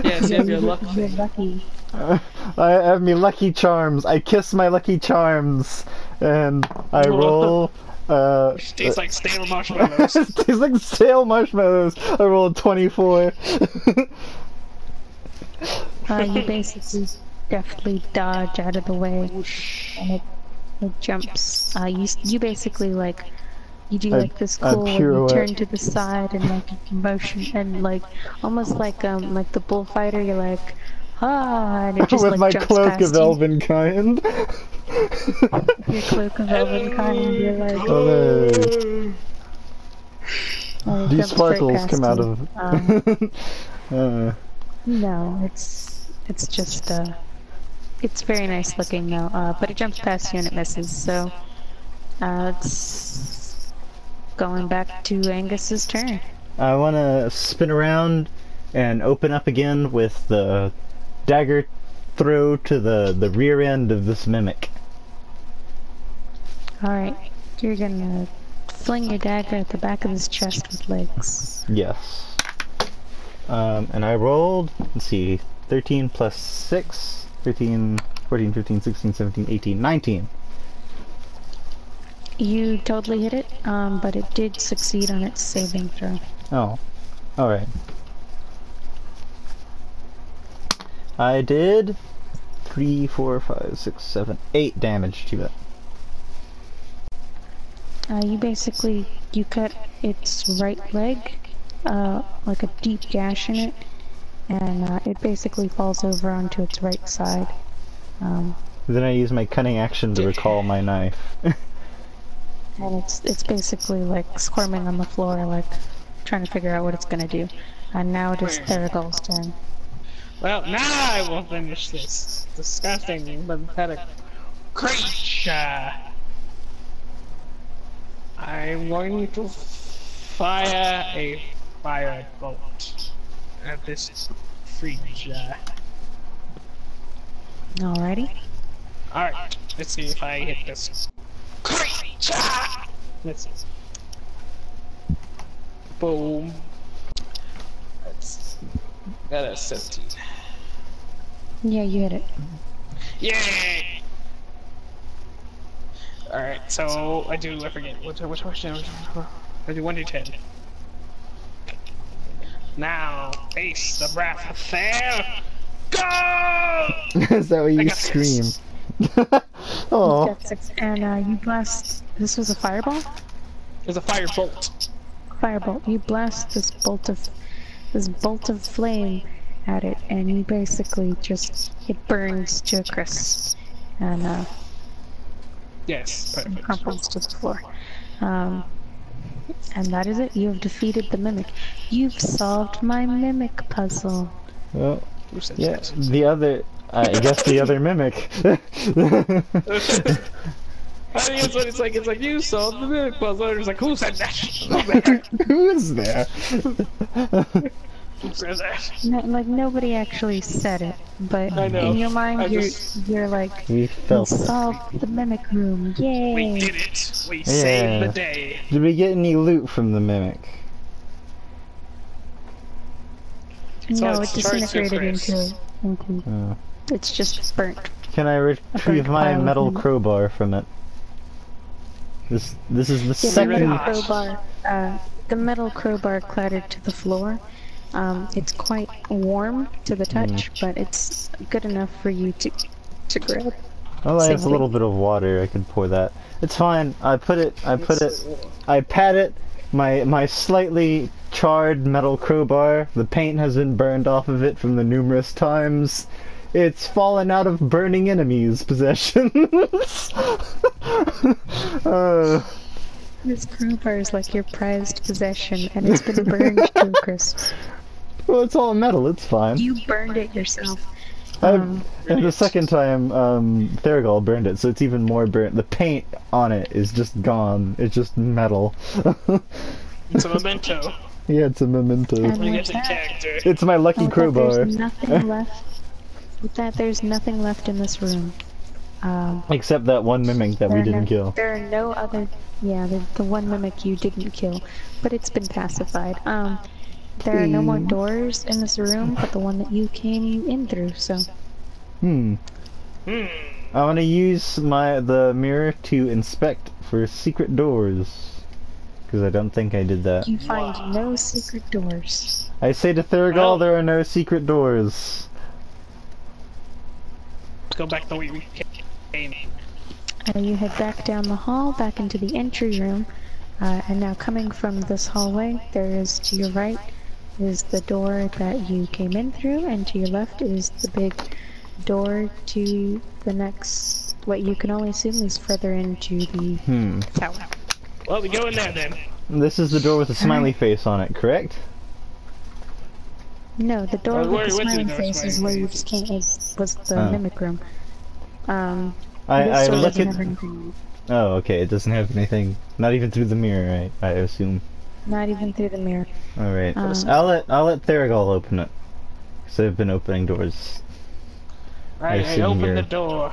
Yeah, see if you're lucky. You're lucky. I have me lucky charms. I kiss my lucky charms, and I roll. Tastes like stale marshmallows. Tastes like stale marshmallows. I rolled 24. You basically deftly dodge out of the way, and it jumps. You basically like, you do like this cool where you turn to the side and like motion, and like almost like the bullfighter, you're like, ah, and it just with like my jumps cloak past of you. elven kind. Your cloak of elven kind, you're like, oh, these sparkles come out of. No, it's just it's very nice looking though. But it jumps past you and it misses. So it's going back to Angus's turn. I want to spin around and open up again with the dagger throw to the rear end of this mimic. Alright, you're gonna fling your dagger at the back of his chest with legs. Yes. And I rolled, let's see, 13 plus 6, 13, 14, 15, 16, 17, 18, 19. You totally hit it, but it did succeed on its saving throw. Oh, alright. I did 3, 4, 5, 6, 7, 8 damage to it. You cut its right leg, like a deep gash in it, and it basically falls over onto its right side. Then I use my cunning action to recall my knife. And it's basically like squirming on the floor, like trying to figure out what it's gonna do. And now it is Theragol's turn. Well, now I will finish this disgusting, pathetic creature. I'm going to fire a fire bolt at this creature. Alrighty. Alright, let's see if I hit this creature! Let's see. Boom. That is 17. Yeah, you hit it. Yay! Alright, so I forget. Which question? I do 1d10. Now, face the breath of fair. Go! Is that what you scream? Oh. Got 6. And you blast. This was a fireball? There's a fire bolt. Firebolt. You blast this bolt of flame at it, and you basically it burns to a crisp, and Yes, perfect. crumples to the floor. And that is it. You have defeated the mimic. You've solved my mimic puzzle. Well, yeah, I guess the other mimic. I think it's what it's like you solved the mimic puzzle. It's like, who said that? Who is there? Who said that? No, like nobody actually said it, but I know. in your mind you're like, We felt it. solved the mimic room. Yay! We did it. We saved the day. Did we get any loot from the mimic? No, So it it's charged to disintegrated crisp. into it's just burnt. Can I retrieve my pile of metal mimic. crowbar from it? This is the Yeah, the second. metal crowbar, the metal crowbar clattered to the floor. It's quite warm to the touch, but it's good enough for you to grab. Well, I have a safely. little bit of water. I could pour that. It's fine. I pat it. My slightly charred metal crowbar. The paint has been burned off of it from the numerous times it's fallen out of burning enemies' possessions. This crowbar is like your prized possession, and it's been burned to a crisp. Well, it's all metal. It's fine. You burned it yourself. And the second time, Theragol burned it, so it's even more burnt. The paint on it is just gone. It's just metal. It's a memento. Yeah, it's a memento. And You with get the that, character. It's my lucky crowbar. there's nothing left. With that, there's nothing left in this room. Except that one mimic that we didn't kill. There are no other. Yeah, the one mimic you didn't kill, but it's been pacified. There are no more doors in this room, but the one that you came in through. So. I want to use the mirror to inspect for secret doors, because I don't think I did that. You find no secret doors. I say to Theragol, Well- there are no secret doors. Let's go back the way we came. You head back down the hall, back into the entry room, and now coming from this hallway, there is to your right is the door that you came in through, and to your left is the big door to the next, what you can only assume is further into the tower. Well, we go in there then. This is the door with a smiley face on it, correct? No, the door Oh, with the where's the smiling door face is smiling where you face? just came, was the Oh. mimic room. I This door look doesn't at. have anything. Oh, okay. It doesn't have anything. Not even through the mirror, I assume. Not even through the mirror. All right. Um, I'll let Theragol open it. Cause I've been opening doors. I assume opened you're- the door.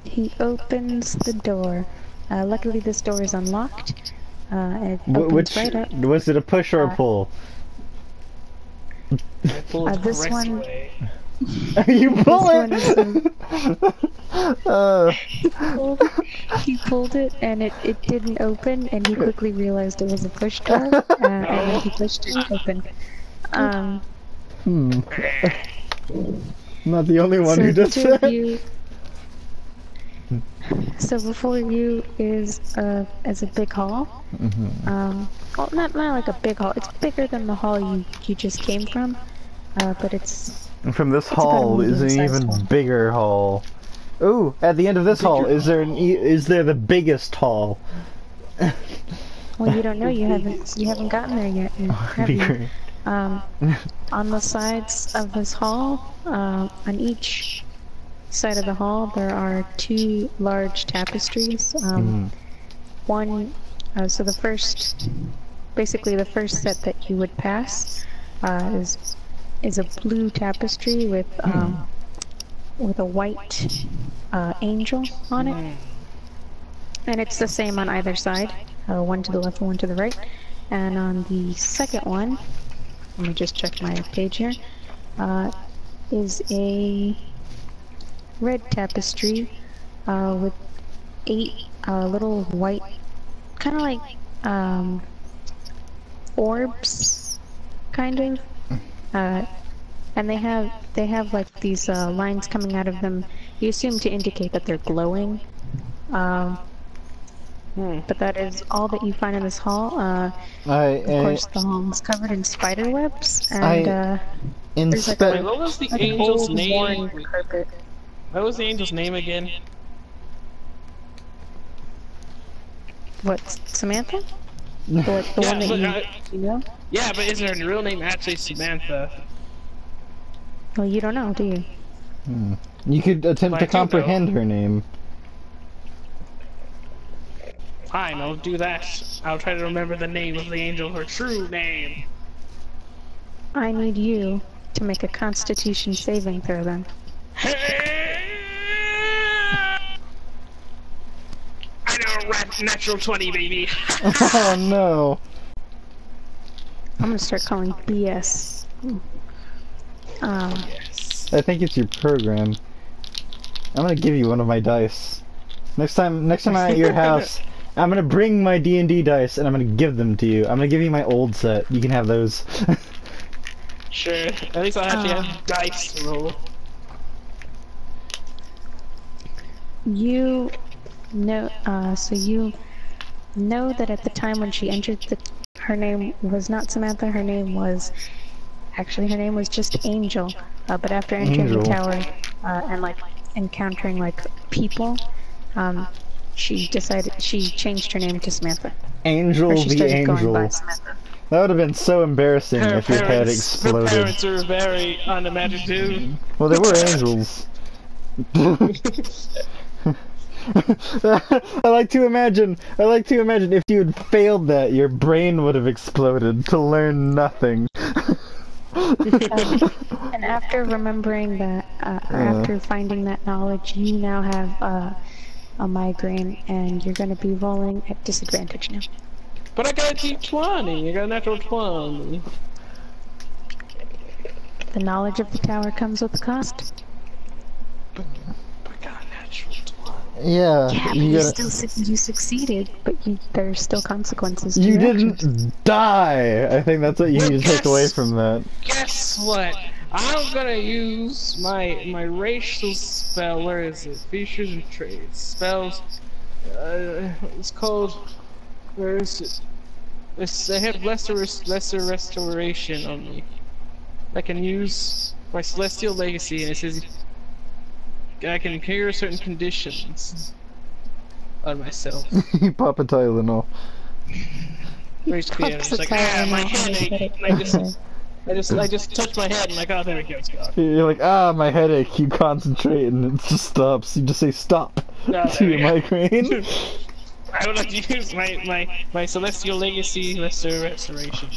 He opens the door. Luckily, this door is unlocked. It opens Which right up. was it, a push or a pull? I pulled This correct one- way. You pull This one is, it! uh, he pulled it and it didn't open, and he quickly realized it was a push door, and then he pushed it open. hmm. Not the only one So who does two of that. you. So before you is a big hall. Well, not like a big hall. It's bigger than the hall you just came from, but it's And from this about a hall is an medium-sized even hall. bigger hall. Ooh, at the end of this hall, is there is there the biggest hall? Well, you don't know. You haven't gotten there yet. Have Be you? great. On the sides of this hall, on each side of the hall, there are two large tapestries. One, so basically the first set that you would pass, is a blue tapestry with a white angel on it, and it's the same on either side, one to the left and one to the right. And on the second one, let me just check my page here, is a red tapestry with 8 little white, kind of like orbs, kind of. And they have like these lines coming out of them. You assume to indicate that they're glowing. But that is all that you find in this hall. Of course, the hall is covered in spider webs, and there's like Wait, what was the an angel's old name? worn carpet. What was the angel's name again? What, Samantha? The one that you know? Yeah, but is her real name actually Samantha? Well, you don't know, do you? You could attempt But to I do comprehend her name. Fine, I'll do that. I'll try to remember the name of the angel, her true name. I need you to make a Constitution saving throw then. I know, natural 20, baby. Oh no. I'm gonna start calling BS. I think it's your program. I'm gonna give you one of my dice. Next time I'm at your house, I'm gonna bring my D&D dice and I'm gonna give them to you. I'm gonna give you my old set. You can have those. Sure, at least I'll actually have dice to roll. You know, so you know that at the time when she entered, her name was not Samantha. Her name was just Angel. But after entering the tower and like encountering like people, she changed her name to Samantha. Angel Or she the started going by Angel. Samantha. That would have been so embarrassing Her if your head Her exploded. parents are very unimaginative. Well, they were angels. I like to imagine if you had failed that, your brain would have exploded to learn nothing. And after remembering that, or after finding that knowledge, you now have a migraine, and you're going to be rolling at disadvantage now. But I got a D20, I got a natural 20. The knowledge of the tower comes with a cost. But I got a natural 20. Yeah, Yeah, but you succeeded, but there's still consequences to you your didn't actions. die. I think that's what you need to take away from that. Guess what? I'm gonna use my racial spell. Where is it? Features and traits. Spells. It's called. Where is it? I have lesser restoration on me. I can use my celestial legacy, and it says I can cure certain conditions on myself. You pop a Tylenol. Raised PM. It's like, my headache. And I just touch my head and like, oh, there we go, it's gone. You're like, my headache. You concentrate and it just stops. You just say stop to your migraine. I would like to use my celestial legacy restoration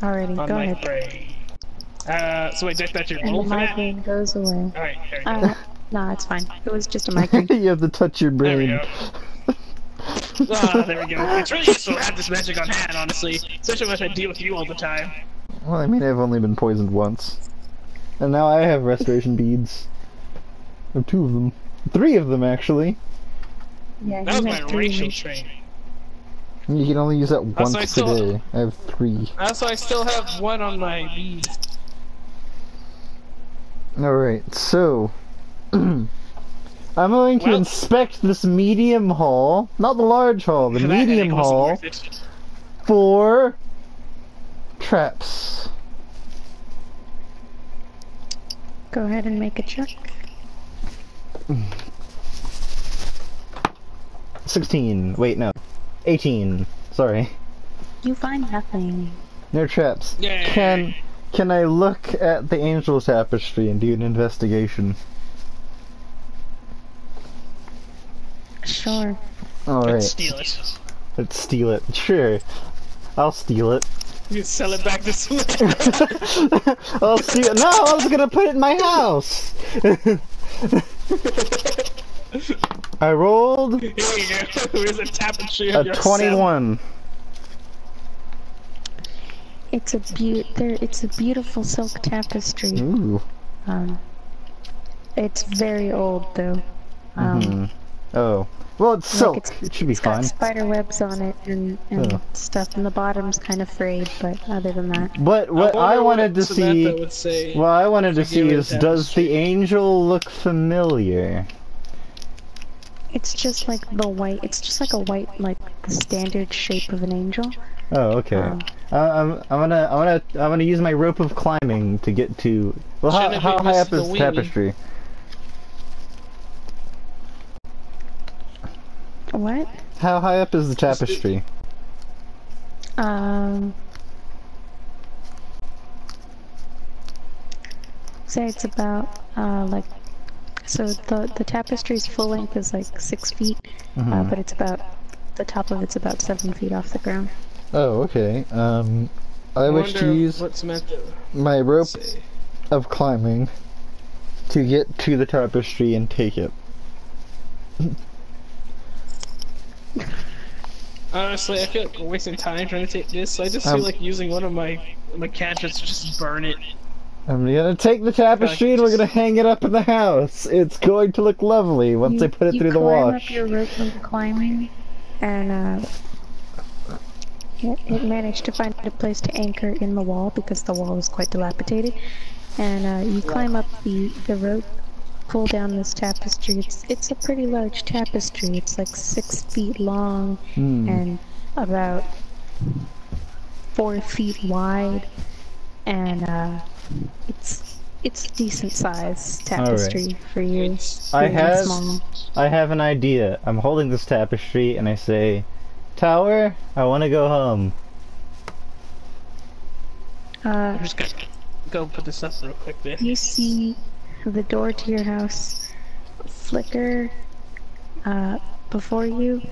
Alrighty, on go my ahead. brain. So wait, that's your And roll the for that? migraine goes away. Alright, there we go. Nah, it's fine. It was just a migraine. You have to touch your There we brain. go. Ah, there we go. It's really useful to have this magic on hand, honestly. Especially when I deal with you all the time. Well, I mean, I've only been poisoned once. And now I have restoration beads. I have 2 of them. 3 of them, actually. Yeah, That was he my had 3. racial trait. You can only use that once why I a still- day. I have 3. That's why I still have 1 on my beads. Alright, so... I'm going to Well- inspect this medium hall. Not the large hall, the That medium headache wasn't hall. worth it. For... traps. Go ahead and make a check. 16. Wait, no. 18. Sorry. You find nothing. No traps. Yay. Can I look at the angel tapestry and do an investigation? Sure. Alright. Let's steal it. Let's steal it. Sure. I'll steal it. You sell it back to Swift. I'll steal it. No, I was gonna put it in my house! I rolled Here you go. Here's a tapestry a of your 21. It's a beautiful silk tapestry. Ooh. It's very old though. Oh. Well, it's silk. Like It should be it's got fine. spider webs on it and Oh. stuff, and the bottom's kind of frayed, but other than that. But what I wanted to see, Would say what I wanted to if you see give it a is, does the tapestry. angel look familiar? It's just like the white, it's just like a white, like the standard shape of an angel. Oh, okay. I'm gonna use my rope of climbing to get to. Well, Shouldn't it how be high up Mr. is the Weenie? tapestry? What? How high up is the tapestry? Say it's about, like, so the tapestry's full length is like 6 feet, but it's about, the top of it's about 7 feet off the ground. Oh, okay. I wish to use what's meant to my rope say. of climbing to get to the tapestry and take it. Honestly, I feel like we're wasting time trying to take this, so I just feel like using one of my cantrips to just burn it. I'm gonna take the tapestry and we're gonna hang it up in the house. It's going to look lovely once I put it through the You climb wash. up your rope of climbing, and it managed to find a place to anchor in the wall because the wall was quite dilapidated. And you climb up the rope, pull down this tapestry. It's a pretty large tapestry. It's like 6 feet long and about 4 feet wide, and it's decent size tapestry for you. I being have small. I have an idea. I'm holding this tapestry and I say, "Tower, I want to go home." I'm just gonna go put this up real quick there. You see the door to your house flicker before you,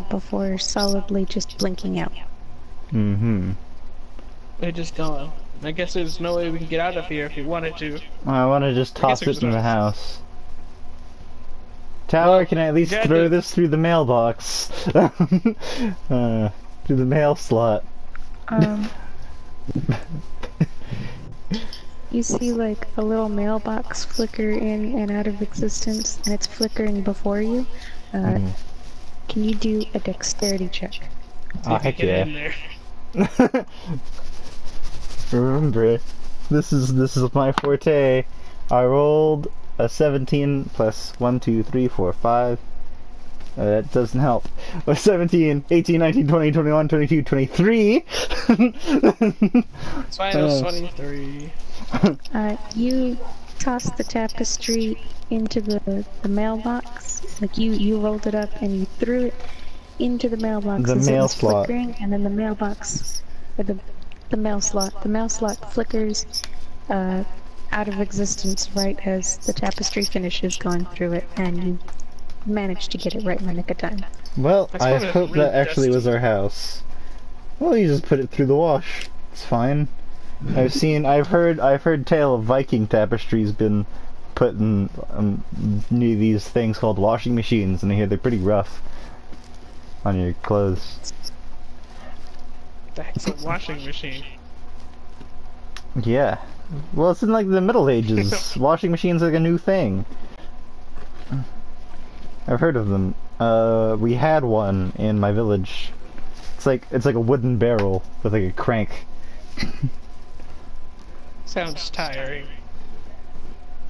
before solidly just blinking out. Mm-hmm. They're just gone. I guess there's no way we can get out of here if we wanted to. I want to just toss there's it in no- the house. Tower, can I at least yeah, throw dude. this through the mailbox? Through the mail slot. You see like a little mailbox flicker in and out of existence, and it's flickering before you. Can you do a dexterity check? Oh, If you heck get yeah. in there. Remember, this is my forte. I rolled a 17 plus 1, 2, 3, 4, 5. That doesn't help. 17, 18, 19, 20, 21, 22, 23. It's fine, it was 23. You toss the tapestry into the mailbox. Like you rolled it up and you threw it into the mailbox. The as it mail was slot. flickering, and then the mailbox, or the mail slot. The mail slot flickers out of existence right as the tapestry finishes going through it, and you manage to get it right in the nick of time. Well, That's I probably hope really that actually dusty. was our house. Well, you just put it through the wash. It's fine. I've heard tale of Viking tapestries been put in near these things called washing machines, and I hear they're pretty rough on your clothes. The heck's a washing machine? Yeah. Well, it's in like the Middle Ages. Washing machines are like a new thing. I've heard of them. We had one in my village. It's like a wooden barrel with like a crank. Sounds tiring.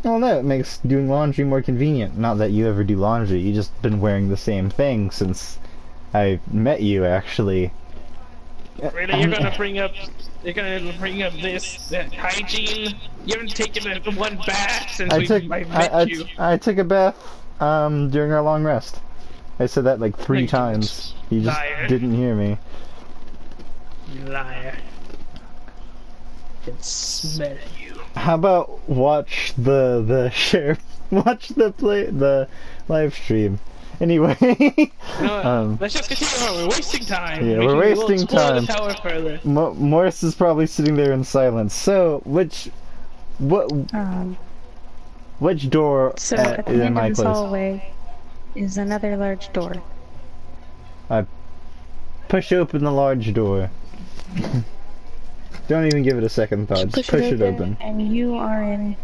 Well, no, it makes doing laundry more convenient. Not that you ever do laundry. You just been wearing the same thing since I met you, actually. Really, you're gonna bring up this hygiene? You haven't taken one bath since I met you. I took a bath during our long rest. I said that like 3 times. You just Liar. didn't hear me. You liar. I can smell you. How about watch the live stream. Anyway, Let's just continue on. We're wasting time. Yeah, we're wasting time. The tower further. Morris is probably sitting there in silence. So, which door So at the in end my of this place? hallway is another large door. I push open the large door. Don't even give it a second thought. Just push it open. And you are in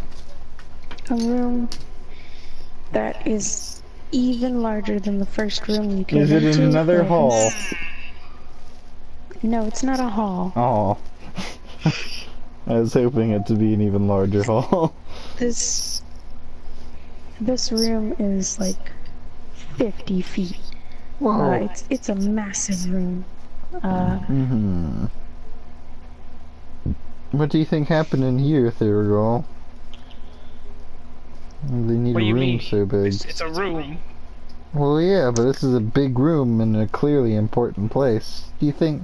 a room that is even larger than the first room you came into. Is it in another hall? No, it's not a hall. Oh. I was hoping it to be an even larger hall. This room is like 50 feet. Whoa. It's a massive room. What do you think happened in here, Thurgal? They need What do a you room mean? so big. It's a room. Well, yeah, but this is a big room in a clearly important place. What do you think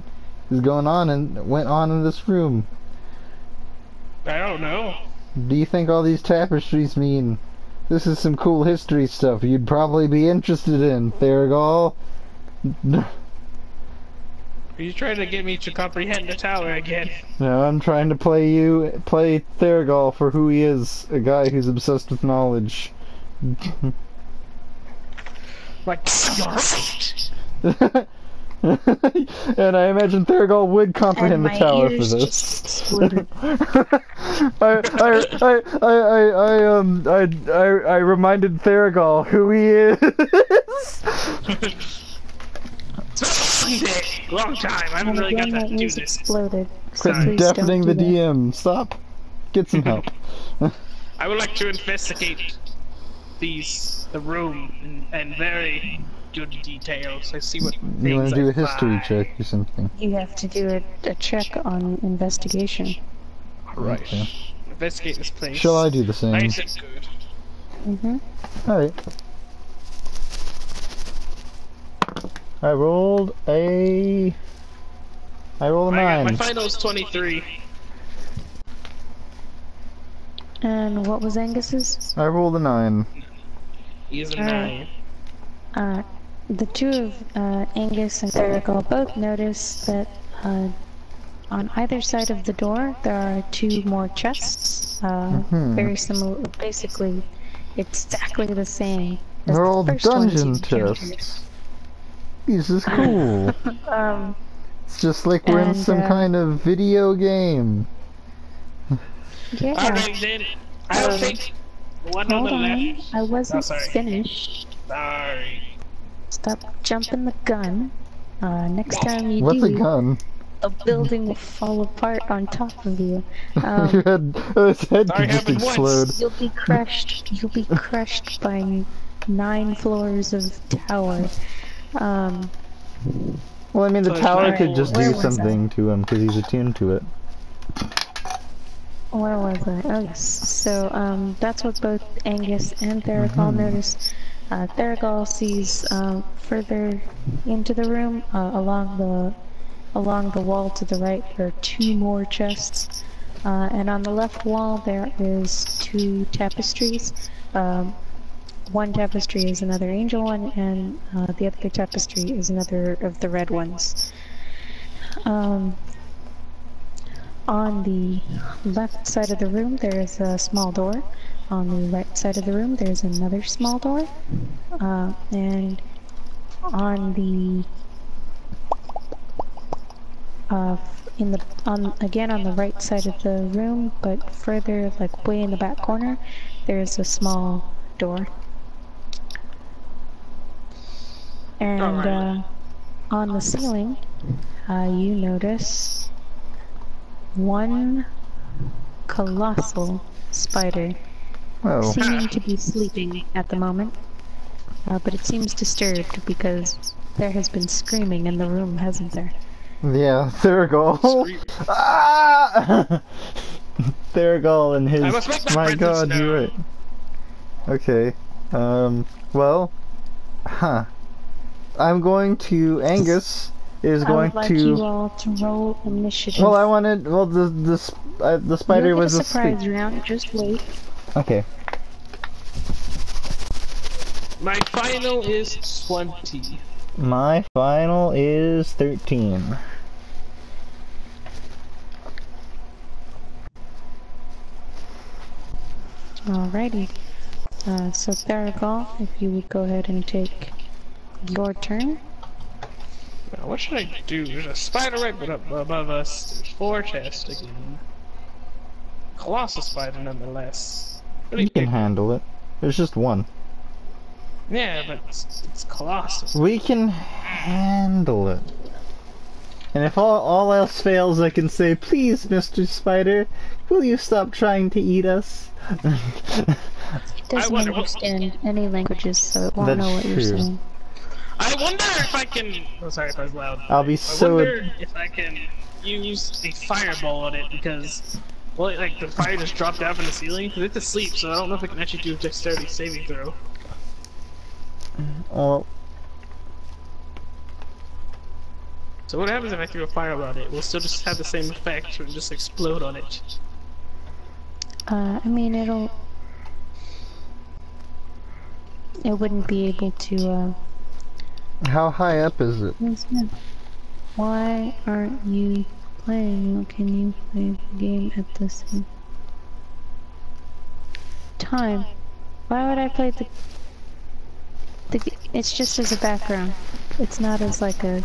is going on and went on in this room? I don't know. Do you think all these tapestries mean? This is some cool history stuff you'd probably be interested in, Thurgal. Are you trying to get me to comprehend the tower again? No, I'm trying to play Thurgal for who he is, a guy who's obsessed with knowledge. Like, you're right. And I imagine Thurgal would comprehend the tower for this. I reminded Thurgal who he is. Long time. I haven't really got to do this. Exploded. Quit deafening the DM. Stop. Get some help. I would like to investigate the room, and very good details. I see what things You want to do a I history find. check or something? You have to do a check on investigation. Alright. Okay. Investigate this place. Shall I do the same? Nice and good. Alright. I rolled a 9. My final's 23. And what was Angus's? I rolled a 9. He is a Alright. 9. The two of Angus and Thurgal both notice that on either side of the door there are 2 more chests. Very similar, basically exactly the same. as They're the all first ones dungeon you encountered. chests. This is cool. It's just like we're in some kind of video game. Yeah. Alright then, I'll take the one on Hold the on, left. I wasn't sorry. finished. Sorry. Stop jumping the gun. Next time you What's do, a gun? a building will fall apart on top of you. Your head Sorry, could just happened explode. once. You'll be crushed. You'll be crushed by 9 floors of tower. Well, I mean, the So tower it's could like- just Where do was I? something to him because he's attuned to it. Where was I? Oh yes. So that's what both Angus and Thurgal notice. Thurgal sees further into the room along the wall to the right. There are 2 more chests, and on the left wall there is 2 tapestries. One tapestry is another angel one, and the other tapestry is another of the red ones. On the left side of the room there is a small door. On the right side of the room there's another small door. And on the in the again on the right side of the room, but further like way in the back corner, there's a small door. And on the ceiling, you notice one colossal spider Oh. seeming to be sleeping at the moment. But it seems disturbed because there has been screaming in the room, hasn't there? Yeah, Thurgold. Ah! Thurgold and his. I must make My my God, presence you're known. right. Okay. Well. Huh. I'm going to. Angus is I going would like to. you all to roll initiative. Well, I wanted. Well, the spider You'll get was a asleep. surprise round. Just wait. Okay. My final is 20. My final is 13. Alrighty. So Theragal, if you would go ahead and take your turn. Now, what should I do? There's a spider right above us. There's 4 chests again. Colossal spider nonetheless. Really You can big. handle it. There's just one. Yeah, but it's colossal. We can handle it. And if all else fails, I can say, please, Mr. Spider, will you stop trying to eat us? It doesn't understand any languages, so it won't That's know what you're true. saying. I wonder if I can. Oh, sorry if I was loud. I'll be I so. wonder if I can use a fireball on it because, well, like the fire just dropped down from the ceiling because it's asleep, so I don't know if I can actually do a dexterity saving throw. Well, So what happens if I throw a fireball on it? We'll still just have the same effect, or just explode on it. I mean, it wouldn't be able to, how high up is it? Why aren't you playing? Can you play the game at the same time? Why would I play the it's just as a background. It's not as like a...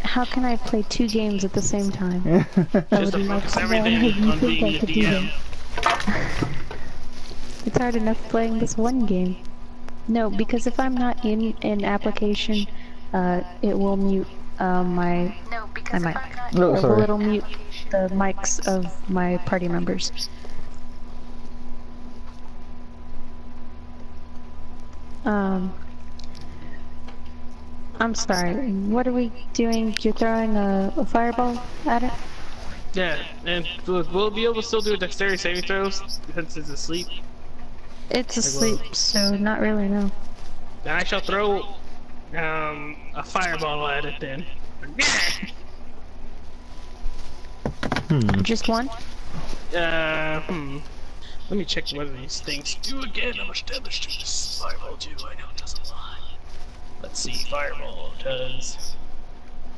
How can I play 2 games at the same time? I Just would to like focus to know everything how you on think being I the could do DM. that. It's hard enough playing this one game. No, because if I'm not in an application, it will mute my mic. Oh, Or sorry. it'll mute the mics of my party members. I'm sorry, what are we doing? You're throwing a fireball at it? Yeah, and we'll be able to still do a dexterity saving throws since it's asleep. It's asleep, so not really, no. Then I shall throw a fireball at it then. Just one? Let me check whether these things do again. I'm established to this fireball too. I know it does a lot. Let's see, fireball does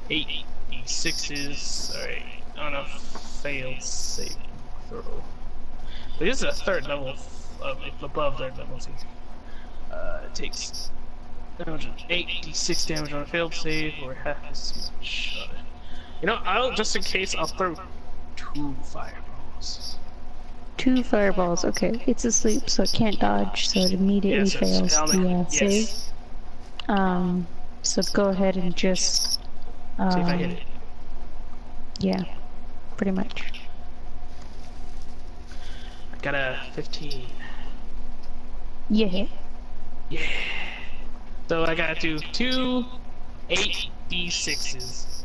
8 d6s. Alright, on a failed saving throw. But this is a 3rd level above 3rd level. It takes 8 d6 damage on a failed save, or half as much. You know, just in case, I'll throw 2 fireballs. 2 fireballs, okay. It's asleep, so it can't dodge, so it immediately fails the save. So go ahead and just... See if I hit it. Yeah, pretty much. I got a 15. Yeah. Yeah. So I gotta do 2 8d6s.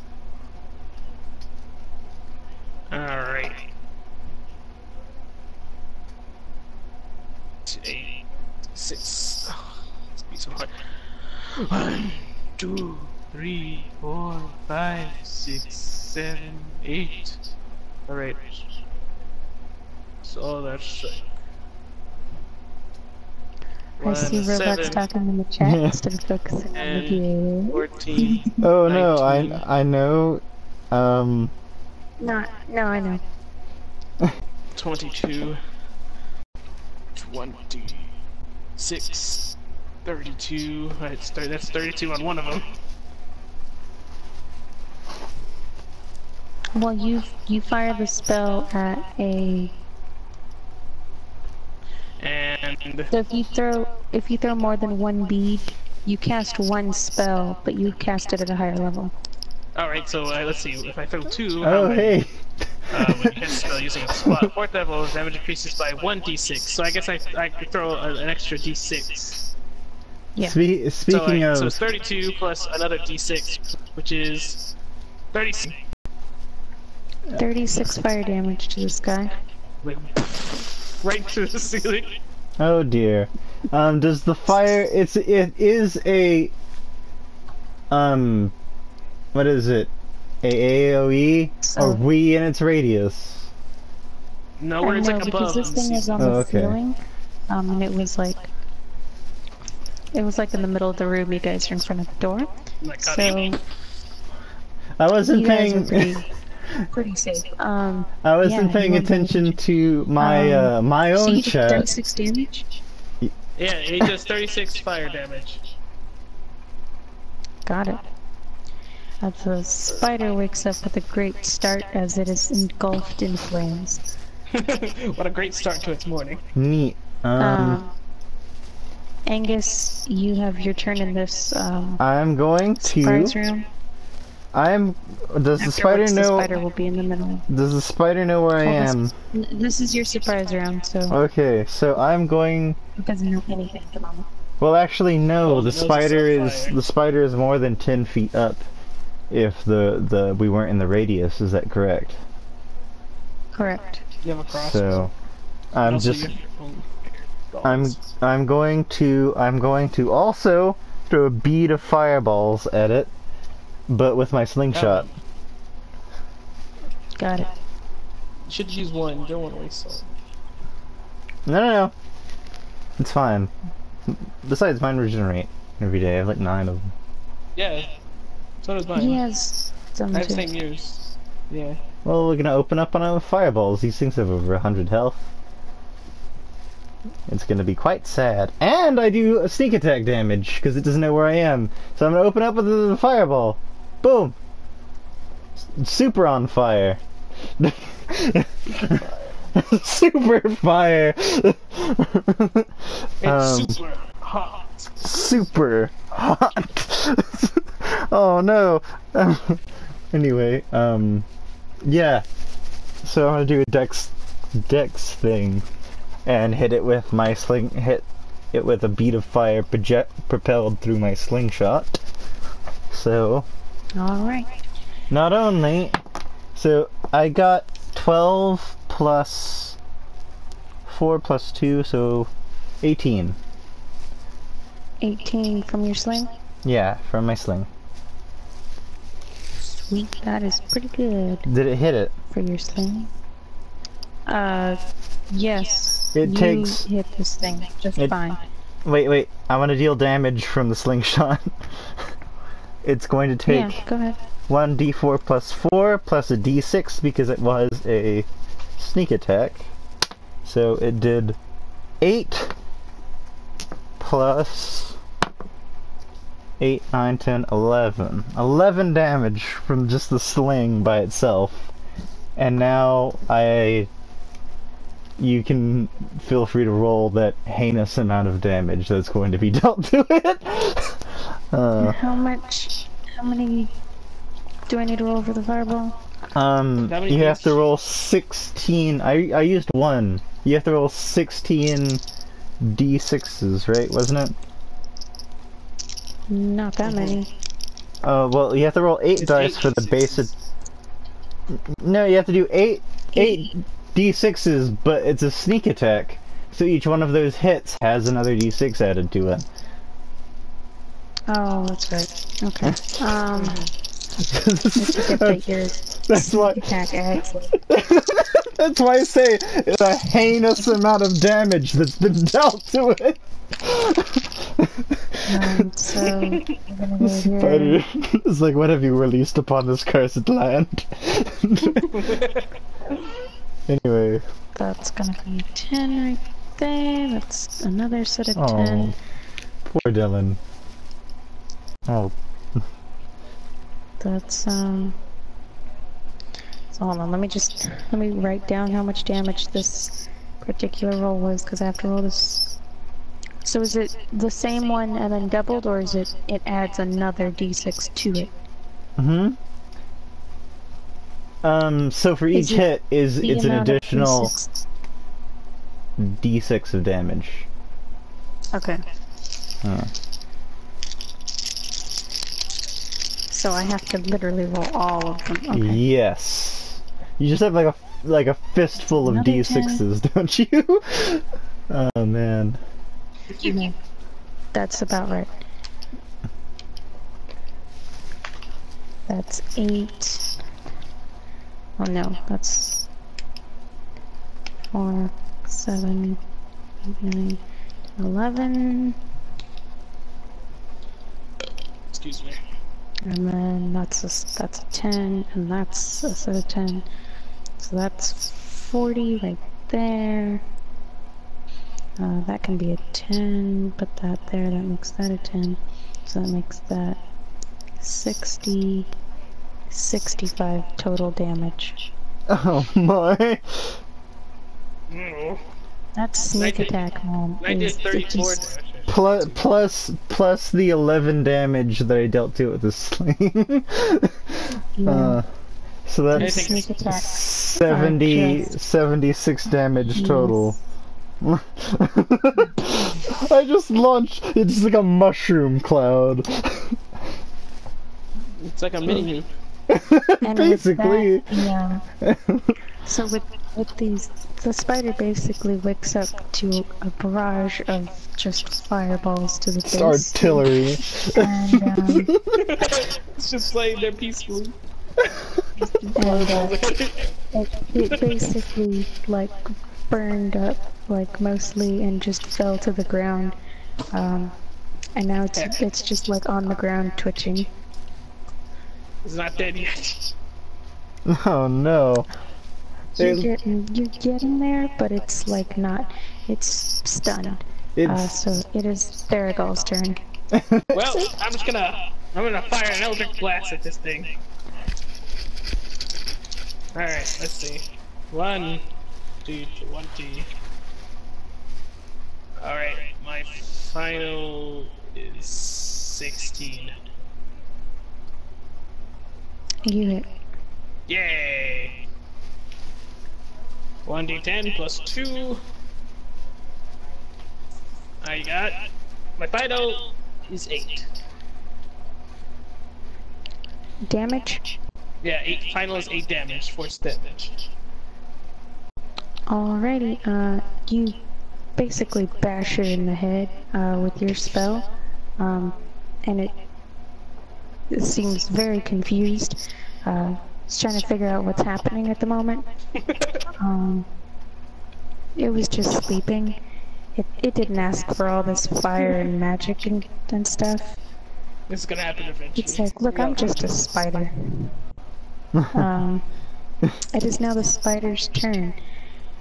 Alright. 8, 6. Oh, this be so hard. 1, 2, 3, 4, 5, 6, 7, 8. Alright. So that's like I see robots talking in the chat instead of focusing on the game. 14. Oh no, 19. I know. No, I know. 22, 26, 32. Right, that's 32 on one of them. Well, you fire the spell at a. And So if you throw more than one bead, you cast one spell, but you cast it at a higher level. all right, so let's see. If I throw 2, how Oh, many? hey. When you cast a spell using a slot, 4th level, damage increases by 1d6. So I guess I could throw an extra d6. Yeah. Speaking So of, it's 32 plus another d6, which is 36. 36 fire damage to this guy. Wait, right through the ceiling. oh dear, does the fire? It is a what is it? A AOE or So, we in its radius? No, where it's no, like because above. this thing was on Oh, the okay. ceiling, and it was like in the middle of the room. You guys are in front of the door, Like, so I wasn't you guys are paying. pretty safe. I Yeah, wasn't you paying weren't paying attention attention. to my my So own you did chat. 36 damage. yeah, he does 36 fire damage. Got it. The spider wakes up with a great start as it is engulfed in flames. What a great start to its morning. Neat. Angus, you have your turn in this I'm going to. surprise room. Does the spider Afterwards, know? the spider will be in the middle. Does the spider know where I am? This is your surprise round, so Okay, so I'm going. it doesn't know anything at the moment. Well, actually, no. Oh, The it knows spider it's is on fire. the spider is more than 10 feet up. If we weren't in the radius, is that correct? Correct. You have a cross. So, I'm Also, just. you have your own balls. I'm going to also throw a bead of fireballs at it, but with my slingshot. Got it. You should use one. You don't want to waste some. No. It's fine. Besides, mine regenerate every day. I have like 9 of them. Yeah. So does mine. He has some I have the too. same years. Yeah. Well, we're gonna open up on our fireballs. These things have over 100 health. It's gonna be quite sad. And I do a sneak attack damage, because it doesn't know where I am. So I'm gonna open up with the fireball. Boom! Super on fire. Super fire! It's super hot. Super hot! oh no! Anyway, yeah. So I'm gonna do a dex thing. And hit it with my hit it with a bead of fire propelled through my slingshot. So, Alright. not only, so I got 12 plus 4 plus 2, so 18. 18 from your sling. Yeah, from my sling. Sweet, that is pretty good Did it hit it? for your sling. Yes. It you takes- hit this thing just fine. Wait, I want to deal damage from the slingshot. It's going to take Yeah, go ahead. 1d4 plus 4 plus a d6 because it was a sneak attack. So it did 8 plus 8, 9, 10, 11. 11 damage from just the sling by itself. And now you can feel free to roll that heinous amount of damage that's going to be dealt to it. How many do I need to roll for the fireball? many You have to each? roll 16. I used 1. You have to roll 16 d6s, right? Wasn't it? Not that many. Well, you have to roll 8 It's dice 8 for the d6s. basic. No, you have to do 8 d6s, but it's a sneak attack. So each one of those hits has another d6 added to it. Oh, that's right. Okay. I forget that your That's why. attack adds. That's why I say it's a heinous amount of damage that's been dealt to it. So we're gonna go here. Spider is like, what have you released upon this cursed land? Anyway. That's gonna be 10 right there. That's another set of Oh, 10. poor Dylan. Oh, That's So hold on, let me write down how much damage this particular roll was, because I have to roll this. So is it the same one and then doubled, or is it adds another d6 to it? Mm-hmm. So for each Is it hit the it's an amount of additional d6? d6 of damage. Okay. Huh. So I have to literally roll all of them. Okay. Yes. You just have like a fistful of Another d6s, don't you? Oh man. Yeah, that's about right. That's 8. Oh no, that's 4, 7, 8, 9, 11. Excuse me. And then that's a 10, and that's a set of 10. So that's 40 right there. That can be a 10, put that there, that makes that a 10. So that makes that 60, 65 total damage. Oh my. No. That sneak attack, man. I did Is 34 just, damage. Plus the 11 damage that I dealt to with the sling. yeah. So that's Sneak attack. 76 damage total. Yes. I just launched. It's like a mushroom cloud. It's like a mini. And Basically. with that, yeah. So with these, the spider basically wakes up to a barrage of just fireballs to the It's face. artillery. And It's just laying there peacefully. it basically like burned up like mostly and just fell to the ground. And now it's just like on the ground twitching. It's not dead yet. Oh no. You're getting there, but it's like not. It's stunned. So it is Theragal's turn. Well, I'm gonna fire an eldritch blast at this thing. Alright, let's see. 1, 2, 20. Alright, my final is 16. You hit. Yay! 1d10 plus 2. I got... My final is 8. Damage? Yeah, 8. Final is 8 damage, force damage. Alrighty, you basically bash her in the head with your spell, and it seems very confused. It's trying to figure out what's happening at the moment. It was just sleeping. It didn't ask for all this fire and magic and stuff. This is gonna happen eventually. It's like, look, I'm just a spider. It is now the spider's turn.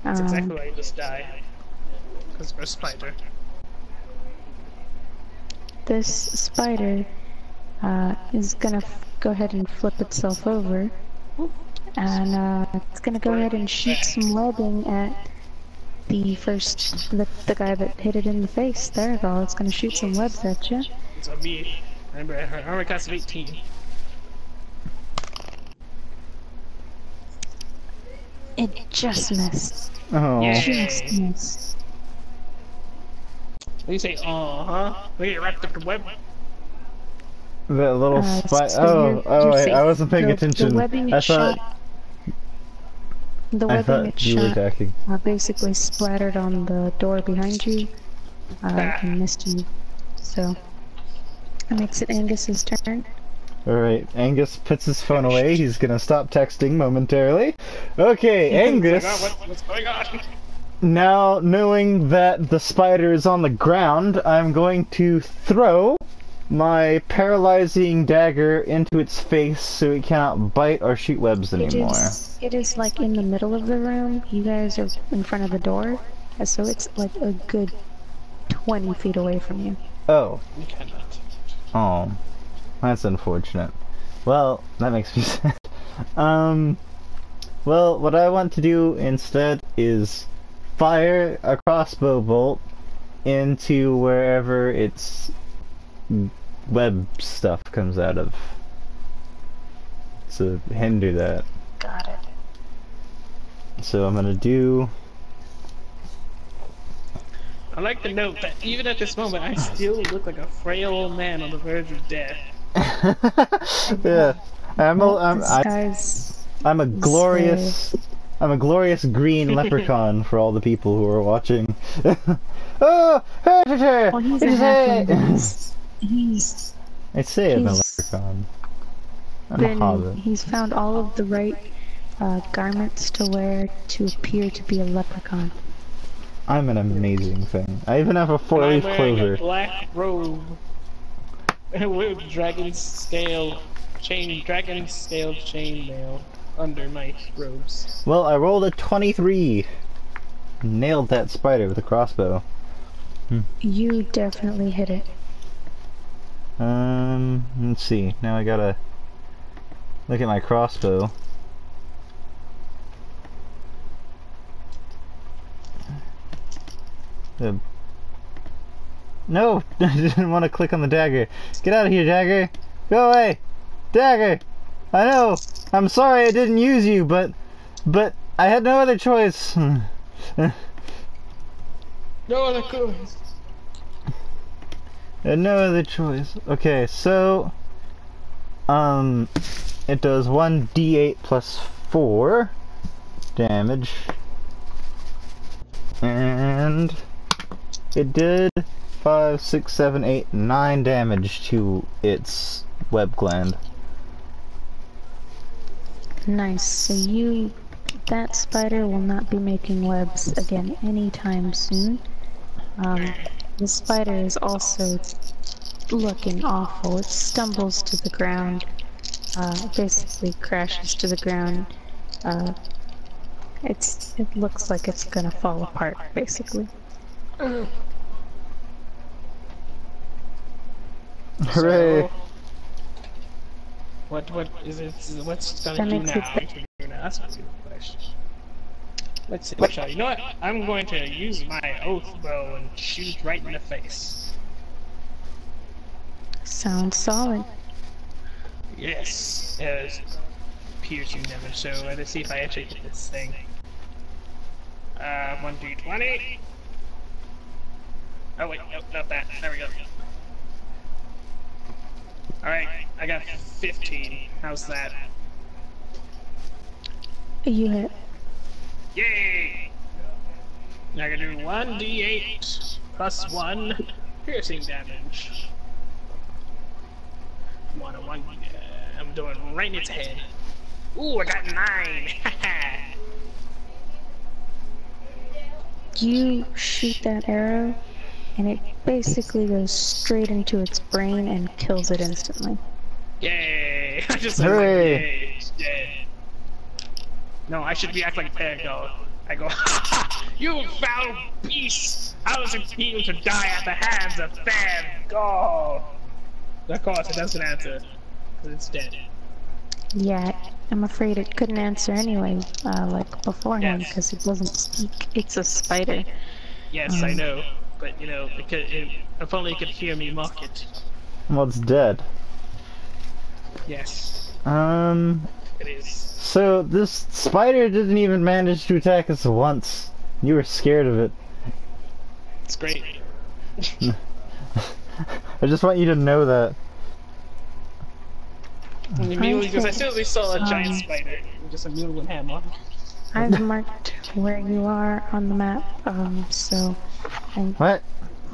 That's exactly why you just die. Because we're a spider. This spider is gonna go ahead and flip itself over. And it's gonna go ahead and shoot some webbing at the guy that hit it in the face. There you go. It's gonna shoot some webs at you. It's on me. Remember, I have armor class of 18. It just missed. Oh. Yay. Just missed. What do you say? Huh? Look at you wrapped up the web. That little spider. So you're Wait, safe. I wasn't paying The attention. webbing I it thought. shot. The I webbing it thought you were shot attacking. basically splattered on the door behind you and missed you. So that makes it Angus's turn. Alright, Angus puts his phone away. He's gonna stop texting momentarily. Okay, Angus. Like, oh, what's going on? Now, knowing that the spider is on the ground, I'm going to throw my paralyzing dagger into its face so it cannot bite or shoot webs anymore. It is like in the middle of the room. You guys are in front of the door, so it's like a good 20 feet away from you. Oh. You cannot. Oh. That's unfortunate. Well, that makes me sad. Well, what I want to do instead is fire a crossbow bolt into wherever its web stuff comes out of. So hinder that. Got it. So I'm gonna do. I'd like to note that even at this moment, I still look like a frail old man on the verge of death. Yeah, This guy's I'm a glorious green leprechaun for all the people who are watching. Oh, well, he's a halfling. I say I'm a he's leprechaun. I'm a hobbit. he's found all of the right garments to wear to appear to be a leprechaun. I'm an amazing thing. I even have a I'm four-leaf wearing clover. a black robe with dragon scale chainmail under my robes. Well, I rolled a 23. Nailed that spider with a crossbow. You definitely hit it. Let's see. Now I gotta look at my crossbow. No! I didn't want to click on the dagger. Get out of here, dagger! Go away! Dagger! I know! I'm sorry I didn't use you, but I had no other choice. No other choice. I had no other choice. Okay, so it does 1d8 plus 4 damage. And it did 5, 6, 7, 8, 9 damage to its web gland. Nice. So that spider will not be making webs again anytime soon. The spider is also looking awful. It stumbles to the ground, basically crashes to the ground. It looks like it's gonna fall apart, basically. Hooray! So, what is it? What's gonna That do makes now? it You're gonna ask me a question. Let's see. Shall you know what? I'm going to use my oath bow and shoot right in the face. Sounds solid. Yes. Piercing damage. So let's see if I actually hit this thing. 1d20. Oh wait, nope, not that. There we go. Alright, I got 15. How's that? You hit. Yay! Now I can do 1d8 plus 1 piercing damage. I'm doing right in its head. Ooh, I got 9! You shoot that arrow, and it basically goes straight into its brain and kills it instantly. Yay! I just Hooray! like, yay, yay. No, I should react like Pergo. I go, you foul beast! How is it able to die at the hands of Pergo? Of course, it doesn't answer, because it's dead. Yeah, I'm afraid it couldn't answer anyway, like beforehand, Yes. because it doesn't speak. It's a spider. Yes, I know, but you know, if only it could hear me mock it. Well, it's dead. Yes, it is. So this spider didn't even manage to attack us once. You were scared of it. It's great. I just want you to know that. Because I still saw a giant spider, just a mule with hammer. I've marked where you are on the map, so What?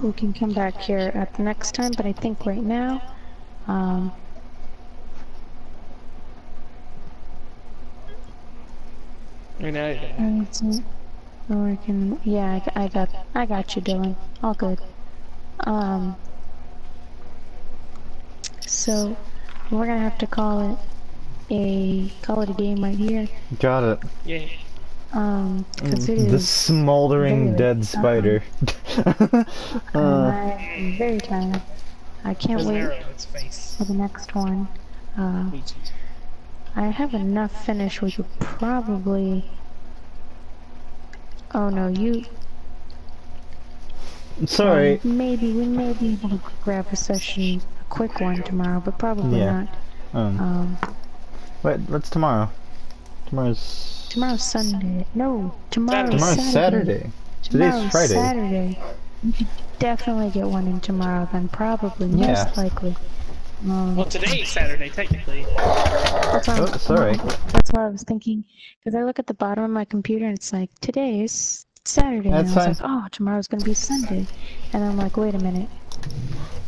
we can come back here at the next time, but I think right now, Right now, or we can, yeah, I got you, Dylan. All good. So we're gonna have to call it a game right here. Got it. yeah. Because it The is smoldering very dead spider. I'm very tired. I can't There's an wait arrow in its face. for the next one. Me too. I have enough finished. We could probably... Oh no, you... Sorry. Maybe we may be able to grab a session, a quick one tomorrow, but probably Yeah. not. What's tomorrow? Tomorrow's Sunday. No, tomorrow's Tomorrow's Saturday. Today's Tomorrow's Friday. Saturday. We could definitely get one in tomorrow then, probably, Yeah. most likely. Well, today's Saturday, technically. That's why Oh, sorry. That's what I was thinking. Because I look at the bottom of my computer and it's like, today is Saturday. That's and I fine. was like, oh, tomorrow's gonna be Sunday. And I'm like, wait a minute.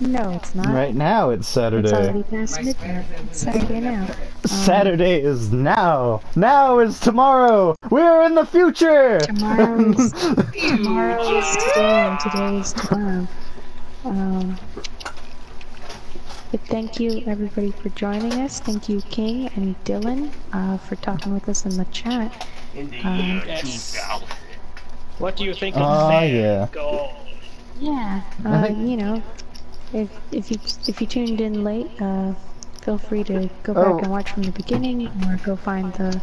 No, it's not. Right now it's Saturday. It's already past midnight. It's Saturday now. Saturday is now. Now is tomorrow. We're in the future. Tomorrow's today and today is tomorrow. But thank you everybody for joining us. Thank you King and Dylan for talking with us in the chat. Yes. What do you think of Oh, fair yeah. gold? Yeah, you know, if you tuned in late, feel free to go back and watch from the beginning, or go find the...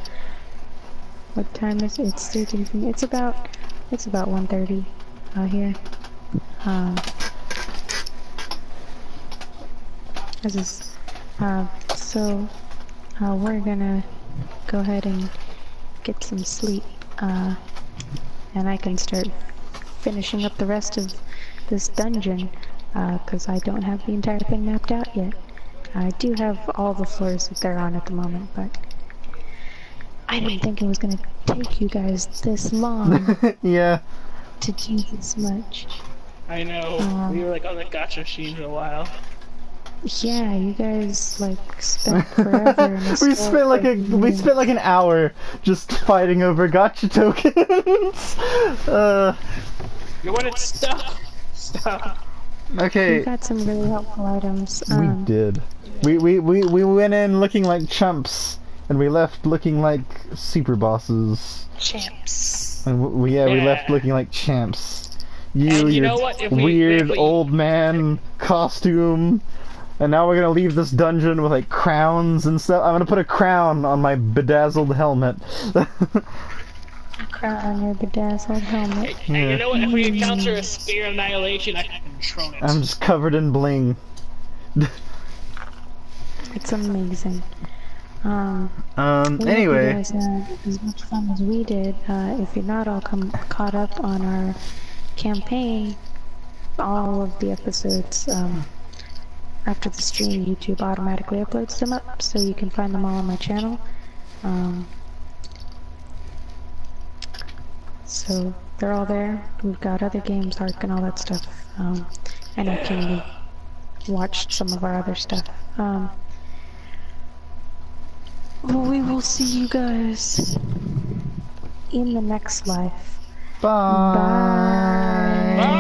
What time is it? It's 13. It's about 1:30 here. This is so we're gonna go ahead and get some sleep, and I can start finishing up the rest of this dungeon, because I don't have the entire thing mapped out yet. I do have all the floors that they're on at the moment, but I didn't think it was gonna take you guys this long Yeah. to do this much. I know. We were like on the gotcha machine for a while. Yeah, you guys like spent forever in this we spent like an hour just fighting over gotcha tokens. You wanted stuff. Stuff. Okay. We got some really helpful items. We did. We went in looking like chumps, and we left looking like super bosses. Champs. And we left looking like champs. You know your what? If weird we- old man costume. And now we're gonna leave this dungeon with like crowns and stuff. I'm gonna put a crown on my bedazzled helmet. A crown on your bedazzled helmet. And you know what? If we encounter a spear of annihilation, I can control it. I'm just covered in bling. It's amazing. We hope Anyway. you guys had as much fun as we did. If you're not all caught up on our campaign, all of the episodes, after the stream, YouTube automatically uploads them up, so you can find them all on my channel. So they're all there. We've got other games, Arc, and all that stuff. I know King watched some of our other stuff. We will see you guys in the next life. Bye. Bye.